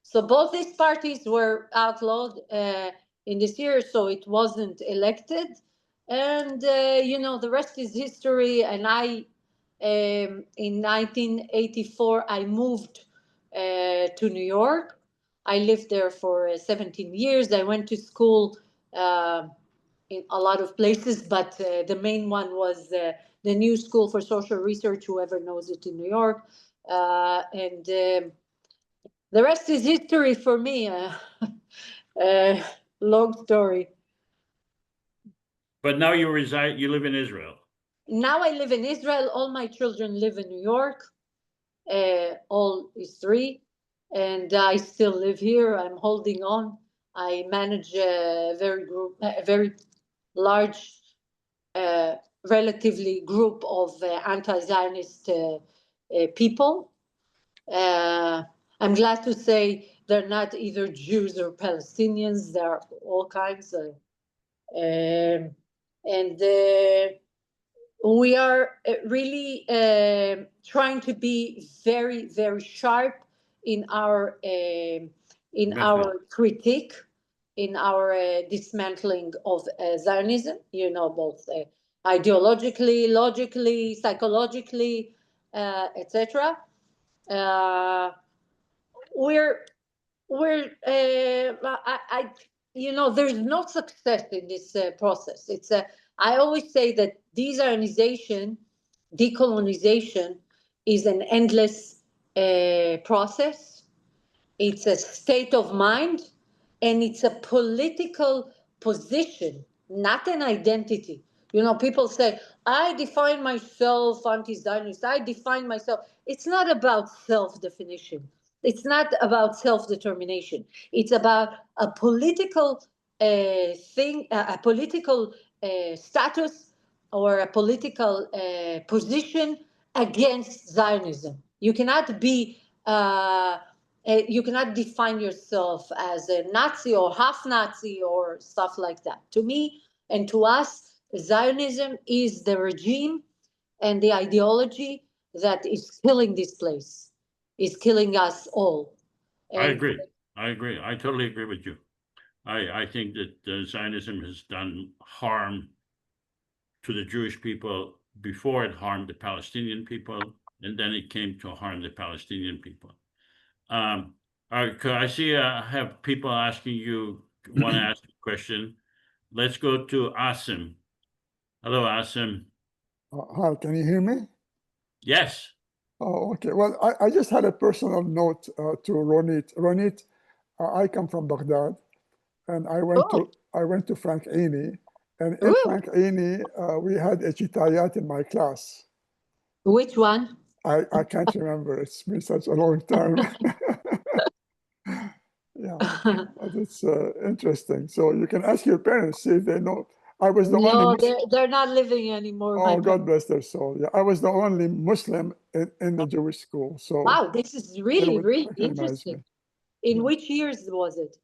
Speaker 2: So both these parties were outlawed in this year, so it wasn't elected. And, the rest is history. And in 1984, I moved to New York. I lived there for 17 years. I went to school in a lot of places, but the main one was the New School for Social Research, whoever knows it in New York. And the rest is history for me. Long story.
Speaker 1: But now you live in Israel.
Speaker 2: Now I live in Israel. All my children live in New York. All is three. And I still live here. I'm holding on. I manage a very large, relatively group of anti-Zionist people. I'm glad to say they're not either Jews or Palestinians. There are all kinds of, and we are really trying to be very, very sharp in our critique, in our dismantling of Zionism. Both ideologically, logically, psychologically, etc. There's no success in this process. I always say that de-Zionization, decolonization is an endless process. It's a state of mind, and it's a political position, not an identity. People say, I define myself anti-Zionist, I define myself. It's not about self-definition. It's not about self-determination. It's about a political thing, a political status, or a political position against Zionism. You cannot define yourself as a Nazi or half Nazi or stuff like that. To me and to us, Zionism is the regime and the ideology that is killing this place, is killing us all.
Speaker 1: I agree. I totally agree with you. I think that Zionism has done harm to the Jewish people before it harmed the Palestinian people, and then it came to harm the Palestinian people. All right, I see I have people asking you, want to ask a question. Let's go to Asim. Hello, Asim.
Speaker 8: Hi, can you hear me?
Speaker 1: Yes.
Speaker 8: Oh, okay. Well, I just had a personal note to Ronit. Ronit, I come from Baghdad, and I went to Frank Aini, and in Frank Aini, we had a Chitayat in my class.
Speaker 2: Which one?
Speaker 8: I can't remember. It's been such a long time. Yeah, but it's interesting. So you can ask your parents, see if they know. I was the only.
Speaker 2: They're not living anymore.
Speaker 8: Oh, God bless their soul. Yeah, I was the only Muslim in the Jewish school. So
Speaker 2: wow, this is really, really interesting.
Speaker 8: Me.
Speaker 2: In which years was it?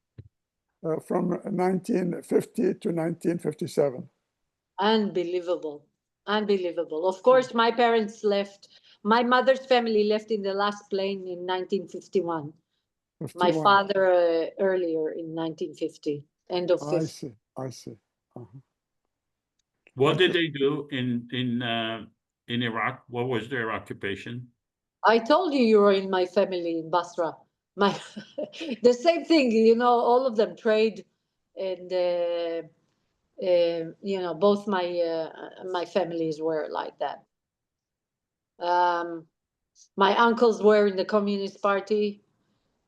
Speaker 8: From 1950 to 1957.
Speaker 2: Unbelievable. Unbelievable. Of course, my parents left. My mother's family left in the last plane in 1951. 51. My father earlier in 1950, end of 50.
Speaker 8: I see.
Speaker 1: What did they do in Iraq? What was their occupation?
Speaker 2: I told you were in my family in Basra. The same thing, all of them trade, and both my families were like that. My uncles were in the Communist Party.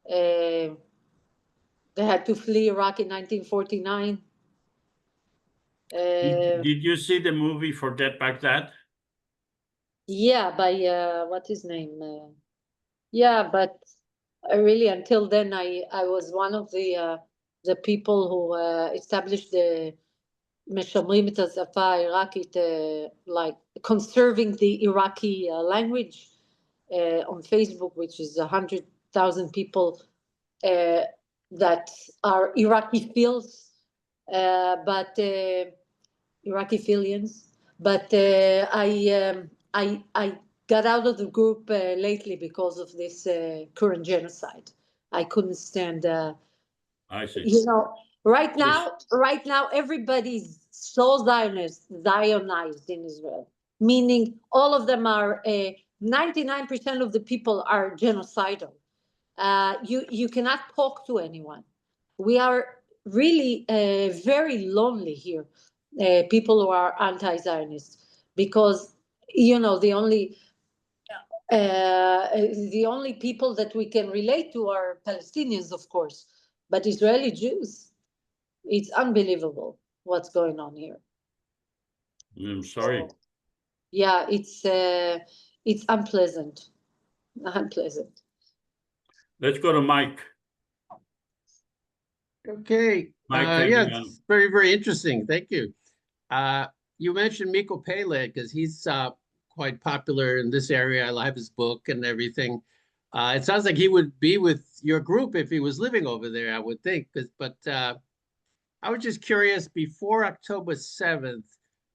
Speaker 2: They had to flee Iraq in 1949.
Speaker 1: Did you see the movie Forget Baghdad?
Speaker 2: Yeah, by what's his name? Yeah, but really until then I was one of the people who established the משמרים את השפה העיראקית, like conserving the Iraqi language on Facebook, which is 100,000 people that are Iraqi fields, but Iraqi Philians. But I got out of the group lately because of this current genocide. I couldn't stand.
Speaker 1: I see.
Speaker 2: Right now, everybody's so Zionized in Israel, meaning all of them are. 99% of the people are genocidal. You cannot talk to anyone. We are really very lonely here. People who are anti-Zionist, because the only people that we can relate to are Palestinians, of course, but Israeli Jews, it's unbelievable what's going on here.
Speaker 1: I'm sorry.
Speaker 2: So, yeah, it's unpleasant. Unpleasant.
Speaker 1: Let's go to Mike.
Speaker 9: Okay.
Speaker 1: Mike,
Speaker 9: yeah, it's very, very interesting. Thank you. You mentioned Miko Pele because he's quite popular in this area. I have his book and everything. It sounds like he would be with your group if he was living over there, I would think. But I was just curious, before October 7th,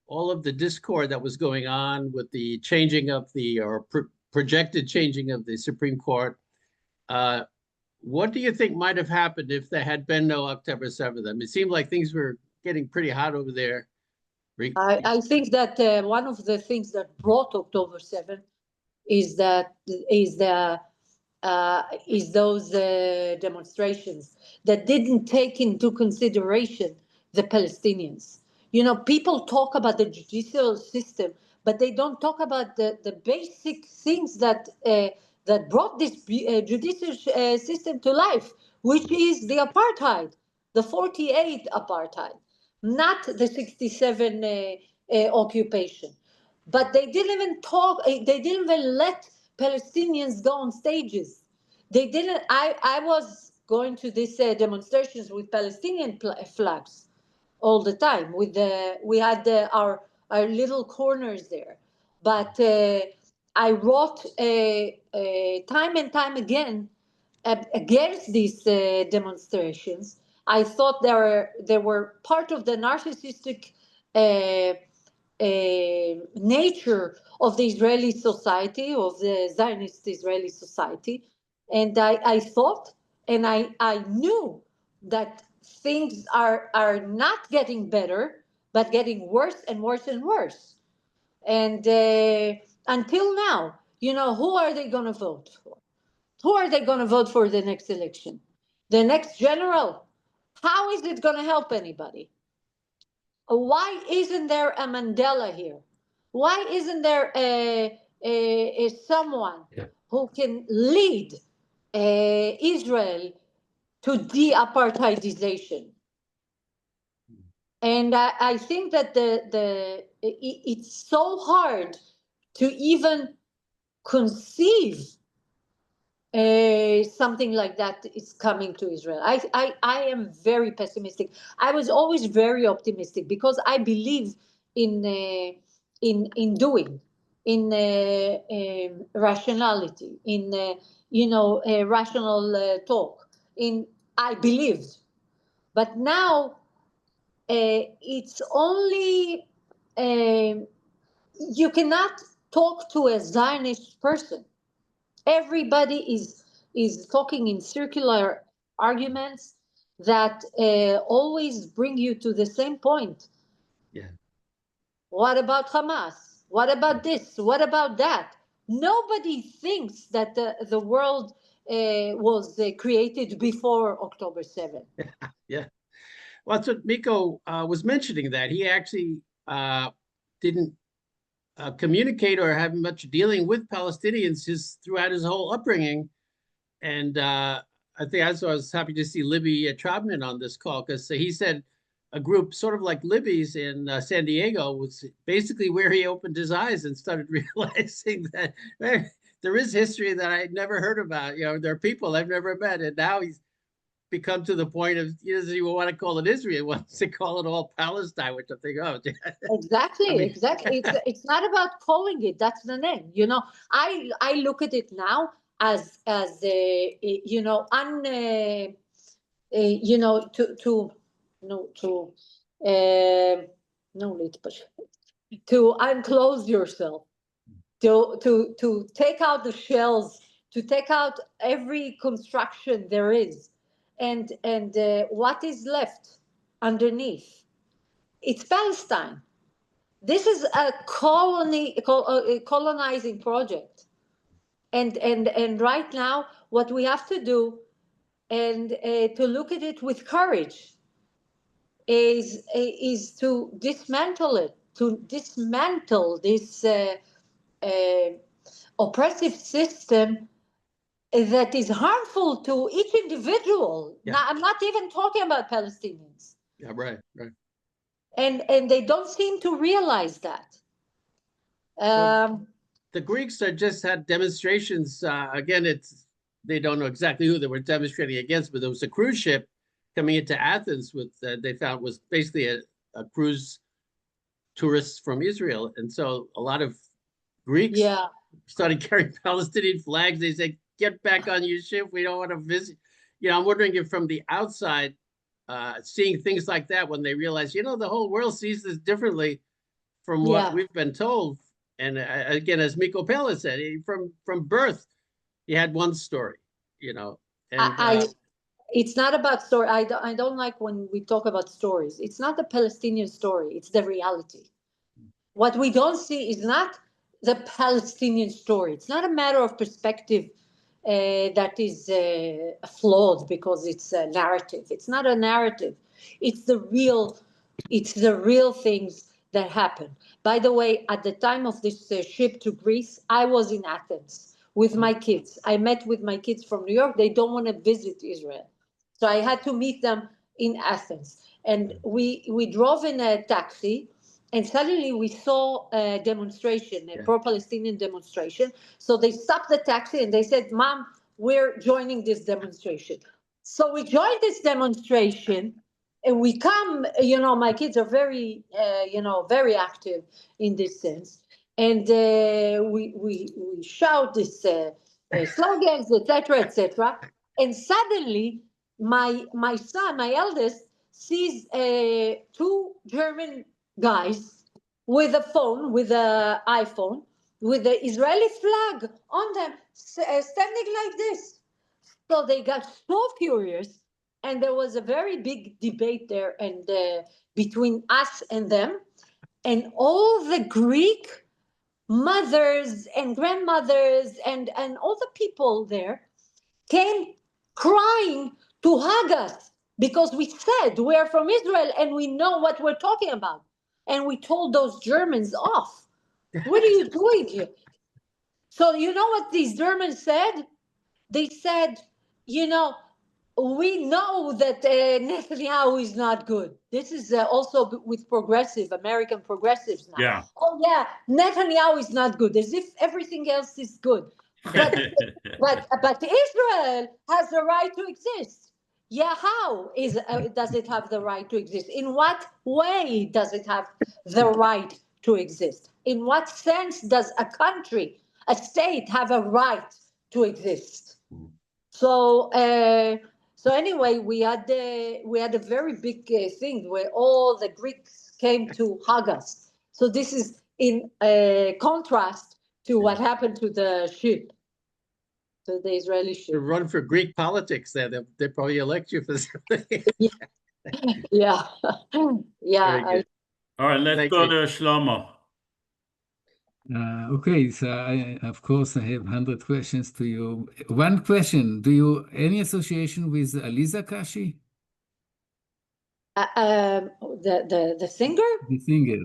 Speaker 9: all of the discord that was going on with the changing of the, or projected changing of the Supreme Court, what do you think might have happened if there had been no October 7th? I mean, it seemed like things were getting pretty hot over there.
Speaker 2: I think that one of the things that brought October 7th is those demonstrations that didn't take into consideration the Palestinians. You know, people talk about the judicial system, but they don't talk about the basic things that that brought this judicial system to life, which is the apartheid, the 48 apartheid, not the 67 occupation. But they didn't even talk, they didn't even let Palestinians go on stages. They didn't. I was going to these demonstrations with Palestinian flags all the time. We had our little corners there, but I wrote time and time again against these demonstrations. I thought they were part of the narcissistic nature of the Israeli society, of the Zionist Israeli society. And I thought, and I knew that things are not getting better, but getting worse and worse and worse. And until now, you know, who are they going to vote for? Who are they going to vote for the next election? The next general? How is it going to help anybody? Why isn't there a Mandela here? Why isn't there someone who can lead Israel to de-apartheidization? And I think that it's so hard to even conceive something like that is coming to Israel. I am very pessimistic. I was always very optimistic because I believe in doing, in rationality, in rational talk. I believed, but now it's only you cannot talk to a Zionist person. Everybody is talking in circular arguments that always bring you to the same point.
Speaker 9: Yeah.
Speaker 2: What about Hamas? What about this? What about that? Nobody thinks that the world was created before October 7th.
Speaker 9: Yeah. Well, that's what Miko was mentioning, that he actually didn't communicate or have much dealing with Palestinians throughout his whole upbringing. And I think I was happy to see Libby Traubman on this call, because he said a group sort of like Libby's in San Diego was basically where he opened his eyes and started realizing that there is history that I'd never heard about. You know, there are people I've never met. And now he's become to the point of he doesn't even want to call it Israel, he wants to call it all Palestine, which I think, oh,
Speaker 2: exactly,
Speaker 9: I mean,
Speaker 2: exactly. It's not about calling it. That's the name. You know, I look at it now as you know, you know, to unclose yourself, to take out the shells, to take out every construction there is, and what is left underneath? It's Palestine. This is a colonizing project, and right now what we have to do, and to look at it with courage, is to dismantle it, to dismantle this oppressive system that is harmful to each individual.
Speaker 9: Yeah.
Speaker 2: Now, I'm not even talking about Palestinians.
Speaker 9: Yeah, right.
Speaker 2: And they don't seem to realize that.
Speaker 9: The Greeks are just had demonstrations. Again, they don't know exactly who they were demonstrating against, but there was a cruise ship coming into Athens with they found was basically a cruise tourists from Israel. And so a lot of Greeks
Speaker 2: Yeah.
Speaker 9: started carrying Palestinian flags. They said, get back on your ship. We don't want to visit. You know, I'm wondering if from the outside, seeing things like that, when they realize, you know, the whole world sees this differently from what we've been told. And again, as Miko Pella said, from birth, he had one story, you know. And
Speaker 2: it's not about story. I don't like when we talk about stories. It's not the Palestinian story. It's the reality. What we don't see is not the Palestinian story. It's not a matter of perspective that is flawed because it's a narrative. It's not a narrative. It's the real things that happen. By the way, at the time of this ship to Greece, I was in Athens with my kids. I met with my kids from New York. They don't want to visit Israel. So I had to meet them in Athens. And we drove in a taxi, and suddenly we saw a demonstration, a pro-Palestinian demonstration. So they stopped the taxi and they said, Mom, we're joining this demonstration. So we joined this demonstration, and we come, you know, my kids are very, very active in this sense. And we shout this slogans, etc., etc. And suddenly my son, my eldest, sees two German guys with a phone, with an iPhone, with the Israeli flag on them, standing like this. So they got so furious, and there was a very big debate there, and between us and them, and all the Greek mothers and grandmothers and all the people there came crying to hug us because we said we're from Israel and we know what we're talking about. And we told those Germans off. What are you doing here? So you know what these Germans said? They said, you know, we know that Netanyahu is not good. This is also with progressive, American progressives now.
Speaker 1: Yeah.
Speaker 2: Oh yeah, Netanyahu is not good, as if everything else is good. But Israel has the right to exist. Yeah, how does it have the right to exist? In what way does it have the right to exist? In what sense does a country, a state, have a right to exist? So anyway, we had a very big thing where all the Greeks came to hug us. So this is in contrast to what happened to the ship, to the Israeli ship.
Speaker 9: to run for Greek politics there. They'll probably elect you for something.
Speaker 2: Yeah, yeah.
Speaker 9: Very good.
Speaker 1: All right, let's
Speaker 9: Thank
Speaker 1: go
Speaker 9: you.
Speaker 1: to Shlomo.
Speaker 7: Okay, so of course, I have 100 questions to you. One question: do you any association with Aliza Kashi,
Speaker 2: The singer?
Speaker 7: the singer?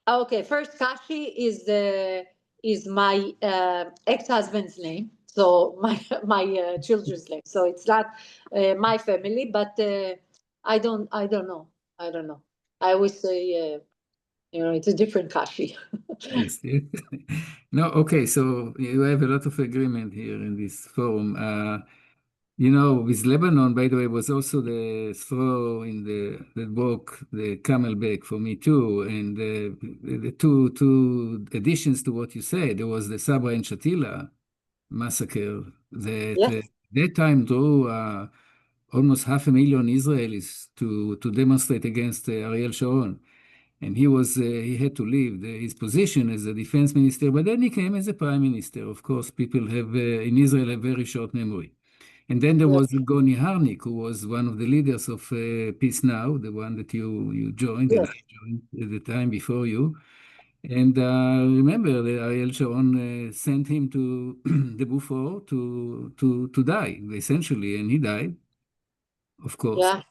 Speaker 2: Okay, first Kashi is my ex-husband's name, so my children's name. So it's not my family, but I don't know. I always say it's a different Kashi.
Speaker 7: Yes. No, okay, so you have a lot of agreement here in this forum. With Lebanon, by the way, was also the throw in the book, the camelback for me too. And the two additions to what you said, there was the Sabra and Shatila massacre that time drew almost 500,000 Israelis to demonstrate against Ariel Sharon. And he had to leave his position as a defense minister, but then he came as a prime minister. Of course, people have in Israel a very short memory. And then there was Goni Harnik, who was one of the leaders of Peace Now, the one that you joined, and I joined at the time before you. And remember that Ariel Sharon sent him to the Beaufort to die, essentially, and he died, of course.
Speaker 2: Yeah.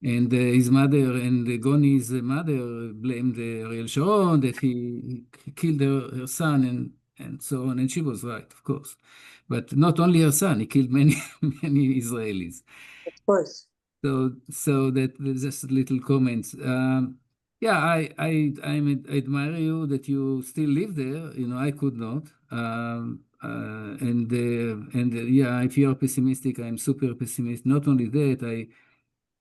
Speaker 7: And his mother and Goni's mother blamed Ariel Sharon that he killed her son and so on. And she was right, of course. But not only her son, he killed many Israelis.
Speaker 2: Of course.
Speaker 7: So that there's just little comments. Yeah, I admire you that you still live there. I could not. Yeah, if you are pessimistic, I'm super pessimistic. Not only that,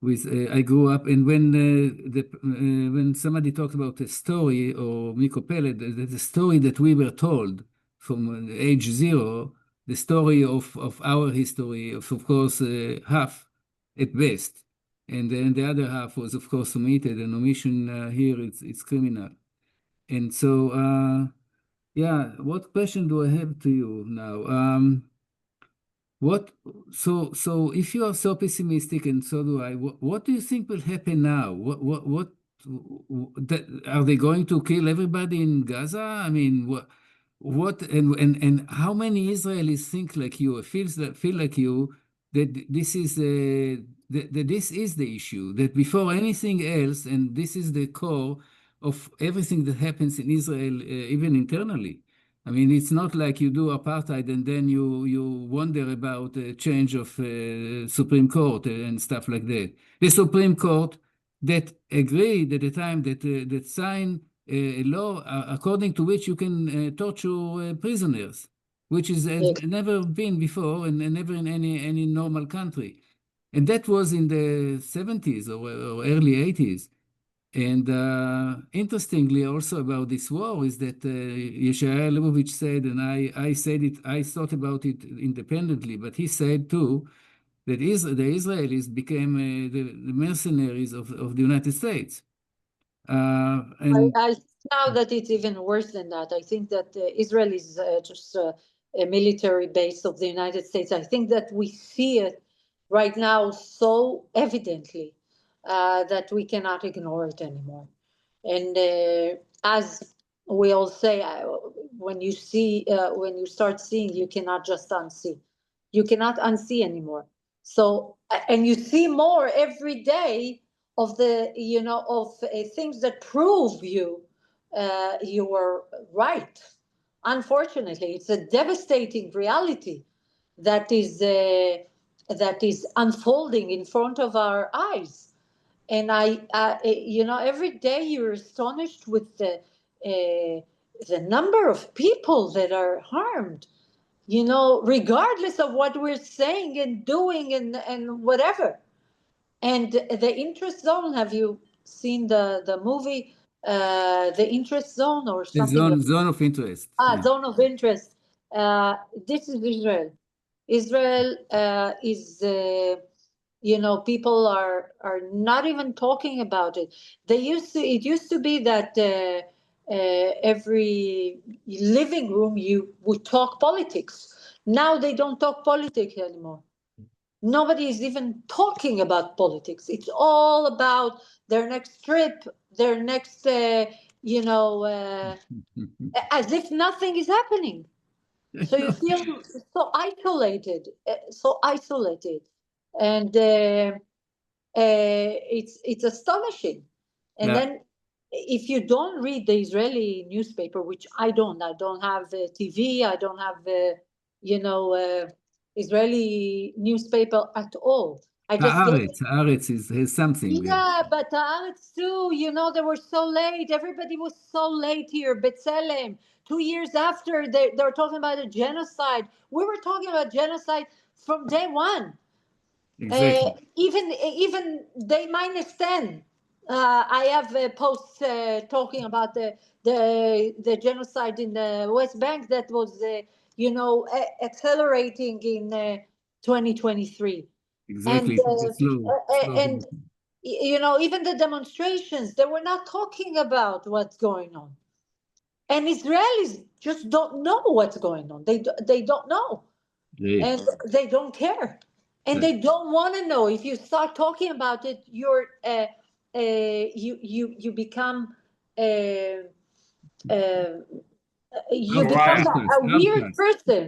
Speaker 7: I grew up, and when somebody talked about a story, or Miko Peled, the story that we were told from age 0, the story of our history, of course, half at best. And then the other half was, of course, omitted, and omission here, it's criminal. And so, yeah, what question do I have to you now? So if you are so pessimistic and so do I, what do you think will happen now? Are they going to kill everybody in Gaza? I mean, and how many Israelis think like you, or feel like you, that this is that this is the issue, that before anything else, and this is the core of everything that happens in Israel, even internally. I mean, it's not like you do apartheid and then you wonder about a change of Supreme Court and stuff like that. The Supreme Court that agreed at the time that signed a law according to which you can torture prisoners, which has never been before and never in any normal country. And that was in the 70s or early 80s. And interestingly, also about this war is that Yeshayahu Leibovich said, and I said it, I thought about it independently, but he said too that the Israelis became the mercenaries of the United States. And
Speaker 2: I think now that it's even worse than that. I think that Israel is just a military base of the United States. I think that we see it right now so evidently that we cannot ignore it anymore. And as we all say, when you start seeing, you cannot just unsee. You cannot unsee anymore. So, and you see more every day of the, of things that prove you were right. Unfortunately, it's a devastating reality that is unfolding in front of our eyes. And every day you're astonished with the number of people that are harmed, regardless of what we're saying and doing and whatever. And the interest zone, have you seen the movie, The Interest Zone or something?
Speaker 7: The zone of interest. Yeah.
Speaker 2: Zone of interest. This is Israel. Israel is, people are not even talking about it. It used to be that every living room you would talk politics. Now they don't talk politics anymore. Nobody is even talking about politics. It's all about their next trip, their next, as if nothing is happening. So you feel so isolated, and it's astonishing. And then, if you don't read the Israeli newspaper, which I don't have TV, I don't have Israeli newspaper at all. I just
Speaker 7: Haaretz has something.
Speaker 2: Yeah, but Haaretz too. They were so late. Everybody was so late here. B'Tselem, 2 years after they're talking about a genocide. We were talking about genocide from day one.
Speaker 7: Exactly.
Speaker 2: Even day -10. I have posts talking about the genocide in the West Bank that was accelerating in 2023.
Speaker 7: Exactly.
Speaker 2: And even the demonstrations, they were not talking about what's going on. And Israelis just don't know what's going on. They don't know. And they don't care. And they don't want to know. If you start talking about it, you become a weird person.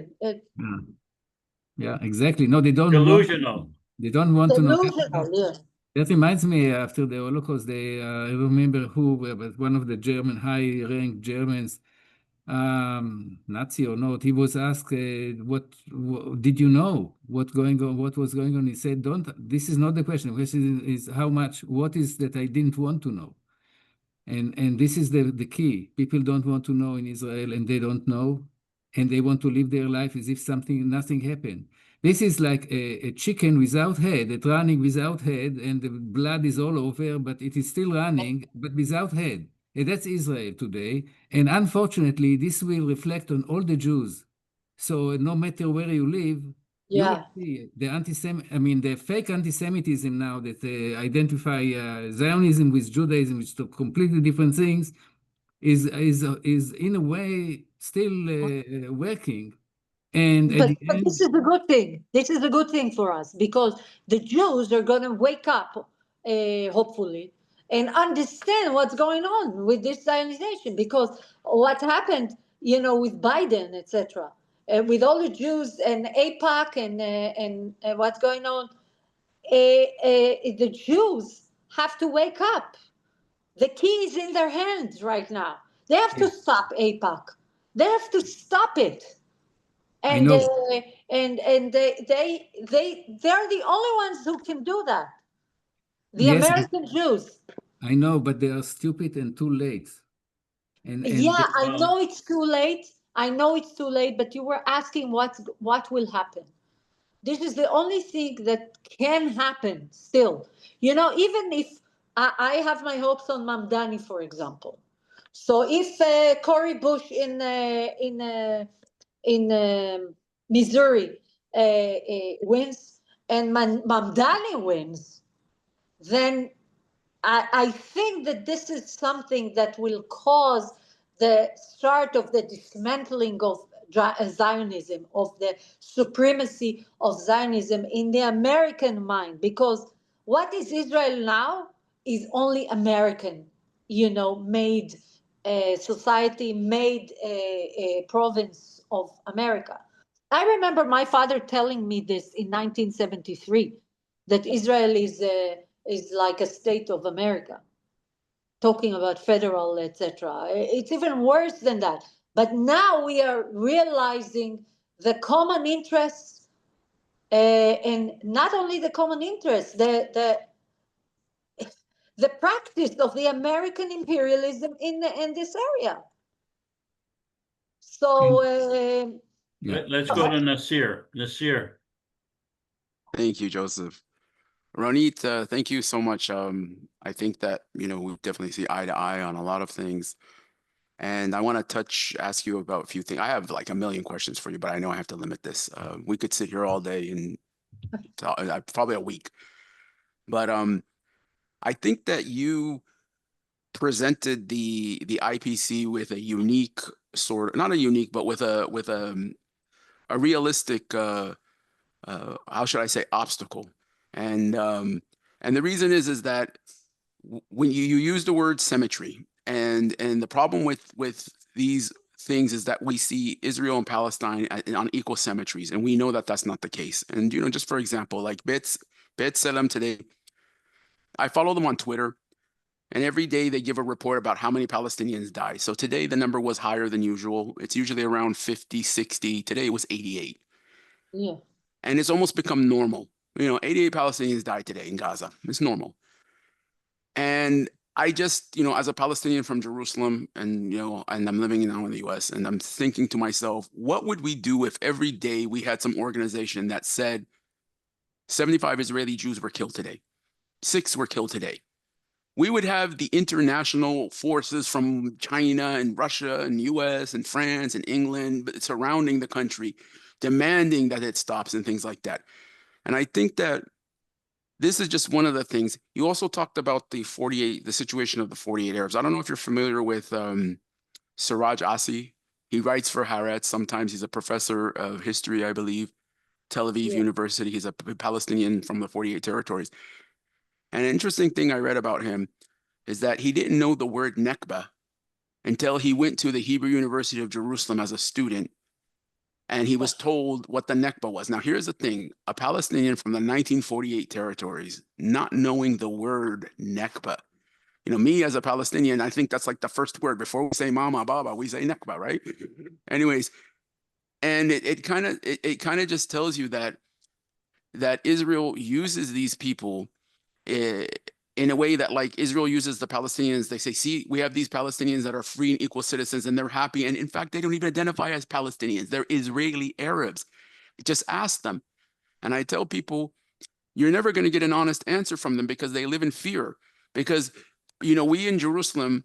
Speaker 7: Yeah, exactly. No, they don't
Speaker 1: Delusional.
Speaker 7: They don't want to know.
Speaker 2: Delusional, yeah.
Speaker 7: That reminds me, after the Holocaust, I remember but one of the high-ranked Germans, Nazi or not, he was asked, what did you know? What was going on? He said, this is not the question. The question is what is that I didn't want to know? And this is the key. People don't want to know in Israel, and they don't know, and they want to live their life as if nothing happened. This is like a chicken without head, it's running without head, and the blood is all over, but it is still running, but without head. And that's Israel today. And unfortunately, this will reflect on all the Jews. So no matter where you live, you will
Speaker 2: Yeah.
Speaker 7: see the fake anti-Semitism now that identify Zionism with Judaism, which are completely different things, is in a way still working. And at
Speaker 2: But,
Speaker 7: the
Speaker 2: but
Speaker 7: end,
Speaker 2: this is a good thing. This is a good thing for us because the Jews are going to wake up, hopefully, and understand what's going on with this Zionization. Because what happened, with Biden, etc., with all the Jews and AIPAC and what's going on, the Jews have to wake up. The key is in their hands right now. They have to stop AIPAC. They have to stop it.
Speaker 7: I
Speaker 2: And
Speaker 7: know.
Speaker 2: and they're the only ones who can do that. The
Speaker 7: Yes,
Speaker 2: American Jews.
Speaker 7: I know, but they are stupid and too late. And
Speaker 2: Yeah, I
Speaker 1: Well,
Speaker 2: know it's too late. I know it's too late, but you were asking what will happen. This is the only thing that can happen still. Even if I have my hopes on Mamdani, for example. So if Cory Bush in Missouri wins and Mamdani wins, then I think that this is something that will cause the start of the dismantling of Zionism, of the supremacy of Zionism in the American mind. Because what is Israel now is only American, made society, made a province of America. I remember my father telling me this in 1973, that Israel is like a state of America, talking about federal, etc. It's even worse than that. But now we are realizing the common interests, and not only the common interests, the practice of the American imperialism in this area. So
Speaker 1: let's go to Nasir. Nasir.
Speaker 4: Thank you, Joseph. Ronit, thank you so much. I think that, we definitely see eye to eye on a lot of things. And I want to ask you about a few things. I have like a million questions for you, but I know I have to limit this. We could sit here all day and probably a week. But I think that you presented the IPC with a unique not a unique, but with a realistic how should I say, obstacle. And the reason is that when you use the word symmetry, and the problem with these things is that we see Israel and Palestine on equal symmetries, and we know that that's not the case. And just for example, like B'Tselem today, I follow them on Twitter, and every day they give a report about how many Palestinians die. So today the number was higher than usual. It's usually around 50, 60. Today it was 88.
Speaker 2: yeah.
Speaker 4: And it's almost become normal. 88 Palestinians died today in Gaza. It's normal. And I just, as a Palestinian from Jerusalem, and and I'm living now in the US, and I'm thinking to myself, what would we do if every day we had some organization that said 75 Israeli Jews were killed today, 6 were killed today? We would have the international forces from China and Russia and US and France and England surrounding the country, demanding that it stops and things like that. And I think that this is just one of the things. You also talked about the situation of the 48 Arabs. I don't know if you're familiar with Siraj Asi. He writes for Haaretz. Sometimes he's a professor of history, I believe, Tel Aviv University. He's a Palestinian from the 48 territories. And an interesting thing I read about him is that he didn't know the word Nekba until he went to the Hebrew University of Jerusalem as a student, and he was told what the Nekba was. Now, here's the thing. A Palestinian from the 1948 territories not knowing the word Nekba. Me as a Palestinian, I think that's like the first word. Before we say mama, baba, we say Nekba, right? Anyways, and it kind of just tells you that Israel uses these people in a way that, like, Israel uses the Palestinians. They say, see, we have these Palestinians that are free and equal citizens, and they're happy. And in fact, they don't even identify as Palestinians. They're Israeli Arabs. Just ask them. And I tell people, you're never going to get an honest answer from them because they live in fear. Because, you know, we in Jerusalem,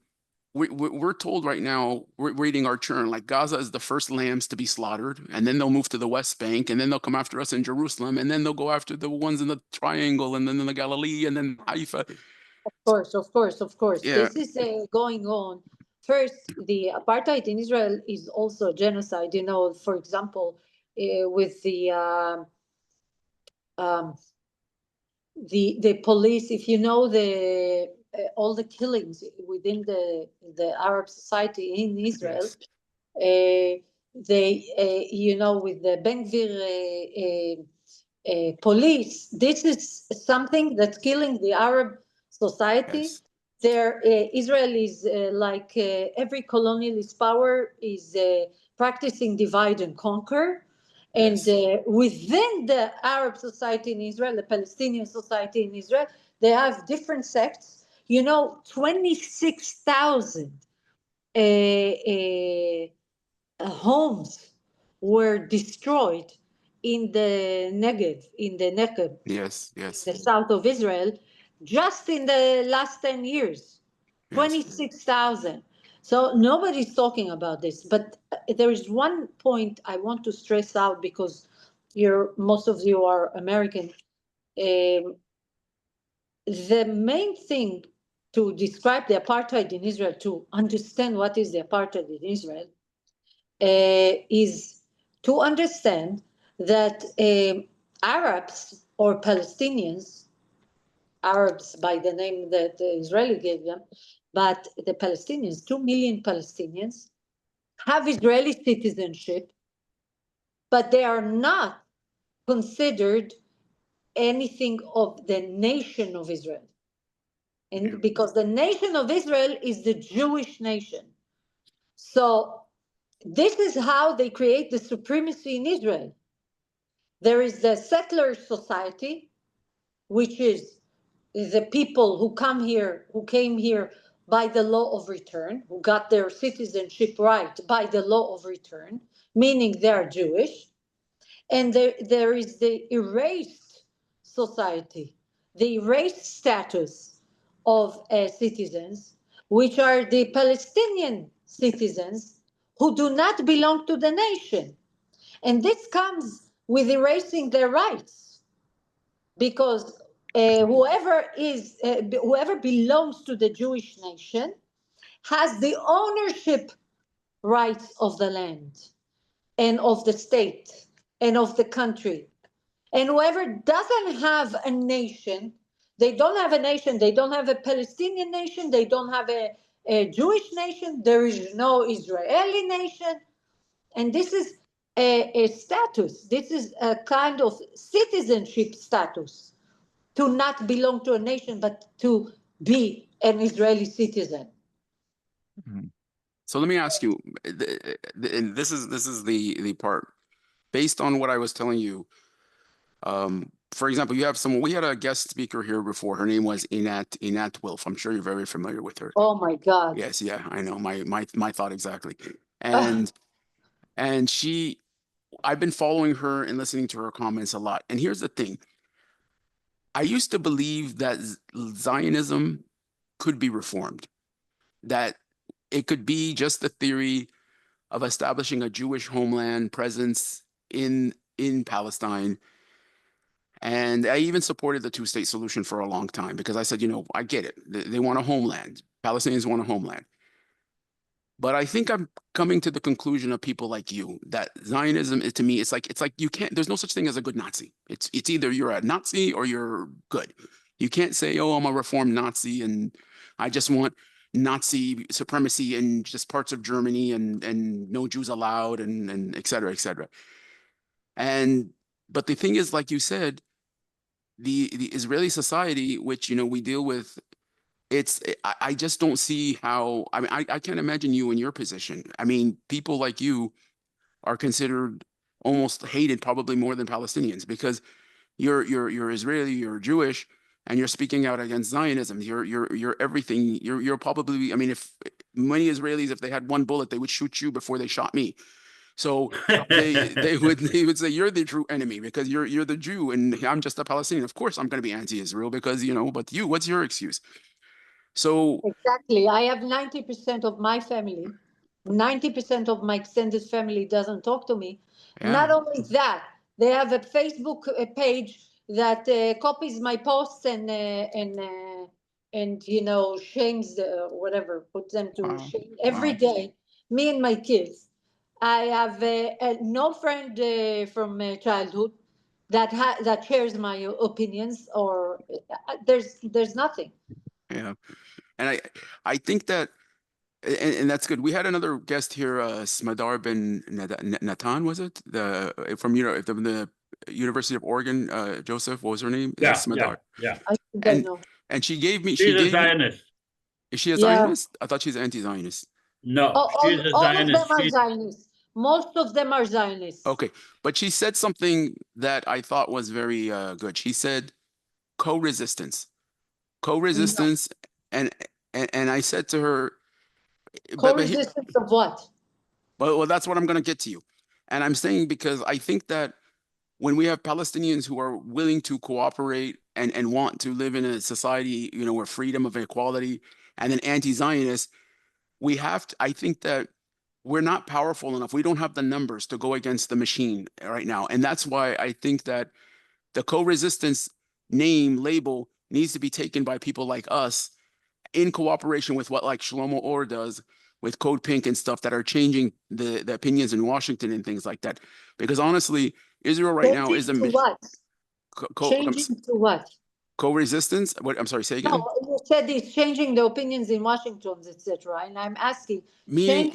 Speaker 4: we're told right now, we're reading our churn, like Gaza is the first lambs to be slaughtered, and then they'll move to the West Bank, and then they'll come after us in Jerusalem, and then they'll go after the ones in the Triangle, and then in the Galilee, and then Haifa.
Speaker 2: Of course.
Speaker 4: Yeah.
Speaker 2: This is going on. First, the apartheid in Israel is also genocide. You know, for example, with the police. If you know the all the killings within the Arab society in Israel,
Speaker 4: Yes.
Speaker 2: they you know, with the Ben Gvir police, this is something that's killing the Arab society.
Speaker 4: Yes.
Speaker 2: There, Israel is like every colonialist power is practicing divide and conquer. And
Speaker 4: Yes.
Speaker 2: within the Arab society in Israel, the Palestinian society in Israel, they have different sects. You know, 26,000 homes were destroyed in the Negev,
Speaker 4: Yes. Yes.
Speaker 2: the south of Israel, just in the last 10 years.
Speaker 4: Yes.
Speaker 2: 26,000. So nobody's talking about this. But there is one point I want to stress out, because most of you are American. The main thing to describe the apartheid in Israel, to understand what is the apartheid in Israel, is to understand that Arabs or Palestinians, Arabs by the name that the Israeli gave them, but the Palestinians, 2 million Palestinians, have Israeli citizenship, but they are not considered anything of the nation of Israel. And because the nation of Israel is the Jewish nation. So this is how they create the supremacy in Israel. There is the settler society, which is the people who came here by the law of return, who got their citizenship right by the law of return, meaning they are Jewish. And there is the erased society, the erased status of citizens, which are the Palestinian citizens who do not belong to the nation. And this comes with erasing their rights, because whoever belongs to the Jewish nation has the ownership rights of the land and of the state and of the country. And whoever doesn't have a nation, they don't have a nation, they don't have a Palestinian nation, they don't have a Jewish nation, there is no Israeli nation. And this is a status, this is a kind of citizenship status, to not belong to a nation, but to be an Israeli citizen.
Speaker 4: So let me ask you, and this is the part, based on what I was telling you. For example, you have someone, we had a guest speaker here before. Her name was Inat Wilf. I'm sure you're very familiar with her.
Speaker 2: Oh my God.
Speaker 4: Yes, yeah, I know. My thought exactly. And I've been following her and listening to her comments a lot. And here's the thing. I used to believe that Zionism could be reformed, that it could be just the theory of establishing a Jewish homeland presence in Palestine. And I even supported the two-state solution for a long time, because I said, you know, I get it. They want a homeland. Palestinians want a homeland. But I think I'm coming to the conclusion of people like you that Zionism is, to me, it's like you can't, there's no such thing as a good Nazi. It's either you're a Nazi or you're good. You can't say, oh, I'm a reformed Nazi and I just want Nazi supremacy in just parts of Germany and no Jews allowed and et cetera, et cetera. But the thing is, like you said, the Israeli society, which, you know, we deal with, I just don't see how. I mean, I can't imagine you in your position. I mean, people like you are considered almost hated, probably more than Palestinians, because you're Israeli, you're Jewish, and you're speaking out against Zionism. You're everything. You're probably. I mean, if many Israelis, if they had one bullet, they would shoot you before they shot me. So they would say you're the true enemy because you're the Jew and I'm just a Palestinian. Of course I'm going to be anti-Israel because but you, what's your excuse? So
Speaker 2: exactly, I have 90% of my family, 90% of my extended family doesn't talk to me.
Speaker 4: yeah.
Speaker 2: Not only that, they have a Facebook page that copies my posts and shames whatever, puts them to shame every day. Me and my kids. I have no friend from childhood that shares my opinions, or there's nothing.
Speaker 4: Yeah, and I think that, and that's good. We had another guest here, Smadar Ben Natan, was it from the University of Oregon? Joseph, what was her name?
Speaker 1: Yeah,
Speaker 4: Smadar.
Speaker 1: yeah.
Speaker 2: I think I know.
Speaker 4: And she gave me.
Speaker 1: She's a Zionist.
Speaker 4: Is she a
Speaker 2: Yeah.
Speaker 4: Zionist? I thought she's anti-Zionist.
Speaker 1: No, she's a
Speaker 2: All of
Speaker 1: Zionist.
Speaker 2: them are Zionists. Most of them are Zionists.
Speaker 4: Okay, but she said something that I thought was very good. She said co-resistance, and I said to her,
Speaker 2: Co-resistance of what?
Speaker 4: well, that's what I'm going to get to you. And I'm saying because I think that when we have Palestinians who are willing to cooperate and want to live in a society, where freedom of equality, and then anti-Zionists, I think that we're not powerful enough. We don't have the numbers to go against the machine right now. And that's why I think that the co-resistance label needs to be taken by people like us in cooperation with what like Shlomo Or does with Code Pink and stuff that are changing the opinions in Washington and things like that. Because honestly, Israel right now is
Speaker 2: Changing to what?
Speaker 4: Changing
Speaker 2: to what?
Speaker 4: Co-resistance? What? I'm sorry, say again.
Speaker 2: No, you said it's changing the opinions in Washington, etc. And I'm asking,
Speaker 4: meaning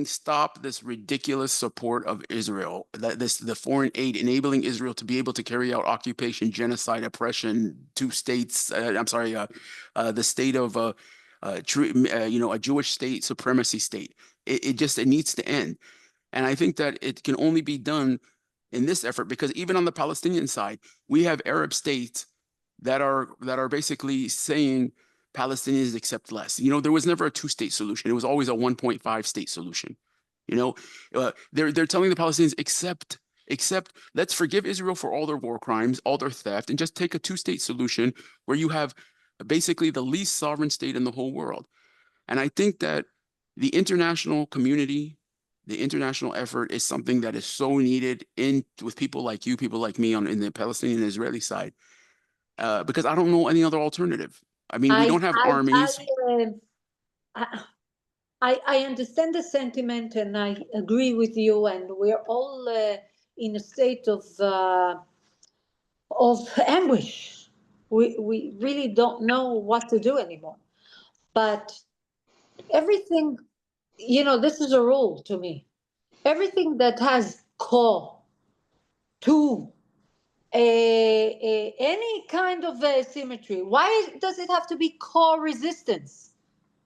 Speaker 4: stop this ridiculous support of Israel, the foreign aid enabling Israel to be able to carry out occupation, genocide, oppression, two states. The state of a Jewish state, supremacy state. It needs to end, and I think that it can only be done in this effort because even on the Palestinian side, we have Arab states that are basically saying Palestinians accept less. There was never a two-state solution. It was always a 1.5 state solution. They're telling the Palestinians accept. Let's forgive Israel for all their war crimes, all their theft, and just take a two-state solution where you have basically the least sovereign state in the whole world. And I think that the international community, the international effort is something that is so needed with people like you, people like me in the Palestinian and Israeli side. Because I don't know any other alternative. I mean, we don't have armies.
Speaker 2: I understand the sentiment and I agree with you, and we're all in a state of anguish. We really don't know what to do anymore. But everything, this is a rule to me. Everything that has any kind of symmetry, why does it have to be co-resistance?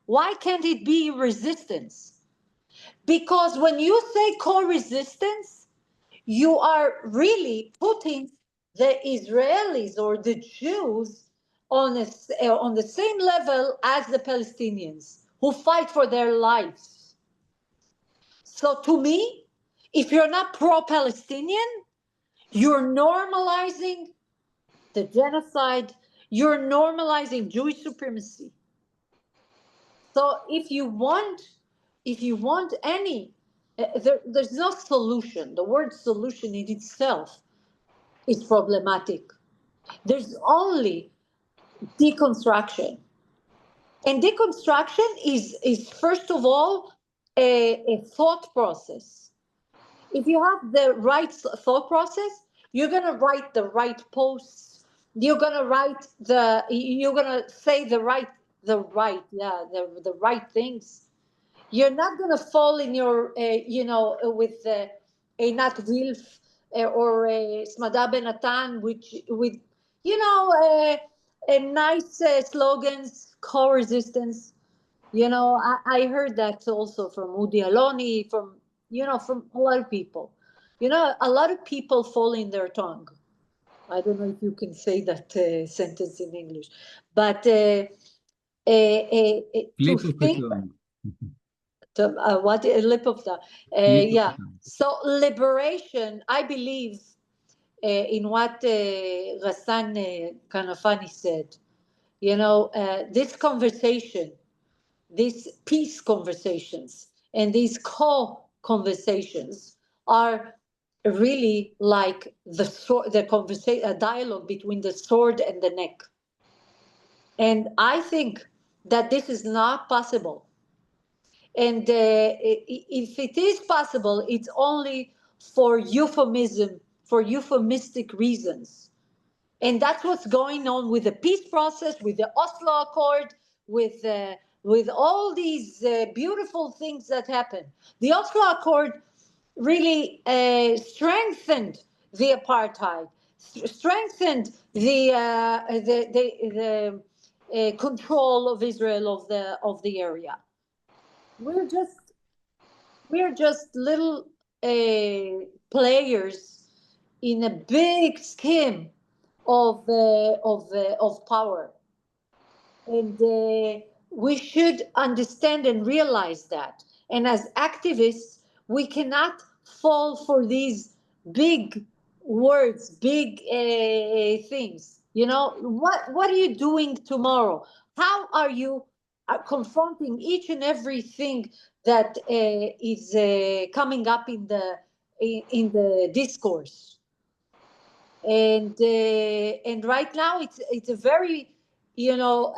Speaker 2: Why can't it be resistance? Because when you say co-resistance, you are really putting the Israelis or the Jews on the same level as the Palestinians who fight for their lives. So to me, if you're not pro-Palestinian, you're normalizing the genocide, you're normalizing Jewish supremacy. So if you want any, there's no solution. The word solution in itself is problematic. There's only deconstruction. And deconstruction is first of all a thought process. If you have the right thought process, you're gonna write the right posts. You're gonna say the right things. You're not gonna fall in your with Einat Wilf or Smadar Ben Natan, with nice slogans, co-resistance. I heard that also from Udi Aloni, from a lot of people. A lot of people fall in their tongue. I don't know if you can say that sentence in English, but to think what Lipovda. Yeah. So liberation, I believe in what Ghassan Kanafani said. You know, this conversation, these peace conversations, and these co-conversations are really like the dialogue between the sword and the neck. And I think that this is not possible. And if it is possible, it's only for euphemistic reasons. And that's what's going on with the peace process, with the Oslo Accord, with all these beautiful things that happen. The Oslo Accord really strengthened the apartheid, strengthened the control of Israel of the area. We're just little players in a big scheme of power, and we should understand and realize that. And as activists, we cannot fall for these big words, big things. You know, what are you doing tomorrow? How are you confronting each and everything that is coming up in the discourse? And right now it's a very, you know,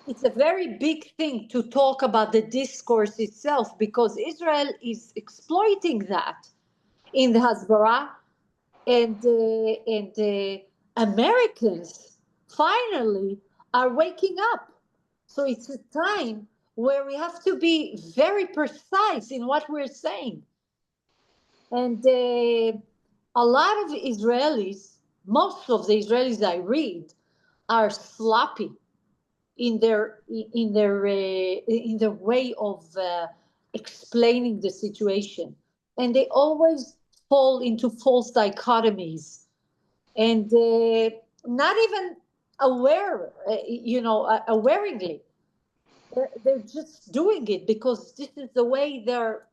Speaker 2: it's a very big thing to talk about the discourse itself, because Israel is exploiting that in the Hasbara, and Americans finally are waking up. So it's a time where we have to be very precise in what we're saying. And a lot of Israelis, most of the Israelis I read, are sloppy in their way of explaining the situation, and they always fall into false dichotomies, and not even aware, awaringly. They're just doing it because this is the way their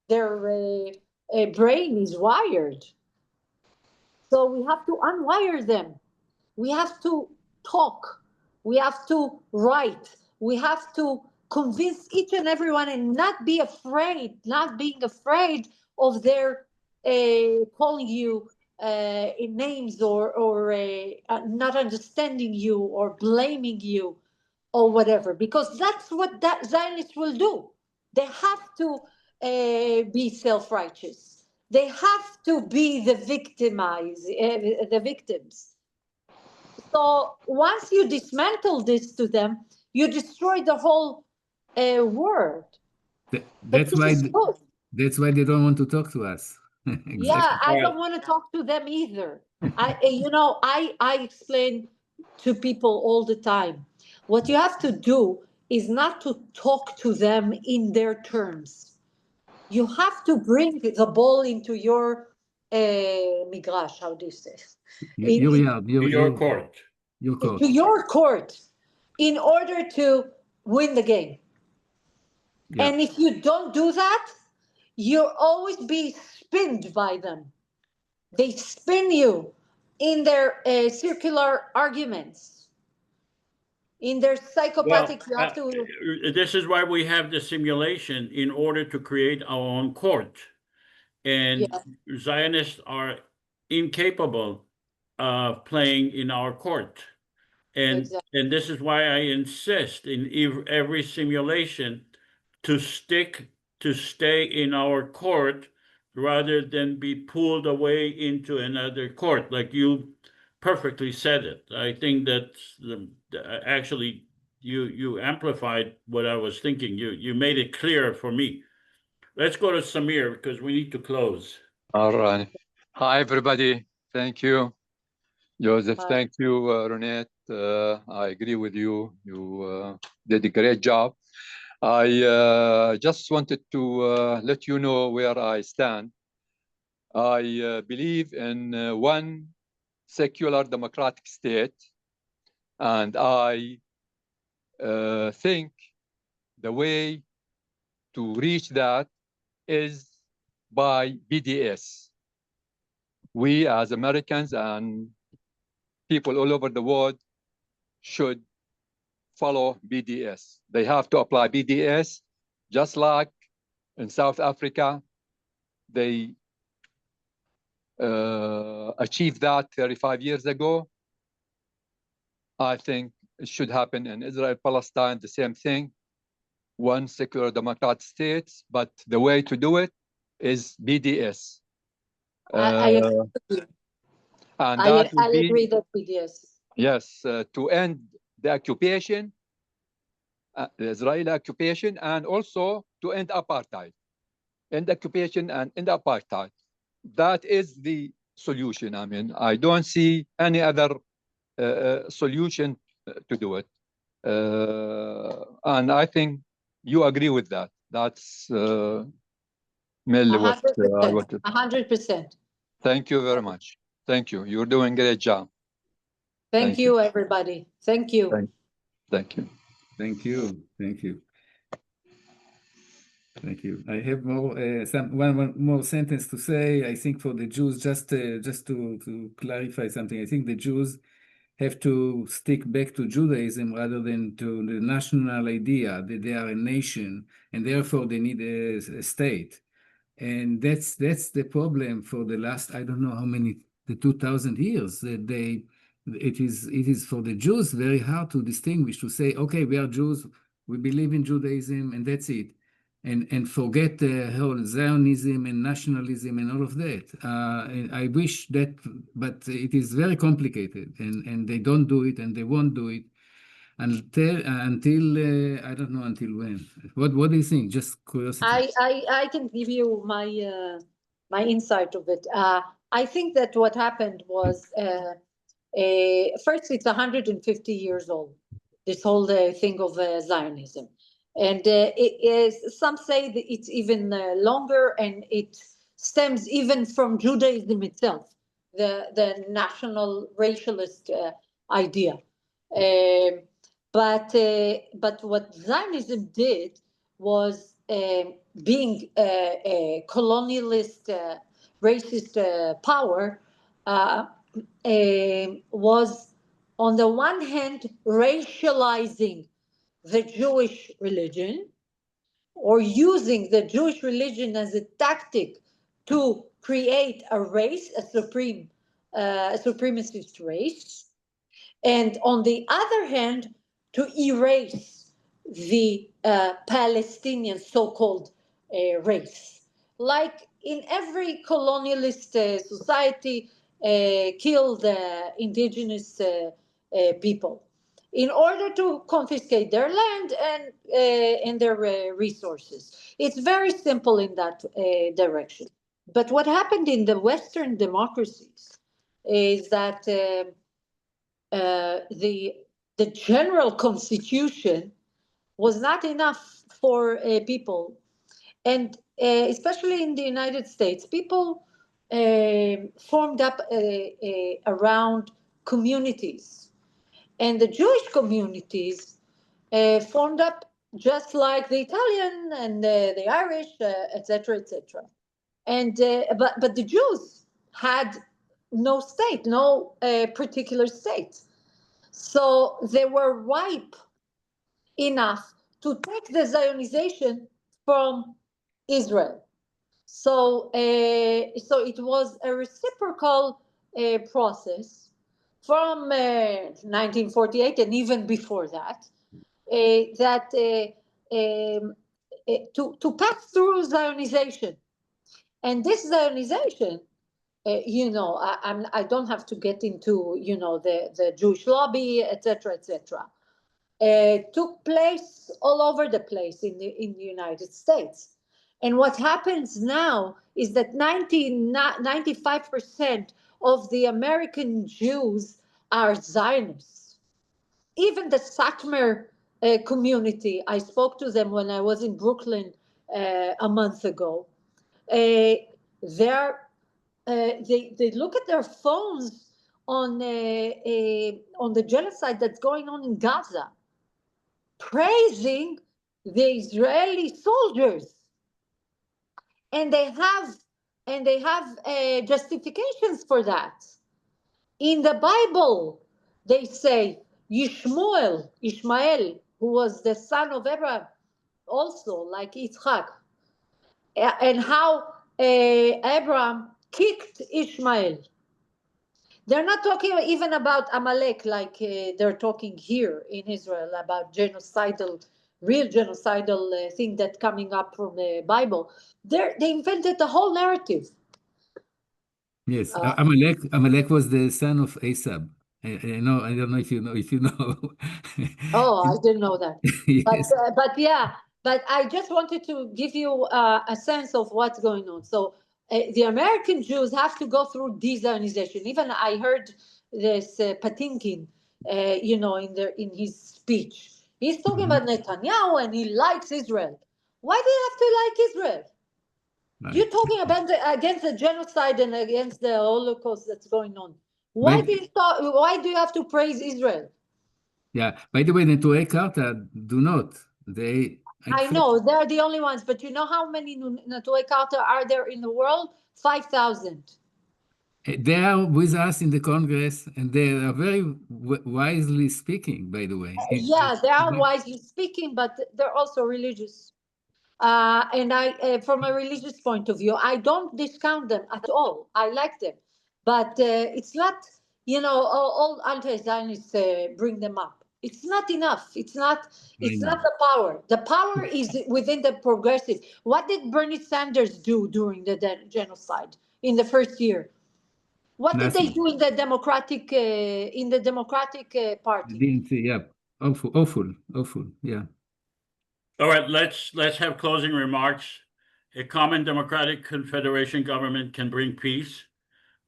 Speaker 2: brain is wired. So we have to unwire them. We have to talk. We have to write. We have to convince each and everyone, and not being afraid of their calling you in names, or not understanding you, or blaming you, or whatever, because that's what that Zionists will do. They have to be self-righteous. They have to be the victims. So once you dismantle this to them, you destroy the whole world.
Speaker 7: That's why they don't want to talk to us. Exactly.
Speaker 2: Yeah, I don't want to talk to them either. I explain to people all the time. What you have to do is not to talk to them in their terms. You have to bring the ball into your migrash, how do you say?
Speaker 1: Your court.
Speaker 2: To your court, in order to win the game. Yeah. And if you don't do that, you'll always be spinned by them. They spin you in their circular arguments, in their psychopathic.
Speaker 1: This is why we have the simulation, in order to create our own court. And Zionists are incapable of playing in our court. And this is why I insist in every simulation to stay in our court, rather than be pulled away into another court, like you perfectly said it. I think that actually you amplified what I was thinking. You made it clear for me. Let's go to Samir, because we need to close.
Speaker 10: All right. Hi, everybody. Thank you, Joseph. Hi. Thank you, Ronit. I agree with you. You did a great job. I just wanted to let you know where I stand. I believe in one secular democratic state, and I think the way to reach that is by BDS. We as Americans and people all over the world should follow BDS. They have to apply BDS, just like in South Africa, they achieved that 35 years ago. I think it should happen in Israel, Palestine, the same thing. One secular democratic states, but the way to do it is BDS.
Speaker 2: I agree.
Speaker 10: And that would
Speaker 2: I
Speaker 10: be,
Speaker 2: agree that BDS.
Speaker 10: yes, to end the occupation, the Israeli occupation, and also to end apartheid. End occupation and end apartheid. That is the solution. I mean, I don't see any other solution to do it. And I think you agree with that. That's mainly what I wanted.
Speaker 2: 100%.
Speaker 10: Thank you very much. Thank you. You're doing a great job.
Speaker 2: Thank you, everybody. Thank you.
Speaker 10: Thank you.
Speaker 7: Thank you. Thank you. Thank you. I have more one more sentence to say. I think for the Jews, just to clarify something, I think the Jews have to stick back to Judaism rather than to the national idea that they are a nation and therefore they need a state. And that's the problem for the last, I don't know how many, the 2000 years that it is for the Jews very hard to distinguish, to say, okay, we are Jews, we believe in Judaism, and that's it. And forget the whole Zionism and nationalism and all of that. And I wish that, but it is very complicated, and they don't do it, and they won't do it until I don't know until when. What do you think? Just curiosity.
Speaker 2: I can give you my my insight of it. I think that what happened was first, it's 150 years old. This whole thing of Zionism. And it is, some say that it's even longer, and it stems even from Judaism itself, the national racialist idea. But what Zionism did was, being a colonialist, racist power, was on the one hand racializing the Jewish religion, or using the Jewish religion as a tactic to create a race, a supremacist race, and on the other hand, to erase the Palestinian so-called race. Like in every colonialist society, kill the indigenous people in order to confiscate their land and their resources. It's very simple in that direction. But what happened in the Western democracies is that the general constitution was not enough for people. And especially in the United States, people formed up around communities. And the Jewish communities formed up just like the Italian and the Irish, etc., etc. And but the Jews had no state, no particular state. So they were ripe enough to take the Zionization from Israel. So it was a reciprocal process from 1948 and even before that, to pass through Zionization. And this Zionization, I don't have to get into, the Jewish lobby, etc., etc. Took place all over the place in the United States. And what happens now is that 95% of the American Jews are Zionists. Even the Satmar community, I spoke to them when I was in Brooklyn a month ago. They look at their phones on the genocide that's going on in Gaza, praising the Israeli soldiers, and they have justifications for that. In the Bible, they say Ishmael, who was the son of Abraham, also like Yitzchak, and how Abraham kicked Ishmael. They're not talking even about Amalek like they're talking here in Israel about real genocidal thing that's coming up from the Bible. They invented the whole narrative.
Speaker 7: Yes, Amalek was the son of Asab. I don't know if you know.
Speaker 2: Oh, I didn't know that.
Speaker 7: Yes.
Speaker 2: But I just wanted to give you a sense of what's going on. So the American Jews have to go through de-Zionization. Even I heard this Patinkin, in his speech. He's talking about Netanyahu and he likes Israel. Why do you have to like Israel?
Speaker 7: Right.
Speaker 2: You're talking about against the genocide and against the Holocaust that's going on. Why do you have to praise Israel?
Speaker 7: Yeah. By the way, the Netuei Karta do not.
Speaker 2: I know they're the only ones, but you know how many Netuei Karta are there in the world? 5,000.
Speaker 7: They are with us in the Congress, and they are very wisely speaking, by the way.
Speaker 2: Yeah, they are wisely speaking, but they're also religious. And from a religious point of view, I don't discount them at all. I like them, but it's not, all anti-Zionists bring them up. It's not enough. It's not the power. The power is within the progressive. What did Bernie Sanders do during the genocide in the first year? What did they do in the Democratic Party?
Speaker 7: Didn't see, yeah, awful, yeah.
Speaker 1: All right, let's have closing remarks. A common democratic confederation government can bring peace.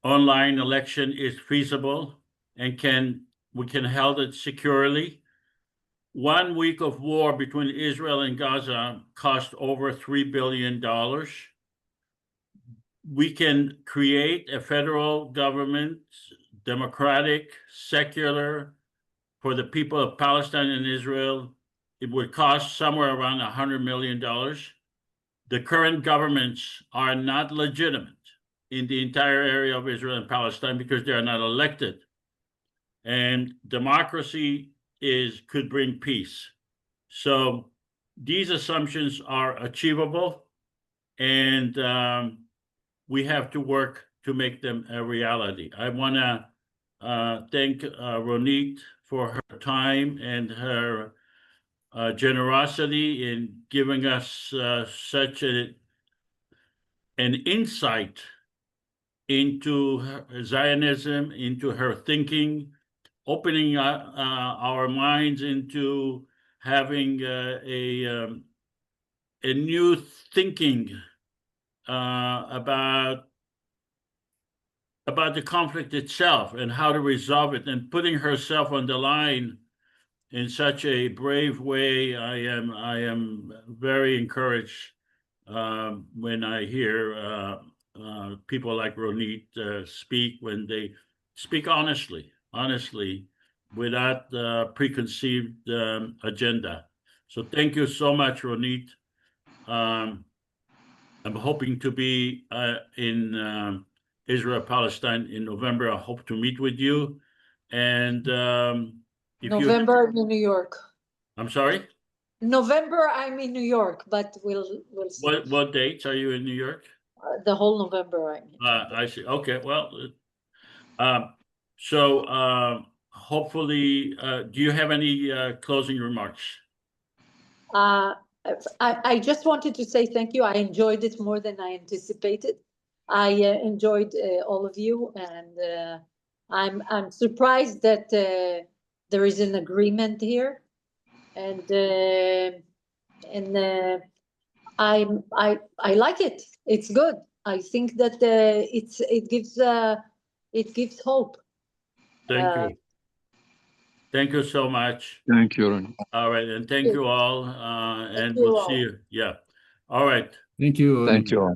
Speaker 1: Online election is feasible and we can hold it securely. 1 week of war between Israel and Gaza cost over $3 billion. We can create a federal government, democratic, secular, for the people of Palestine and Israel. It would cost somewhere around $100 million. The current governments are not legitimate in the entire area of Israel and Palestine because they are not elected. And democracy could bring peace. So these assumptions are achievable, and we have to work to make them a reality. I want to thank Ronit for her time and her generosity in giving us such an insight into Zionism, into her thinking, opening our minds into having a new thinking about the conflict itself and how to resolve it, and putting herself on the line in such a brave way. I am very encouraged when I hear people like Ronit speak, when they speak honestly, without preconceived agenda. So thank you so much, Ronit. I'm hoping to be in Israel, Palestine in November. I hope to meet with you. And
Speaker 2: November in New York.
Speaker 1: I'm sorry?
Speaker 2: November, I'm in New York, but we'll see.
Speaker 1: What dates are you in New York?
Speaker 2: The whole November I'm in.
Speaker 1: I see. Okay, well, so hopefully, do you have any closing remarks?
Speaker 2: I just wanted to say thank you. I enjoyed it more than I anticipated. I enjoyed all of you, and I'm surprised that there is an agreement here, and I like it. It's good. I think that it gives hope.
Speaker 1: Thank you. Thank you so much.
Speaker 10: Thank you, Ronit.
Speaker 1: All right, and thank you all, and we'll see you. Yeah. All right.
Speaker 7: Thank you.
Speaker 10: Thank you all.